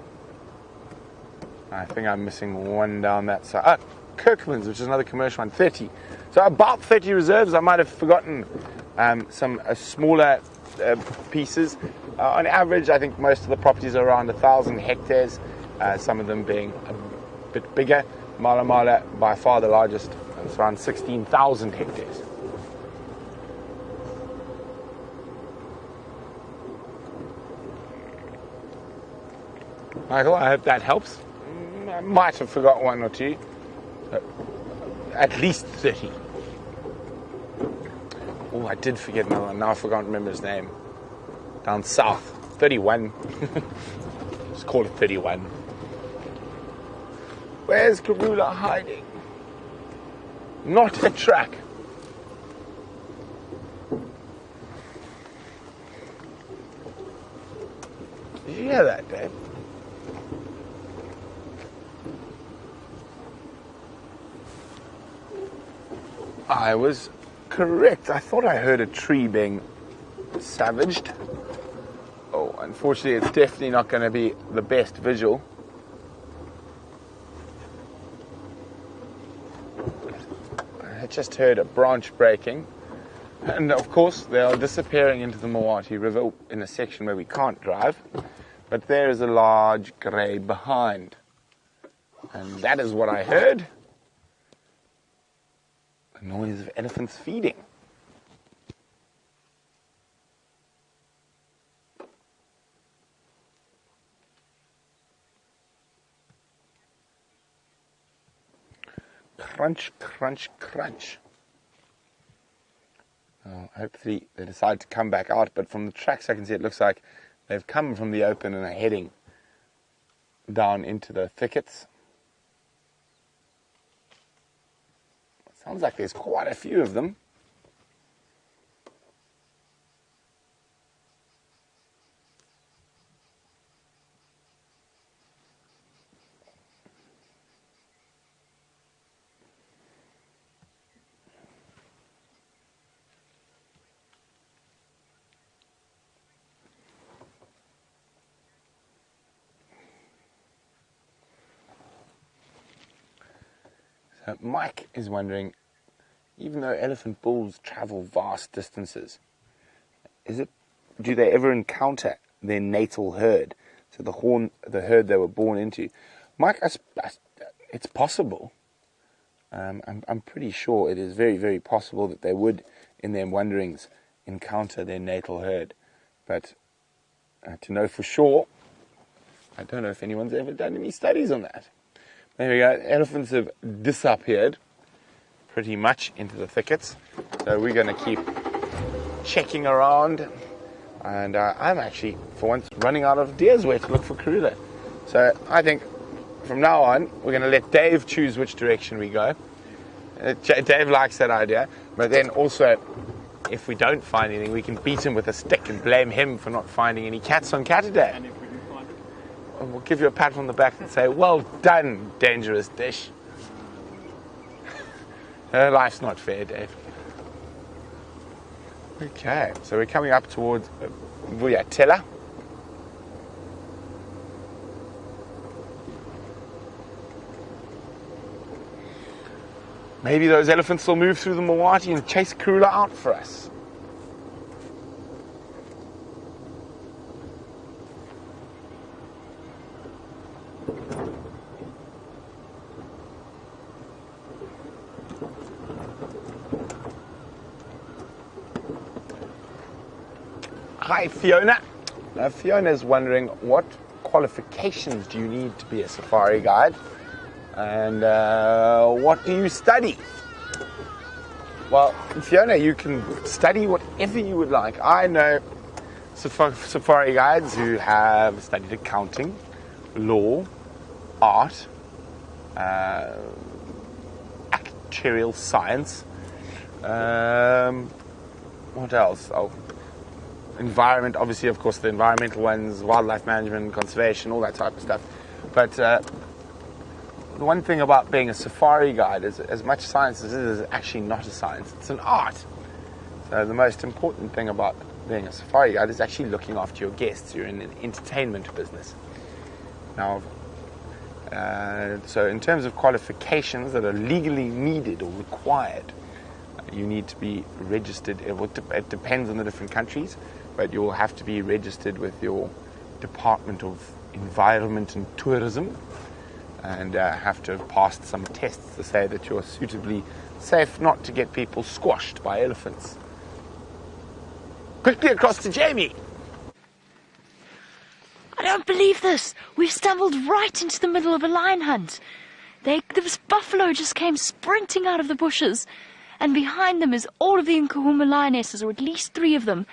I think I'm missing one down that side. Kirkman's, which is another commercial one, 30. So about 30 reserves. I might have forgotten some smaller pieces. On average, I think most of the properties are around 1,000 hectares, some of them being a bit bigger. Mala Mala, by far the largest. It's around 16,000 hectares. Michael, I hope that helps. I might have forgot one or two. At least 30. Oh, I did forget another one. Now I forgot to remember his name. Down south. 31. Let's call it 31. Where's Karula hiding? Not a track. Did you hear that, Dave? I was correct. I thought I heard a tree being savaged. Oh, unfortunately, it's definitely not going to be the best visual. I just heard a branch breaking. And of course, they are disappearing into the Mawati River in a section where we can't drive. But there is a large grey behind. And that is what I heard. The noise of elephants feeding. Crunch, crunch, crunch. Oh, hopefully they decide to come back out, but from the tracks I can see it looks like they've come from the open and are heading down into the thickets. Sounds like there's quite a few of them. So Mike is wondering, even though elephant bulls travel vast distances, do they ever encounter their natal herd? So the herd they were born into. Mike, it's possible. I'm pretty sure it is very, very possible that they would, in their wanderings, encounter their natal herd. But to know for sure, I don't know if anyone's ever done any studies on that. There we go. Elephants have disappeared pretty much into the thickets. So we're going to keep checking around. And I'm actually, for once, running out of ideas where to look for Karula. So I think from now on, we're going to let Dave choose which direction we go. Dave likes that idea. But then also, if we don't find anything, we can beat him with a stick and blame him for not finding any cats on Catterday. And if we do find it? We'll give you a pat on the back and say, well done, dangerous dish. Life's not fair, Dave. Okay, so we're coming up towards Vuyatela. Maybe those elephants will move through the Mawati and chase Karula out for us. Hi, Fiona. Now, Fiona's wondering, what qualifications do you need to be a safari guide? And what do you study? Well, Fiona, you can study whatever you would like. I know safari guides who have studied accounting, law, art, actuarial science. What else? Oh, environment, obviously, of course, the environmental ones, wildlife management, conservation, all that type of stuff. But the one thing about being a safari guide is, as much science as it is actually not a science, it's an art. So the most important thing about being a safari guide is actually looking after your guests. You're in an entertainment business. Now, so in terms of qualifications that are legally needed or required, you need to be registered. It depends on the different countries, but you'll have to be registered with your Department of Environment and Tourism. and have to have passed some tests to say that you're suitably safe not to get people squashed by elephants. Quickly across to Jamie. I don't believe this. We've stumbled right into the middle of a lion hunt. This buffalo just came sprinting out of the bushes, and behind them is all of the Nkuhuma lionesses, or at least 3 of them,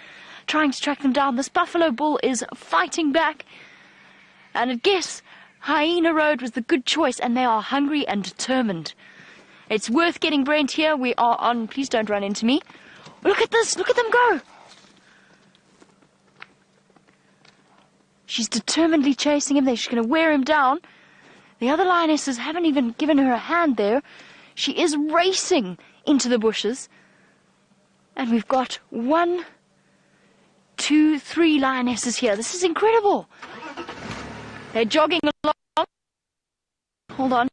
trying to track them down. This buffalo bull is fighting back, and I guess Hyena Road was the good choice, and they are hungry and determined. It's worth getting Brent here. We are on. Please don't run into me. Look at this. Look at them go. She's determinedly chasing him. They're just going to wear him down. The other lionesses haven't even given her a hand there. She is racing into the bushes. And we've got 1, 2, 3 lionesses here. This is incredible. They're jogging along. Hold on.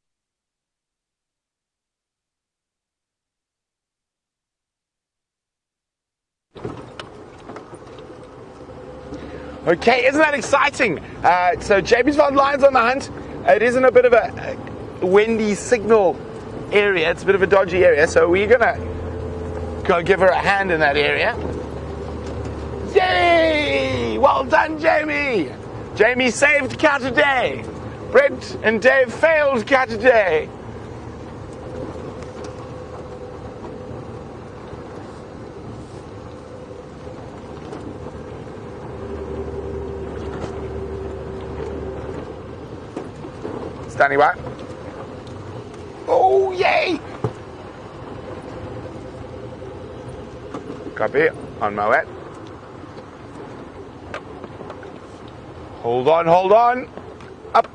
Okay, isn't that exciting? So Jamie's found lions on the hunt. It is in a bit of a windy signal area. It's a bit of a dodgy area, so we're gonna go give her a hand in that area. Yay! Well done, Jamie! Jamie saved Cat a Day. Brent and Dave failed Cat a Day. Standing by. Oh, yay! Copy, on my way. Hold on. Up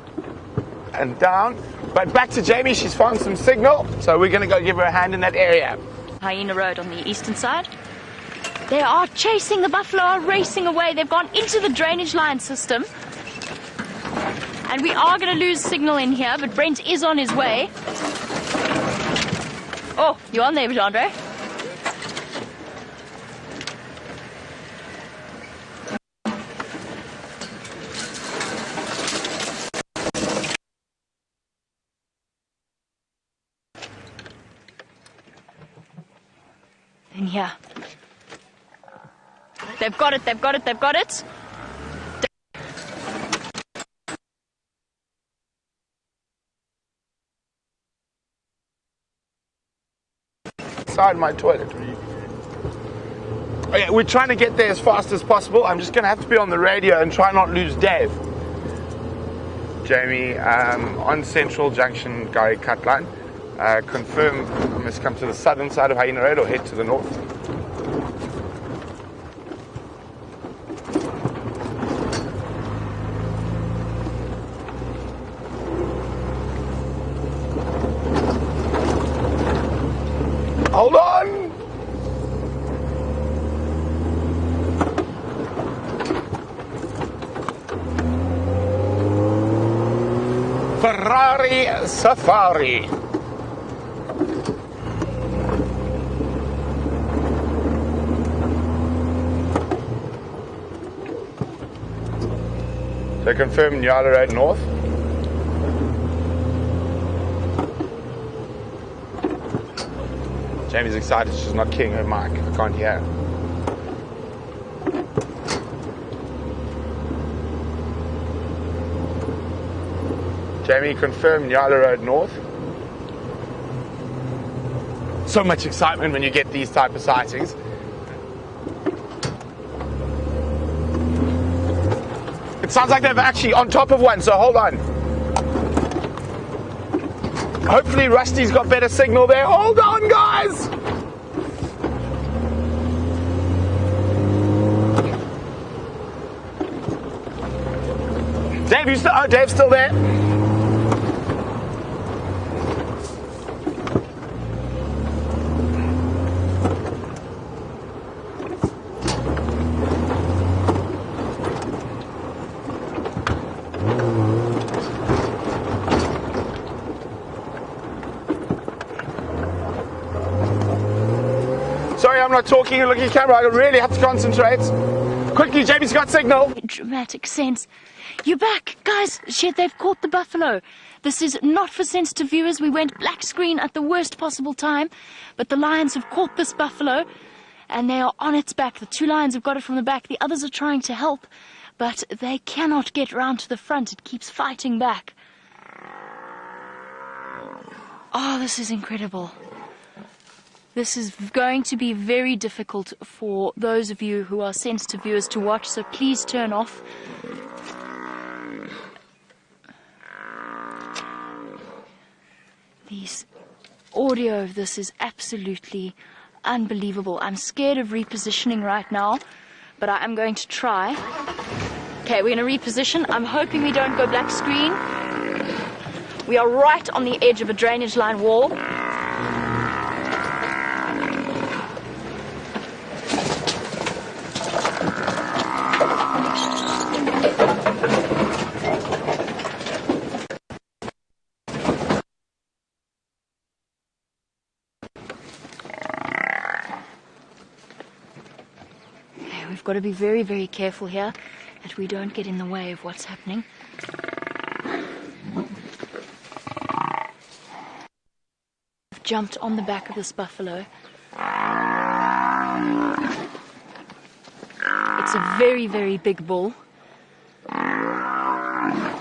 and down. But back to Jamie, she's found some signal, so we're going to go give her a hand in that area. Hyena Road on the eastern side. They are chasing the buffalo, are racing away. They've gone into the drainage line system. And we are going to lose signal in here, but Brent is on his way. Oh, you on there, Andre? In here. They've got it. Inside my toilet. Okay, we're trying to get there as fast as possible. I'm just going to have to be on the radio and try not lose Dave. Jamie, on Central Junction, Gary cut line. Confirm I must come to the southern side of Hyena Road or head to the north. Hold on! Ferrari Safari. So confirm Nyala Road North. Jamie's excited, she's not keying her mic. I can't hear her. Jamie, confirm Nyala Road North. So much excitement when you get these type of sightings. It sounds like they're actually on top of one, so hold on. Hopefully Rusty's got better signal there. Hold on, guys! Dave, Dave's still there? Sorry, I'm not talking and looking at the camera. I really have to concentrate. Quickly, Jamie's got signal. Dramatic sense. You're back, guys. Shit, they've caught the buffalo. This is not for sensitive viewers. We went black screen at the worst possible time, but the lions have caught this buffalo and they are on its back. The 2 lions have got it from the back. The others are trying to help, but they cannot get round to the front. It keeps fighting back. Oh, this is incredible. This is going to be very difficult for those of you who are sensitive viewers to watch, so please turn off. The audio of this is absolutely unbelievable. I'm scared of repositioning right now, but I am going to try. Okay, we're going to reposition. I'm hoping we don't go black screen. We are right on the edge of a drainage line wall. We've got to be very, very careful here that we don't get in the way of what's happening. I've jumped on the back of this buffalo. It's a very, very big bull. And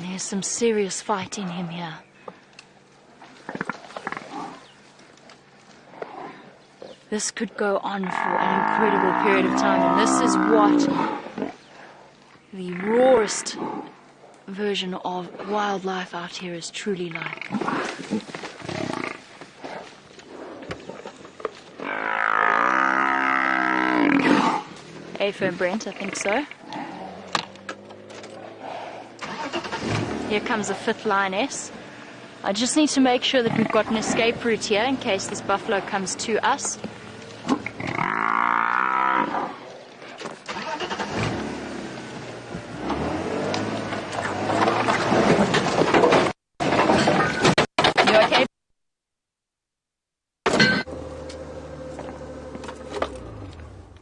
there's some serious fight in him here. This could go on for an incredible period of time, and this is what the rawest version of wildlife out here is truly like. A-firm, Brent, I think so. Here comes a 5th lioness. I just need to make sure that we've got an escape route here in case this buffalo comes to us.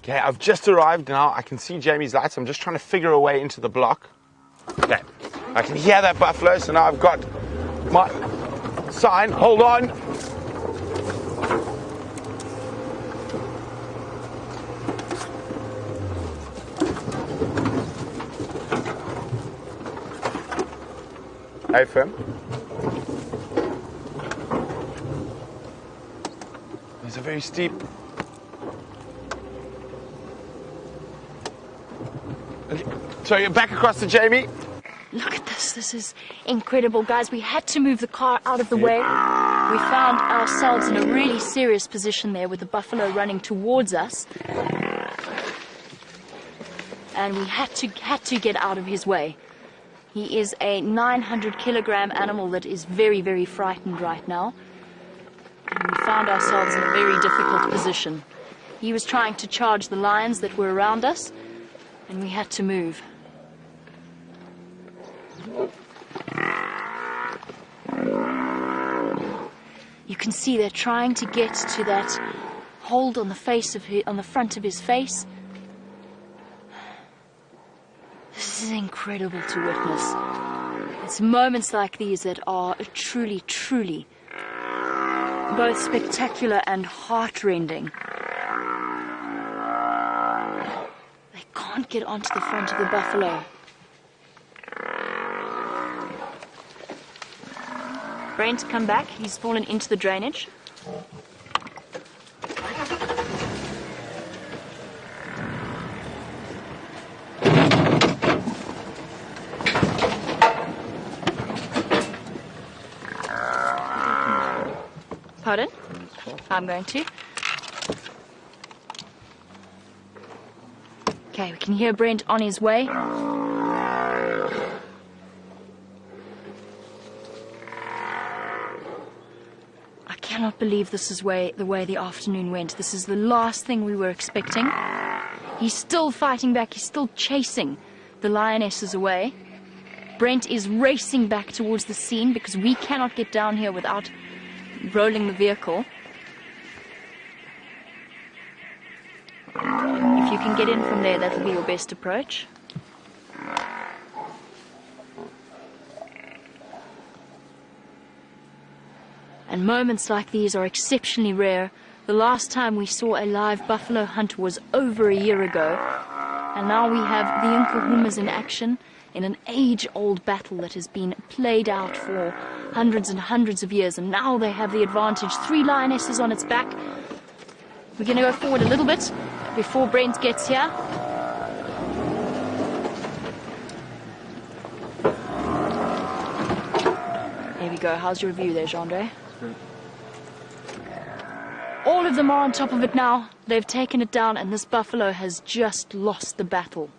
Okay, I've just arrived now. I can see Jamie's lights. I'm just trying to figure a way into the block. Okay, I can hear that buffalo, so now I've got my sign. Hold on. Hey, firm. There's a very steep. Okay. So you're back across to Jamie. Look at this. This is incredible, guys. We had to move the car out of the way. We found ourselves in a really serious position there with the buffalo running towards us. And we had to get out of his way. He is a 900-kilogram animal that is very, very frightened right now. And we found ourselves in a very difficult position. He was trying to charge the lions that were around us, and we had to move. You can see they're trying to get to that hold on the face of on the front of his face. This is incredible to witness. It's moments like these that are truly, truly both spectacular and heart-rending. They can't get onto the front of the buffalo. Brent, come back. He's fallen into the drainage. Pardon? I'm going to. Okay, we can hear Brent on his way. I cannot believe this is the way the afternoon went. This is the last thing we were expecting. He's still fighting back. He's still chasing the lionesses away. Brent is racing back towards the scene because we cannot get down here without rolling the vehicle. If you can get in from there, that will be your best approach. And moments like these are exceptionally rare. The last time we saw a live buffalo hunt was over a year ago. And now we have the Nkuhumas in action in an age-old battle that has been played out for hundreds and hundreds of years. And now they have the advantage. 3 lionesses on its back. We're going to go forward a little bit before Brent gets here. There we go. How's your view there, Jean-Ray? All of them are on top of it now. They've taken it down, and this buffalo has just lost the battle.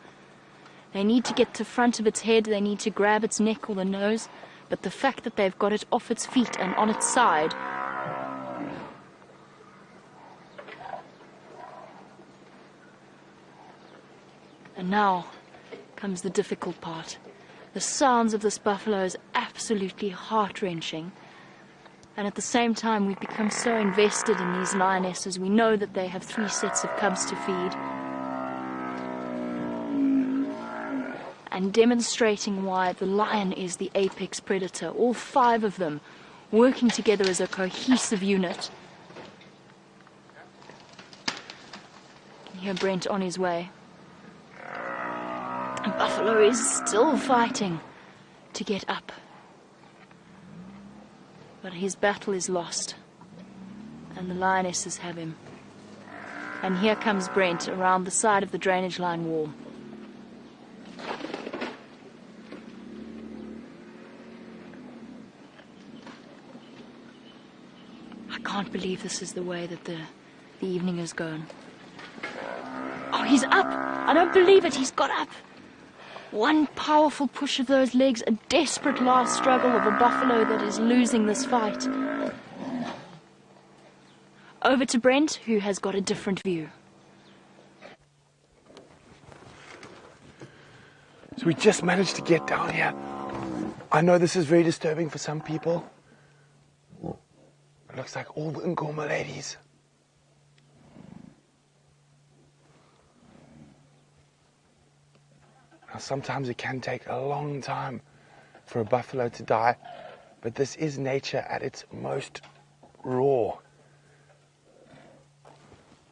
They need to get to the front of its head. They need to grab its neck or the nose. But the fact that they've got it off its feet and on its side... And now comes the difficult part. The sounds of this buffalo is absolutely heart-wrenching. And at the same time, we've become so invested in these lionesses. We know that they have 3 sets of cubs to feed. And demonstrating why the lion is the apex predator. All 5 of them working together as a cohesive unit. You can hear Brent on his way. And buffalo is still fighting to get up. But his battle is lost, and the lionesses have him. And here comes Brent around the side of the drainage line wall. I can't believe this is the way that the evening has gone. Oh, he's up! I don't believe it, he's got up! One powerful push of those legs, a desperate last struggle of a buffalo that is losing this fight. Over to Brent, who has got a different view. So we just managed to get down here. I know this is very disturbing for some people. It looks like all the Nkuhuma ladies. Now, sometimes it can take a long time for a buffalo to die, but this is nature at its most raw.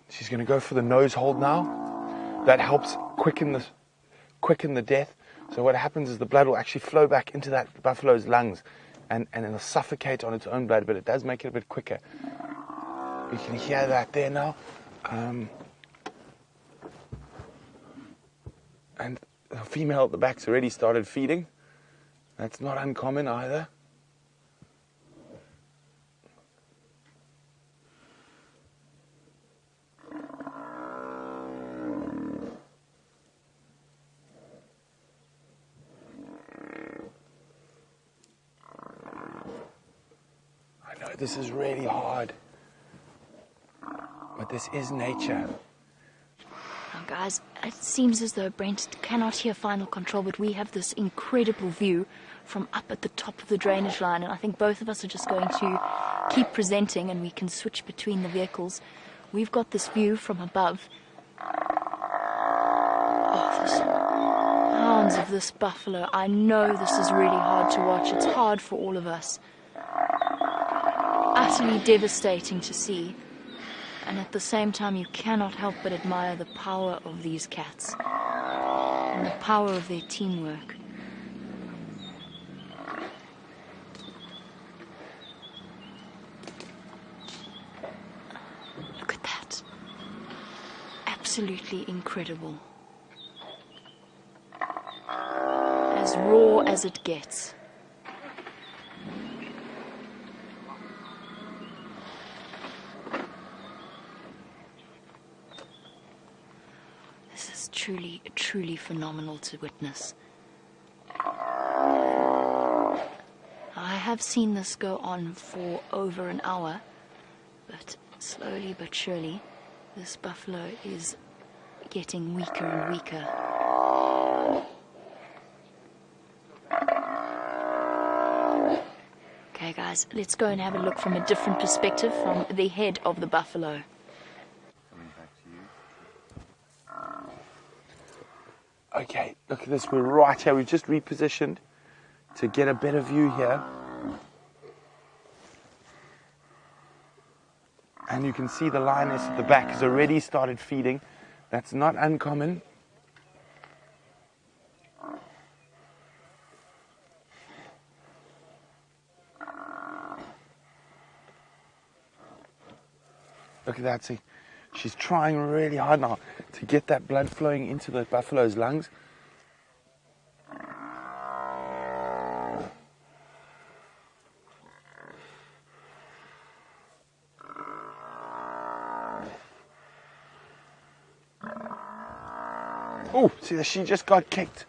She's going to go for the nose hold now. That helps quicken the death. So what happens is the blood will actually flow back into that buffalo's lungs, and it'll suffocate on its own blood, but it does make it a bit quicker. You can hear that there now. And the female at the back's already started feeding. That's not uncommon either. I know this is really hard, but this is nature. Now, guys, it seems as though Brent cannot hear final control, but we have this incredible view from up at the top of the drainage line, and I think both of us are just going to keep presenting, and we can switch between the vehicles. We've got this view from above. Oh, the sounds of this buffalo. I know this is really hard to watch. It's hard for all of us. Utterly devastating to see. And at the same time, you cannot help but admire the power of these cats and the power of their teamwork. Look at that. Absolutely incredible. As raw as it gets. Truly, truly phenomenal to witness. I have seen this go on for over an hour, but slowly but surely, this buffalo is getting weaker and weaker. Okay, guys, let's go and have a look from a different perspective, from the head of the buffalo. Okay, look at this, we're right here. We've just repositioned to get a better view here. And you can see the lioness at the back has already started feeding. That's not uncommon. Look at that, see? She's trying really hard now to get that blood flowing into the buffalo's lungs. Oh, see, she just got kicked.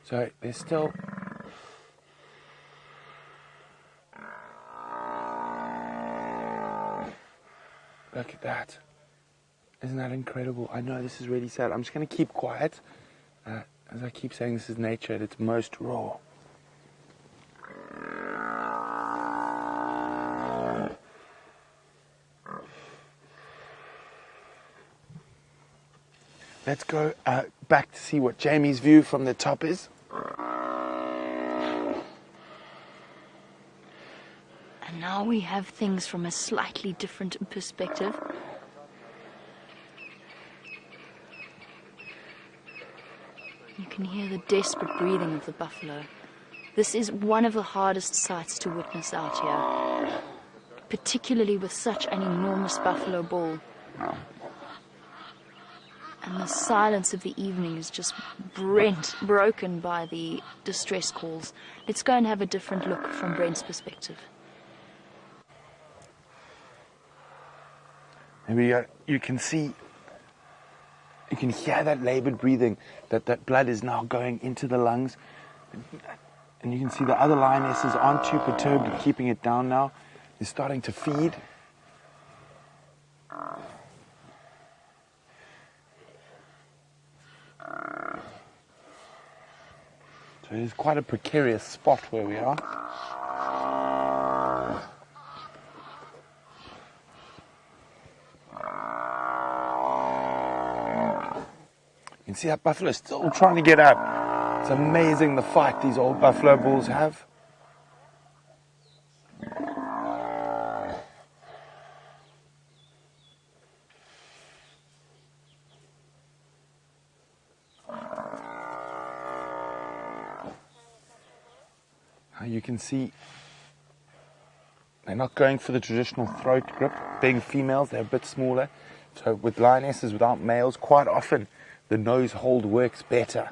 So there's still... Look at that. Isn't that incredible? I know this is really sad. I'm just going to keep quiet. As I keep saying, this is nature at its most raw. Let's go back to see what Jamie's view from the top is. And now we have things from a slightly different perspective. You can hear the desperate breathing of the buffalo. This is one of the hardest sights to witness out here, particularly with such an enormous buffalo bull. And the silence of the evening is just broken by the distress calls. Let's go and have a different look from Brent's perspective. Maybe you can see, you can hear that labored breathing, that blood is now going into the lungs. And you can see the other lionesses aren't too perturbed at keeping it down now. They're starting to feed. So it is quite a precarious spot where we are. You can see that buffalo is still trying to get up. It's amazing the fight these old buffalo bulls have. You can see they're not going for the traditional throat grip. Being females, they're a bit smaller. So with lionesses without males, quite often the nose hold works better.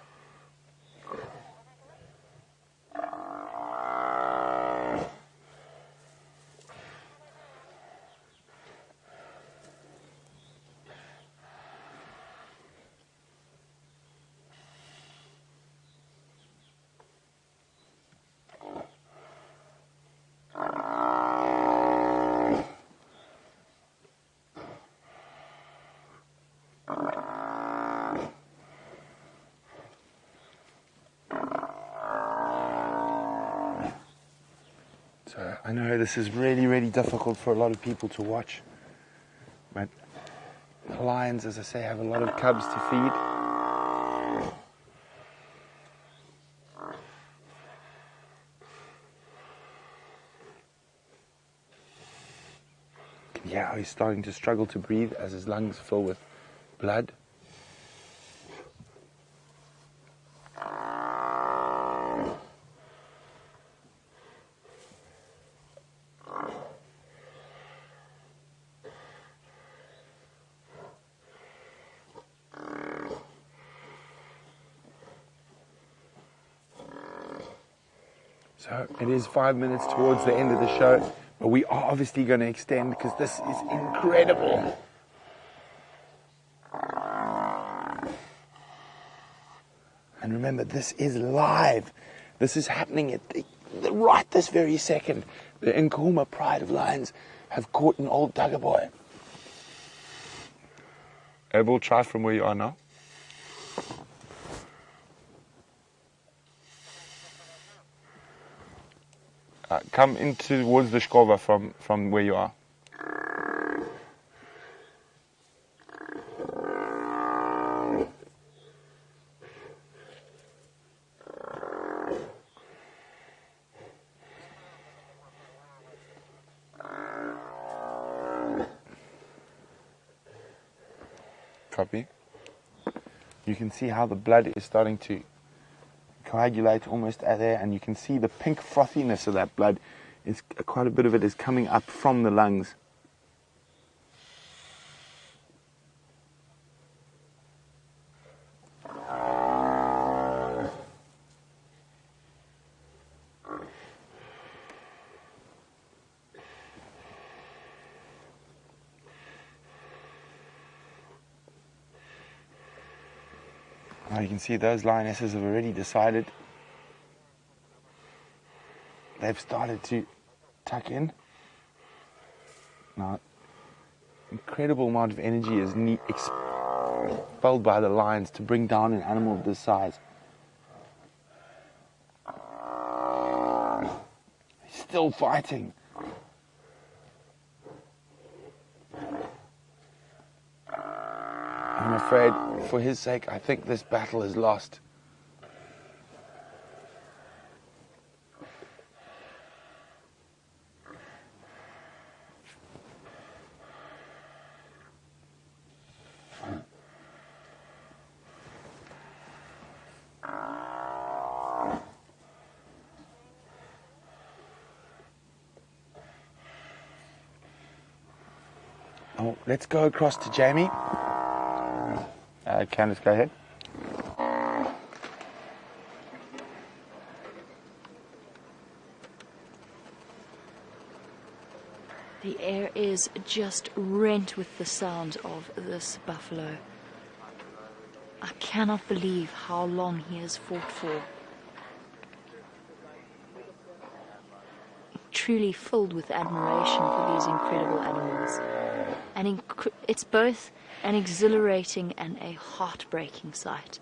So I know this is really, really difficult for a lot of people to watch. But the lions, as I say, have a lot of cubs to feed. Yeah, he's starting to struggle to breathe as his lungs fill with blood. So it is 5 minutes towards the end of the show, but we are obviously going to extend because this is incredible. And remember, this is live. This is happening at right this very second. The Nkuhuma Pride of Lions have caught an old dugger boy. We'll try from where you are now. Come in towards the Shkova from where you are. Copy. You can see how the blood is starting to coagulate almost there, and you can see the pink frothiness of that blood. Is quite a bit of it is coming up from the lungs. Now you can see those lionesses have already decided. They've started to tuck in. Now, incredible amount of energy is expelled by the lions to bring down an animal of this size. He's still fighting. I'm afraid, for his sake, I think this battle is lost. Oh, let's go across to Jamie. Candice, go ahead. The air is just rent with the sound of this buffalo. I cannot believe how long he has fought for. Truly filled with admiration for these incredible animals. And it's both an exhilarating and a heartbreaking sight.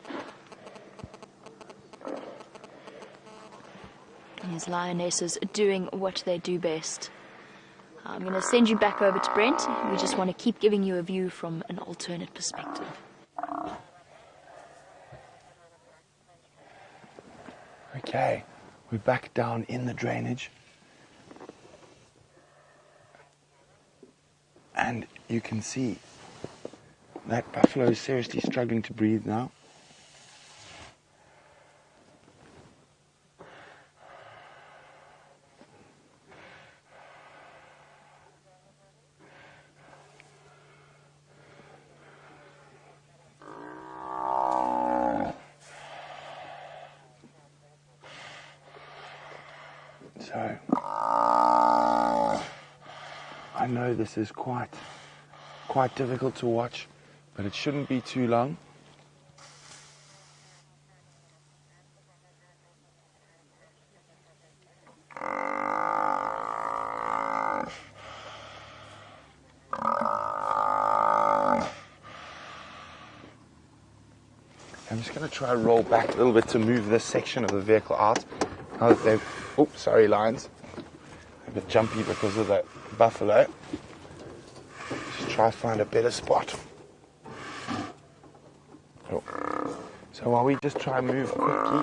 These lionesses are doing what they do best. I'm going to send you back over to Brent. We just want to keep giving you a view from an alternate perspective. Okay, we're back down in the drainage. And you can see that buffalo is seriously struggling to breathe now. So, I know this is quite difficult to watch, but it shouldn't be too long. I'm just going to try and roll back a little bit to move this section of the vehicle out. Now that they've, oops, sorry, lions. A bit jumpy because of the buffalo. Just try to find a better spot. Oh. So while we just try and move quickly,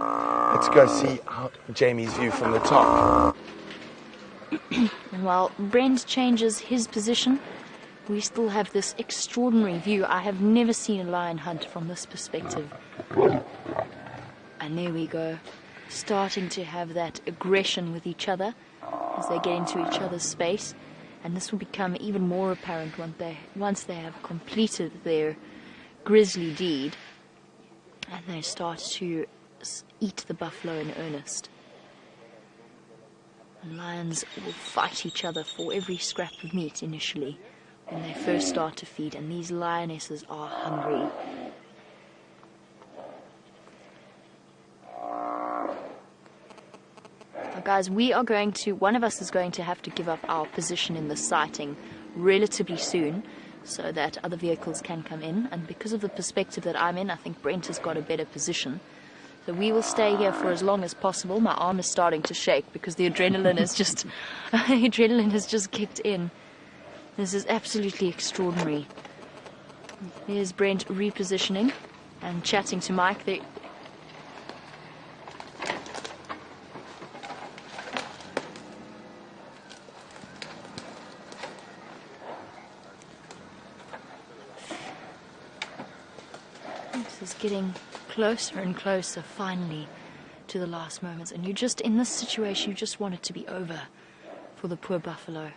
let's go see Jamie's view from the top. And while Brent changes his position, we still have this extraordinary view. I have never seen a lion hunt from this perspective. And there we go, starting to have that aggression with each other as they get into each other's space. And this will become even more apparent once they have completed their grisly deed and they start to eat the buffalo in earnest. And lions will fight each other for every scrap of meat initially when they first start to feed, and these lionesses are hungry. Now guys, one of us is going to have to give up our position in the sighting relatively soon so that other vehicles can come in, and because of the perspective that I'm in, I think Brent has got a better position. So we will stay here for as long as possible. My arm is starting to shake because the adrenaline is just adrenaline has just kicked in. This is absolutely extraordinary. There's Brent repositioning and chatting to Mike. This is getting closer and closer, finally, to the last moments. And you just, in this situation, you just want it to be over for the poor buffalo.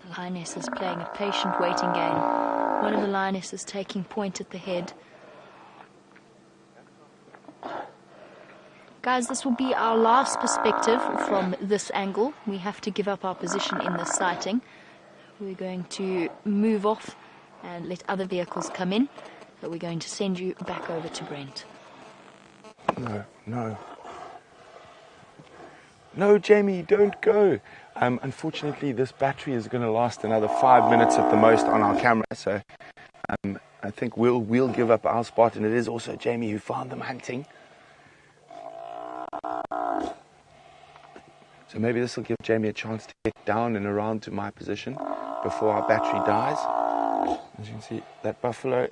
The lioness is playing a patient waiting game. One of the lionesses taking point at the head. Guys, this will be our last perspective from this angle. We have to give up our position in this sighting. We're going to move off and let other vehicles come in. But we're going to send you back over to Brent. No, no. No, Jamie, don't go. Unfortunately, this battery is going to last another 5 minutes at the most on our camera. So I think we'll give up our spot. And it is also Jamie who found them hunting. So maybe this will give Jamie a chance to get down and around to my position before our battery dies. As you can see, that buffalo,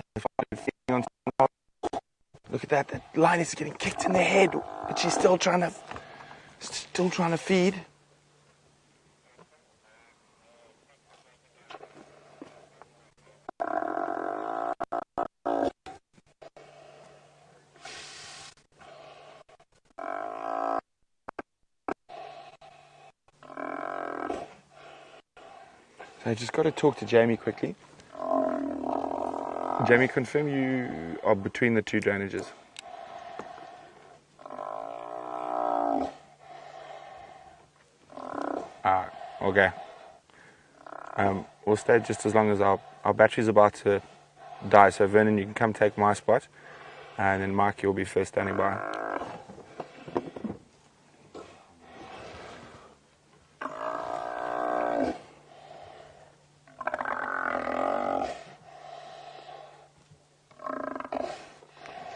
look at that, that lioness is getting kicked in the head, but she's still trying to feed. So I just got to talk to Jamie quickly. Jamie, confirm you are between the two drainages. Okay. We'll stay just as long as our battery's about to die. So Vernon, you can come take my spot, and then Mike, you'll be first standing by.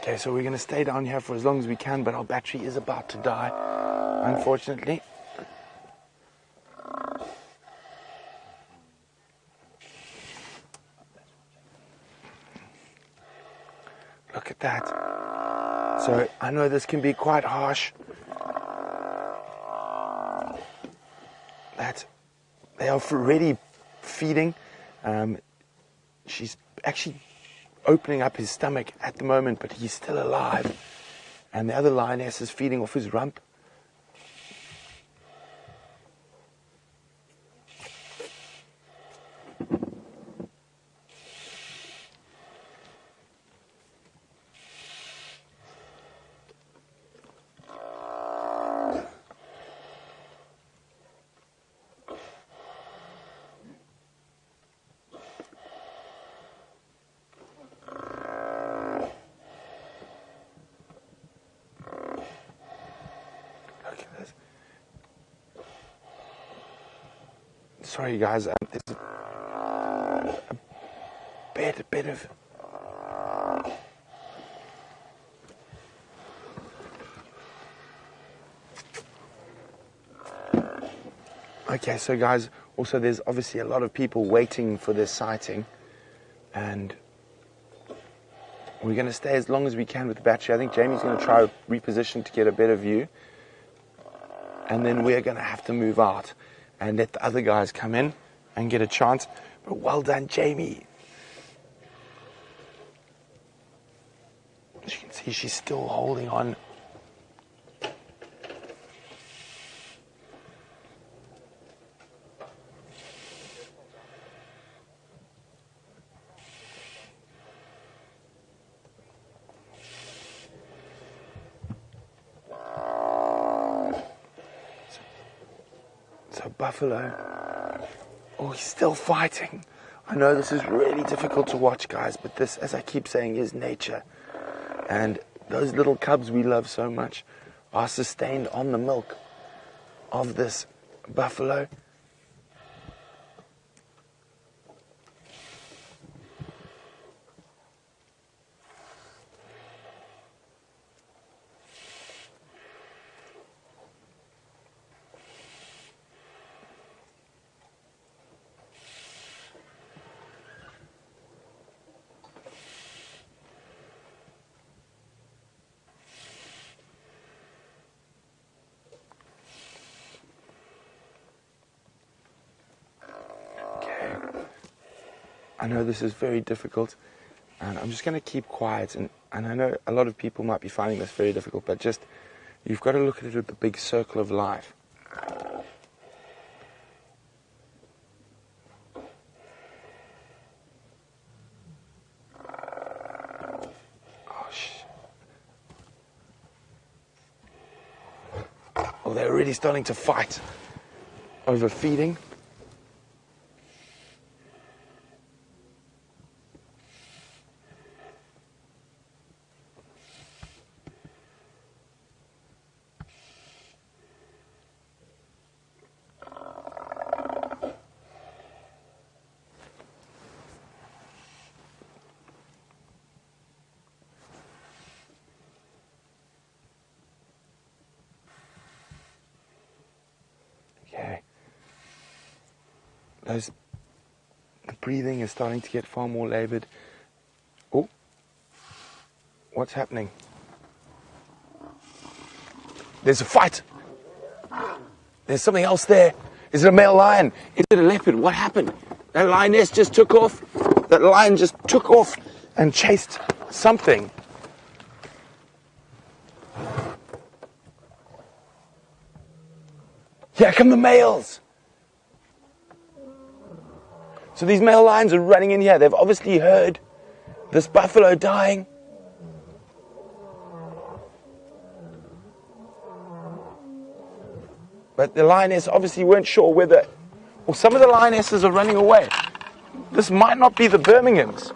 Okay, so we're going to stay down here for as long as we can, but our battery is about to die, unfortunately. Look at that. So I know this can be quite harsh. That they are already feeding. She's actually opening up his stomach at the moment, but he's still alive. And the other lioness is feeding off his rump. Sorry guys, there's a bit of... Okay, so guys, also there's obviously a lot of people waiting for this sighting, and we're going to stay as long as we can with the battery. I think Jamie's going to try to reposition to get a better view, and then we're going to have to move out and let the other guys come in and get a chance. But well done, Jamie. As you can see, she's still holding on. So Buffalo, oh, he's still fighting. I know this is really difficult to watch, guys, but this, as I keep saying, is nature. And those little cubs we love so much are sustained on the milk of this buffalo. I know this is very difficult, and I'm just going to keep quiet, and I know a lot of people might be finding this very difficult, but just, you've got to look at it with the big circle of life. Oh, they're already starting to fight over feeding. Okay. The breathing is starting to get far more labored. Oh, what's happening? There's a fight. There's something else there. Is it a male lion? Is it a leopard? What happened? That lioness just took off. That lion just took off and chased something. Here come the males. So these male lions are running in here. They've obviously heard this buffalo dying. But the lioness obviously weren't sure whether... Well, some of the lionesses are running away. This might not be the Birminghams.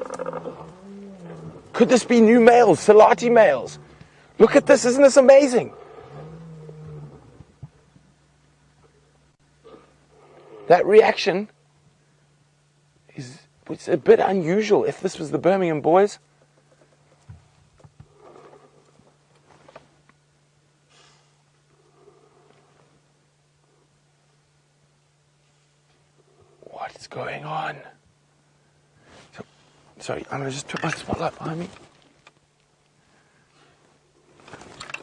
Could this be new males, Salati males? Look at this, isn't this amazing? That reaction it's a bit unusual if this was the Birmingham boys. What is going on? Sorry, I'm going to just put my spotlight behind me.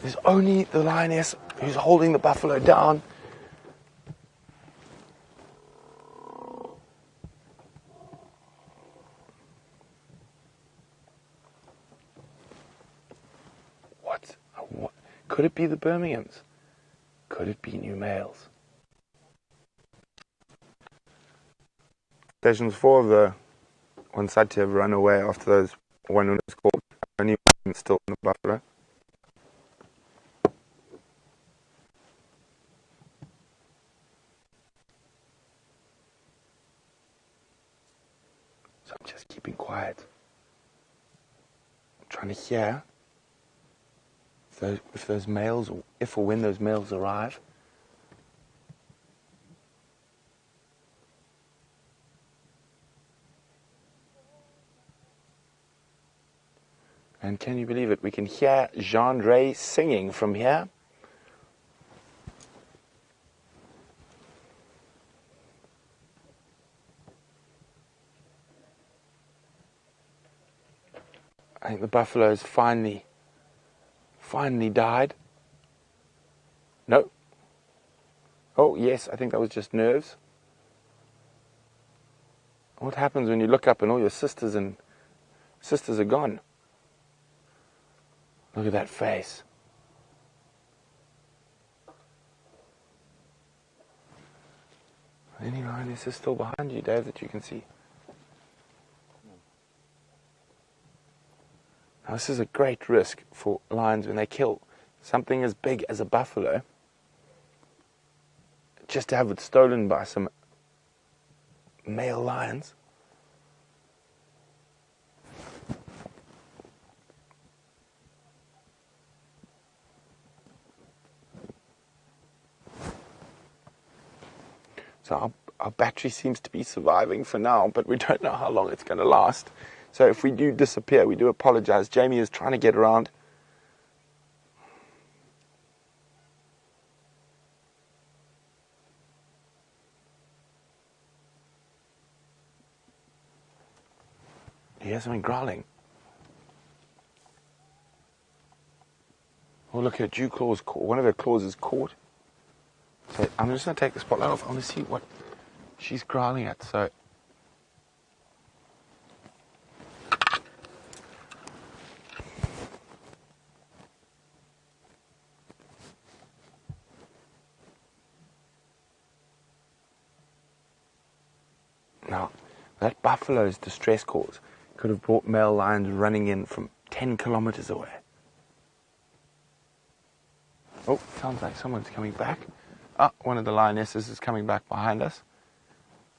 There's only the lioness who's holding the buffalo down. What? Could it be the Birminghams? Could it be new males? Stations 4 of the one side to have run away after those one was caught. Only one still in the buffalo. So I'm just keeping quiet. I'm trying to hear if those males, if or when those males arrive. And can you believe it? We can hear Jean-Ray singing from here. I think the buffaloes finally died. No. Oh, yes, I think that was just nerves. What happens when you look up and all your sisters are gone? Look at that face. Any lioness is still behind you, Dave, that you can see? Now, this is a great risk for lions when they kill something as big as a buffalo, just to have it stolen by some male lions. So our battery seems to be surviving for now, but we don't know how long it's going to last. So if we do disappear, we do apologize. Jamie is trying to get around. He has something growling. Oh, look, her dew claw is caught. One of her claws is caught. So I'm just going to take the spotlight off. I want to see what she's growling at. So That buffalo's distress calls could have brought male lions running in from 10 kilometers away. Oh, sounds like someone's coming back. Ah, one of the lionesses is coming back behind us.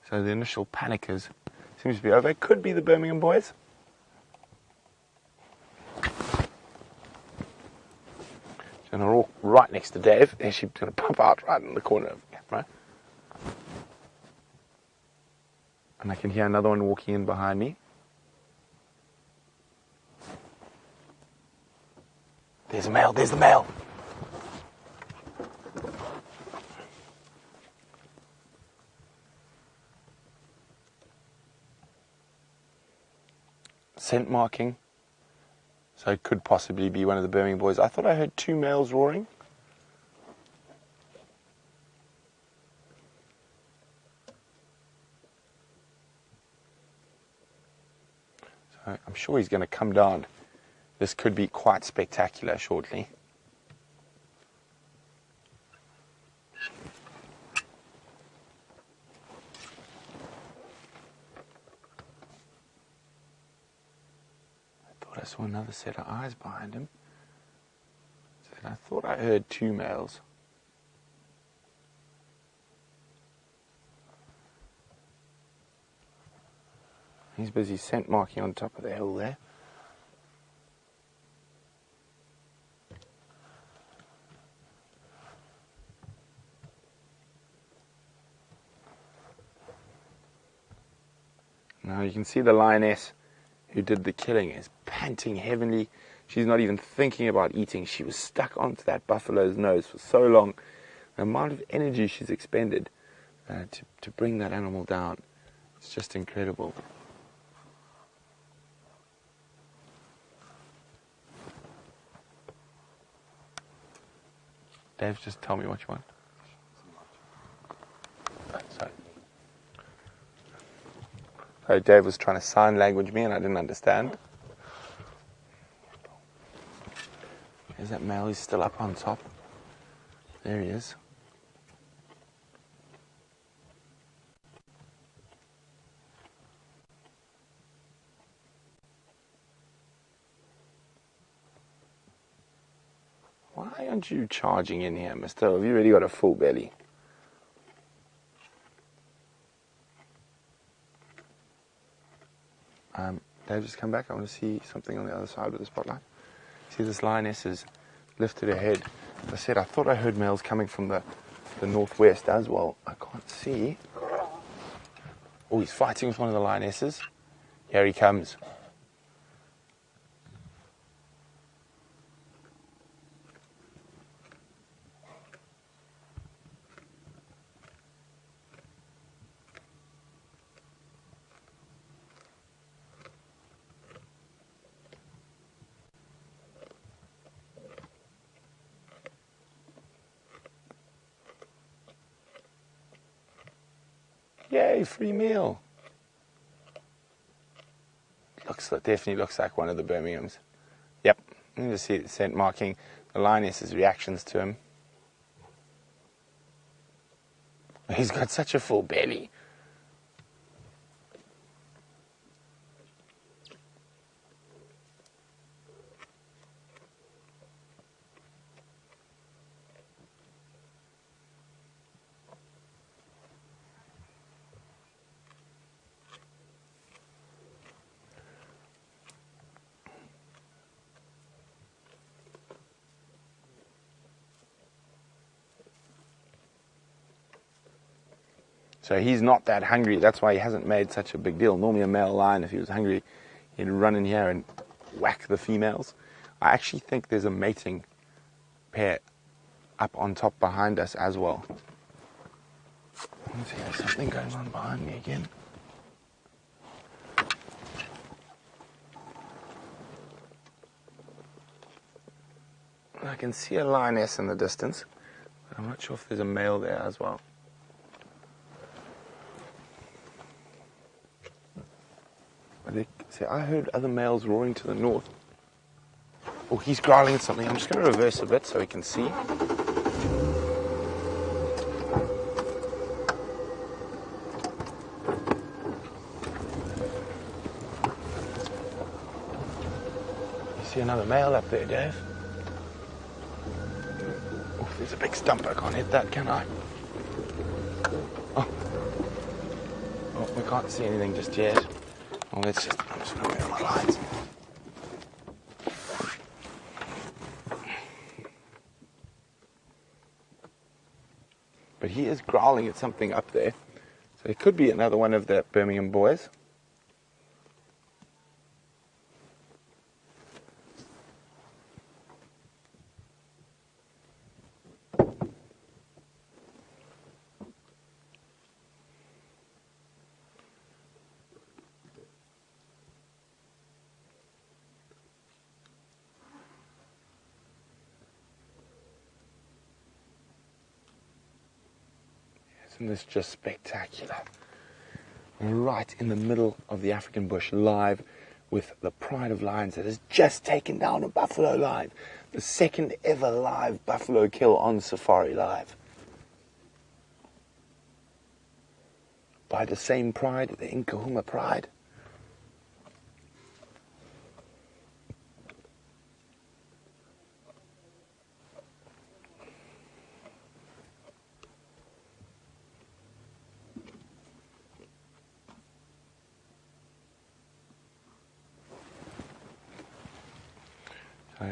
So the initial panic seems to be over. It could be the Birmingham boys. And they're all right next to Dave. And she's going to pop out right in the corner of the camera. And I can hear another one walking in behind me. There's a male, there's the male. Scent marking. So it could possibly be one of the Birmingham boys. I thought I heard 2 males roaring. So I'm sure he's going to come down. This could be quite spectacular shortly. I saw another set of eyes behind him. So I thought I heard 2 males. He's busy scent marking on top of the hill there. Now you can see the lioness who did the killing is panting heavily. She's not even thinking about eating. She was stuck onto that buffalo's nose for so long. The amount of energy she's expended to bring that animal down, it's just incredible. Dave, just tell me what you want. Sorry. So Dave was trying to sign language me and I didn't understand. There's that male, he's still up on top. There he is. Why aren't you charging in here, mister? Have you really got a full belly? Dave, just come back. I want to see something on the other side of the spotlight. See, this lioness has lifted her head. As I said, I thought I heard males coming from the northwest as well. I can't see. Oh, he's fighting with one of the lionesses. Here he comes. Yay, free meal. Definitely looks like one of the Birminghams. Yep, you can just see the scent marking, the lioness's reactions to him. He's got such a full belly. So he's not that hungry. That's why he hasn't made such a big deal. Normally a male lion, if he was hungry, he'd run in here and whack the females. I actually think there's a mating pair up on top behind us as well. Let's see, there's something going on behind me again. I can see a lioness in the distance, but I'm not sure if there's a male there as well. See, I heard other males roaring to the north. Oh, he's growling at something. I'm just going to reverse a bit so we can see. see another male up there, Dave. Oh, there's a big stump. I can't hit that, can I? Oh, we can't see anything just yet. Well, I'm just going to move my lines. But he is growling at something up there. So it could be another one of the Birmingham boys. Isn't this just spectacular? We're right in the middle of the African bush, live with the pride of lions that has just taken down a buffalo live. The second ever live buffalo kill on Safari Live. By the same pride, the Nkuhuma pride.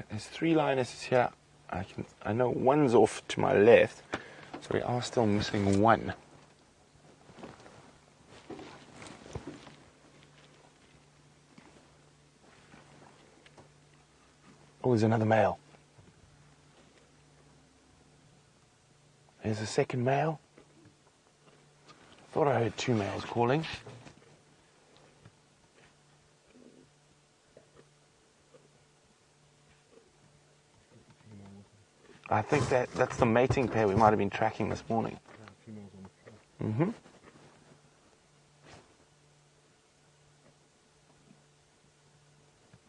There's 3 lionesses here. I know one's off to my left, so we are still missing one. Oh, there's another male. There's a second male. I thought I heard 2 males calling. I think that's the mating pair we might have been tracking this morning. Mm-hmm.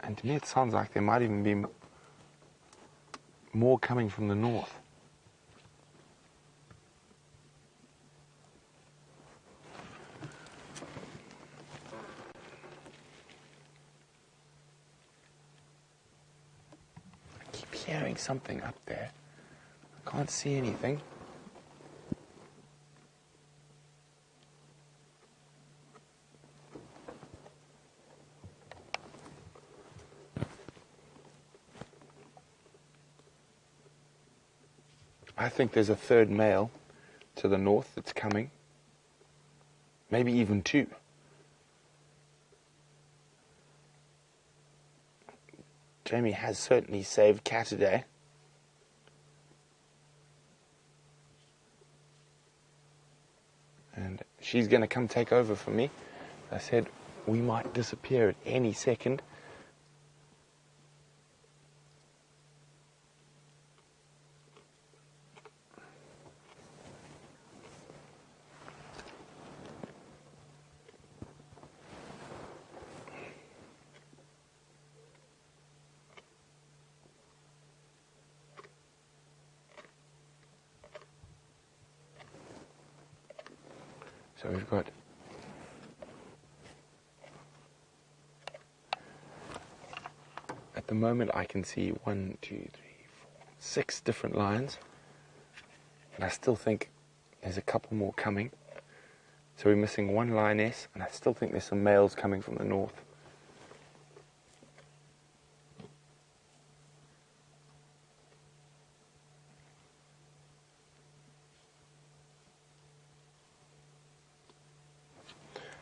And to me it sounds like there might even be more coming from the north. I keep hearing something up there. I can't see anything. I think there's a third male to the north that's coming. Maybe even 2. Jamie has certainly saved cat today. And she's going to come take over for me. I said we might disappear at any second. So we've got at the moment I can see 1, 2, 3, 4, 6 different lions, and I still think there's a couple more coming. So we're missing 1 lioness, and I still think there's some males coming from the north.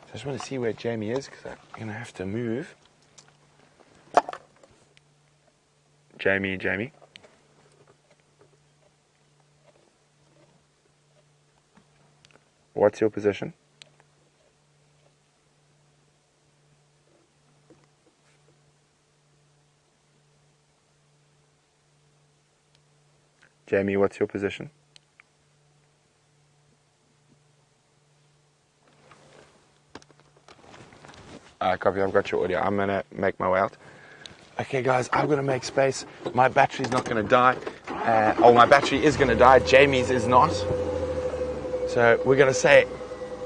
I just want to see where Jamie is, because I'm going to have to move. Jamie. What's your position? Jamie, what's your position? Copy, I've got your audio. I'm going to make my way out. Okay, guys, I'm going to make space. My battery's not going to die. My battery is going to die. Jamie's is not. So we're going to say,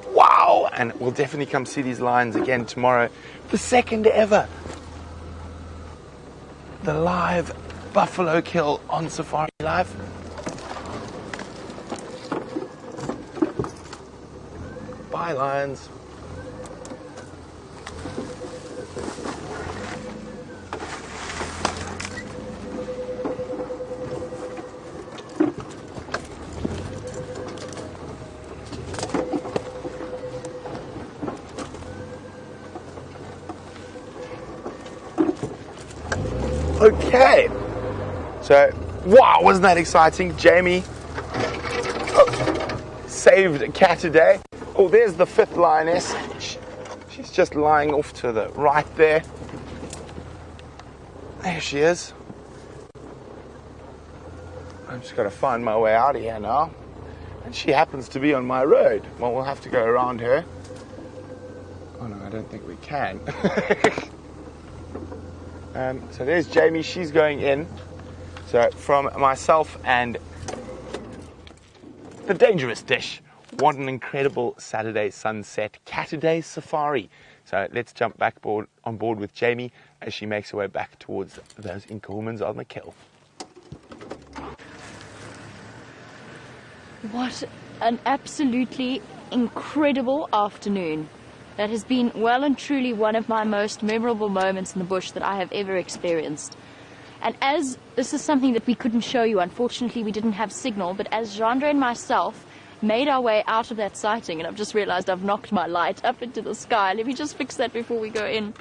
wow! And we'll definitely come see these lions again tomorrow. The second ever the live buffalo kill on Safari Live. Bye, lions. Okay, so wow, wasn't that exciting? Jamie saved a cat today. Oh, there's the fifth lioness. She's just lying off to the right there. There she is. I'm just going to find my way out of here now. And she happens to be on my road. Well, we'll have to go around her. Oh no, I don't think we can. So there's Jamie, she's going in. So from myself and the Dangerous Dish, what an incredible Saturday sunset, Catterday Safari. So let's jump back on board with Jamie as she makes her way back towards those Nkuhumans on the kill. What an absolutely incredible afternoon. That has been well and truly one of my most memorable moments in the bush that I have ever experienced. And as this is something that we couldn't show you, unfortunately we didn't have signal, but as Jandre and myself made our way out of that sighting, and I've just realized I've knocked my light up into the sky. Let me just fix that before we go in.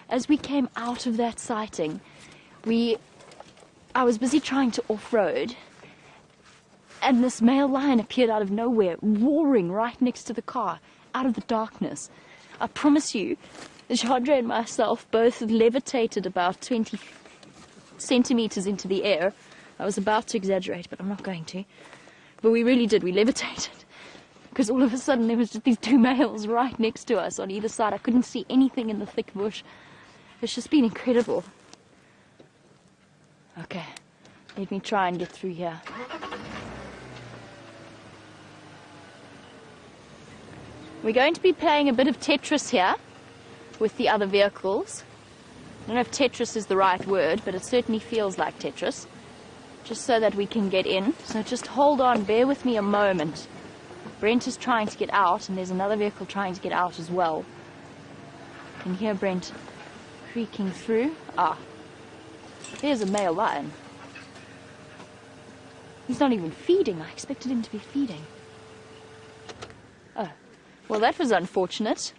As we came out of that sighting, I was busy trying to off-road, and this male lion appeared out of nowhere, roaring right next to the car, out of the darkness. I promise you, Jandre and myself both levitated about 20 centimeters into the air. I was about to exaggerate, but I'm not going to. But we really did, we levitated. Because all of a sudden there was just these two males right next to us on either side. I couldn't see anything in the thick bush. It's just been incredible. Okay, let me try and get through here. We're going to be playing a bit of Tetris here with the other vehicles. I don't know if Tetris is the right word, but it certainly feels like Tetris. Just so that we can get in. So just hold on, bear with me a moment. Brent is trying to get out, and there's another vehicle trying to get out as well. You can hear Brent creaking through. Ah, there's a male lion. He's not even feeding. I expected him to be feeding. Oh. Well, that was unfortunate.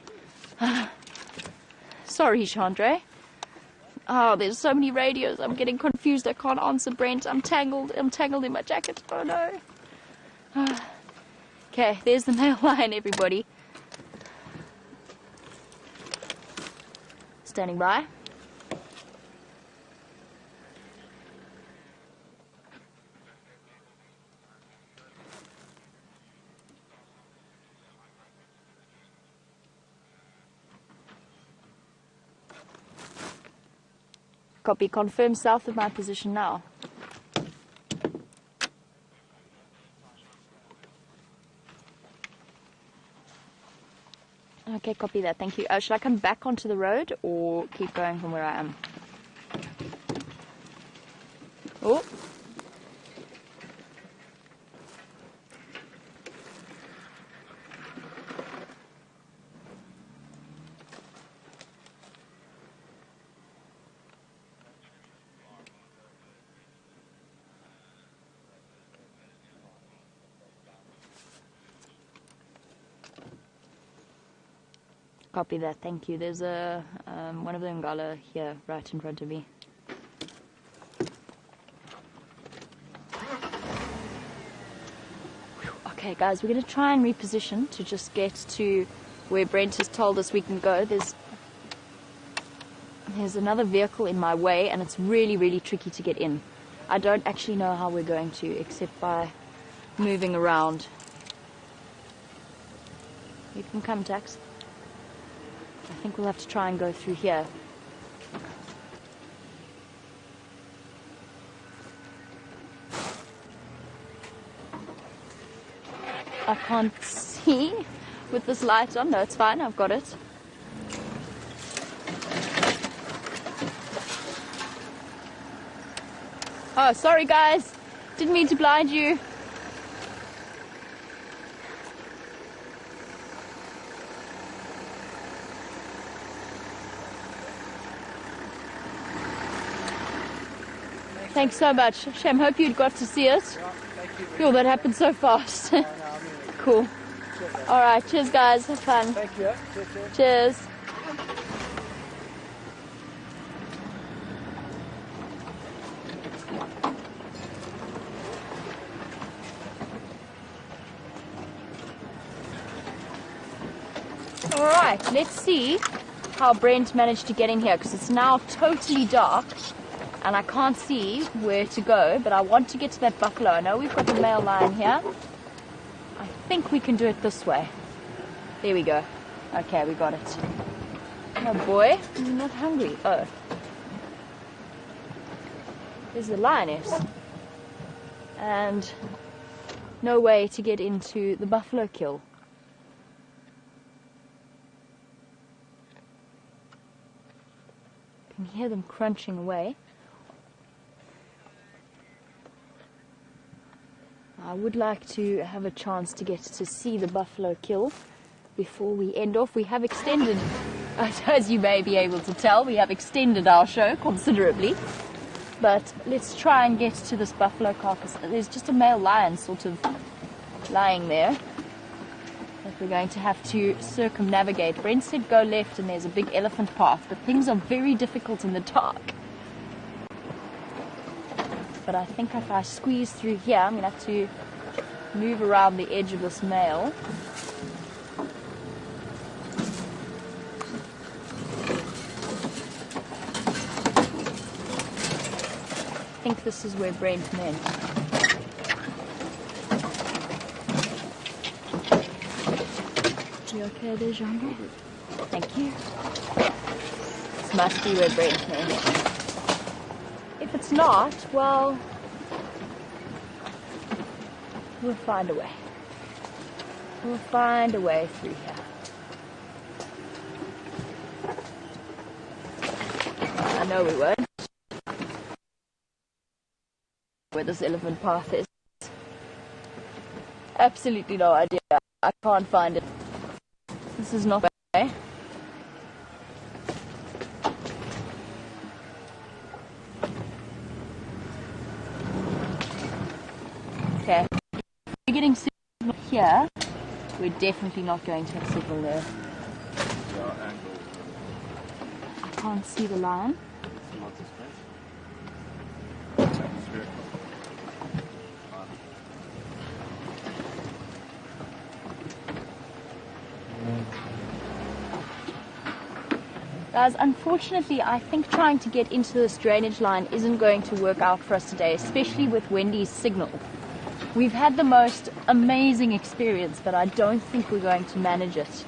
Sorry, Jandre. Oh, there's so many radios. I'm getting confused. I can't answer Brent. I'm tangled in my jacket. Oh, no. Okay, there's the male lion, everybody. Standing by. Copy, confirm south of my position now. Okay, copy that, thank you. Should I come back onto the road or keep going from where I am? Oh. Copy that, thank you. There's a one of the Ngala here, right in front of me. Okay, guys, we're going to try and reposition to just get to where Brent has told us we can go. There's another vehicle in my way, and it's really, really tricky to get in. I don't actually know how we're going to, except by moving around. You can come, Tax. I think we'll have to try and go through here. I can't see with this light on. No, it's fine. I've got it. Oh, sorry guys. Didn't mean to blind you. Thanks so much. Shem, hope you got to see it. Yo, that happened so fast. Cool. Alright, cheers guys. Have fun. Thank you. Cheers. Alright, let's see how Brent managed to get in here, because it's now totally dark and I can't see where to go, but I want to get to that buffalo. I know we've got the male lion here. I think we can do it this way. There we go. Okay, we got it. Oh boy, you're not hungry. Oh. There's the lioness. And no way to get into the buffalo kill. You can hear them crunching away. I would like to have a chance to get to see the buffalo kill before we end off. We have extended, as you may be able to tell, we have extended our show considerably. But let's try and get to this buffalo carcass. There's just a male lion sort of lying there that we're going to have to circumnavigate. Brent said go left and there's a big elephant path, but things are very difficult in the dark. But I think if I squeeze through here, I'm going to have to move around the edge of this male. I think this is where Brent meant. You okay there, Jean? Thank you. This must be where Brent meant. If it's not, well, we'll find a way. We'll find a way through here. I know we won't. Where this elephant path is. Absolutely no idea. I can't find it. This is not the way. Okay, we're getting signal here. We're definitely not going to have signal there. I can't see the lion. Guys, unfortunately, I think trying to get into this drainage line isn't going to work out for us today, especially with Wendy's signal. We've had the most amazing experience, but I don't think we're going to manage it,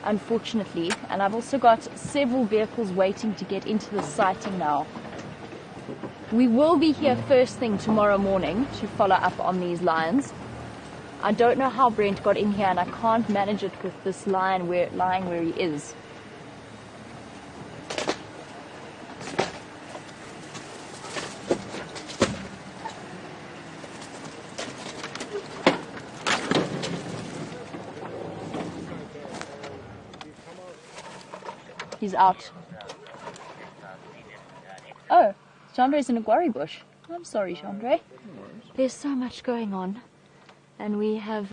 unfortunately. And I've also got several vehicles waiting to get into the sighting now. We will be here first thing tomorrow morning to follow up on these lions. I don't know how Brent got in here, and I can't manage it with this lion lying where he is. He's out. Oh, Chandre's in a guarri bush. I'm sorry, Chandre. There's so much going on. And we have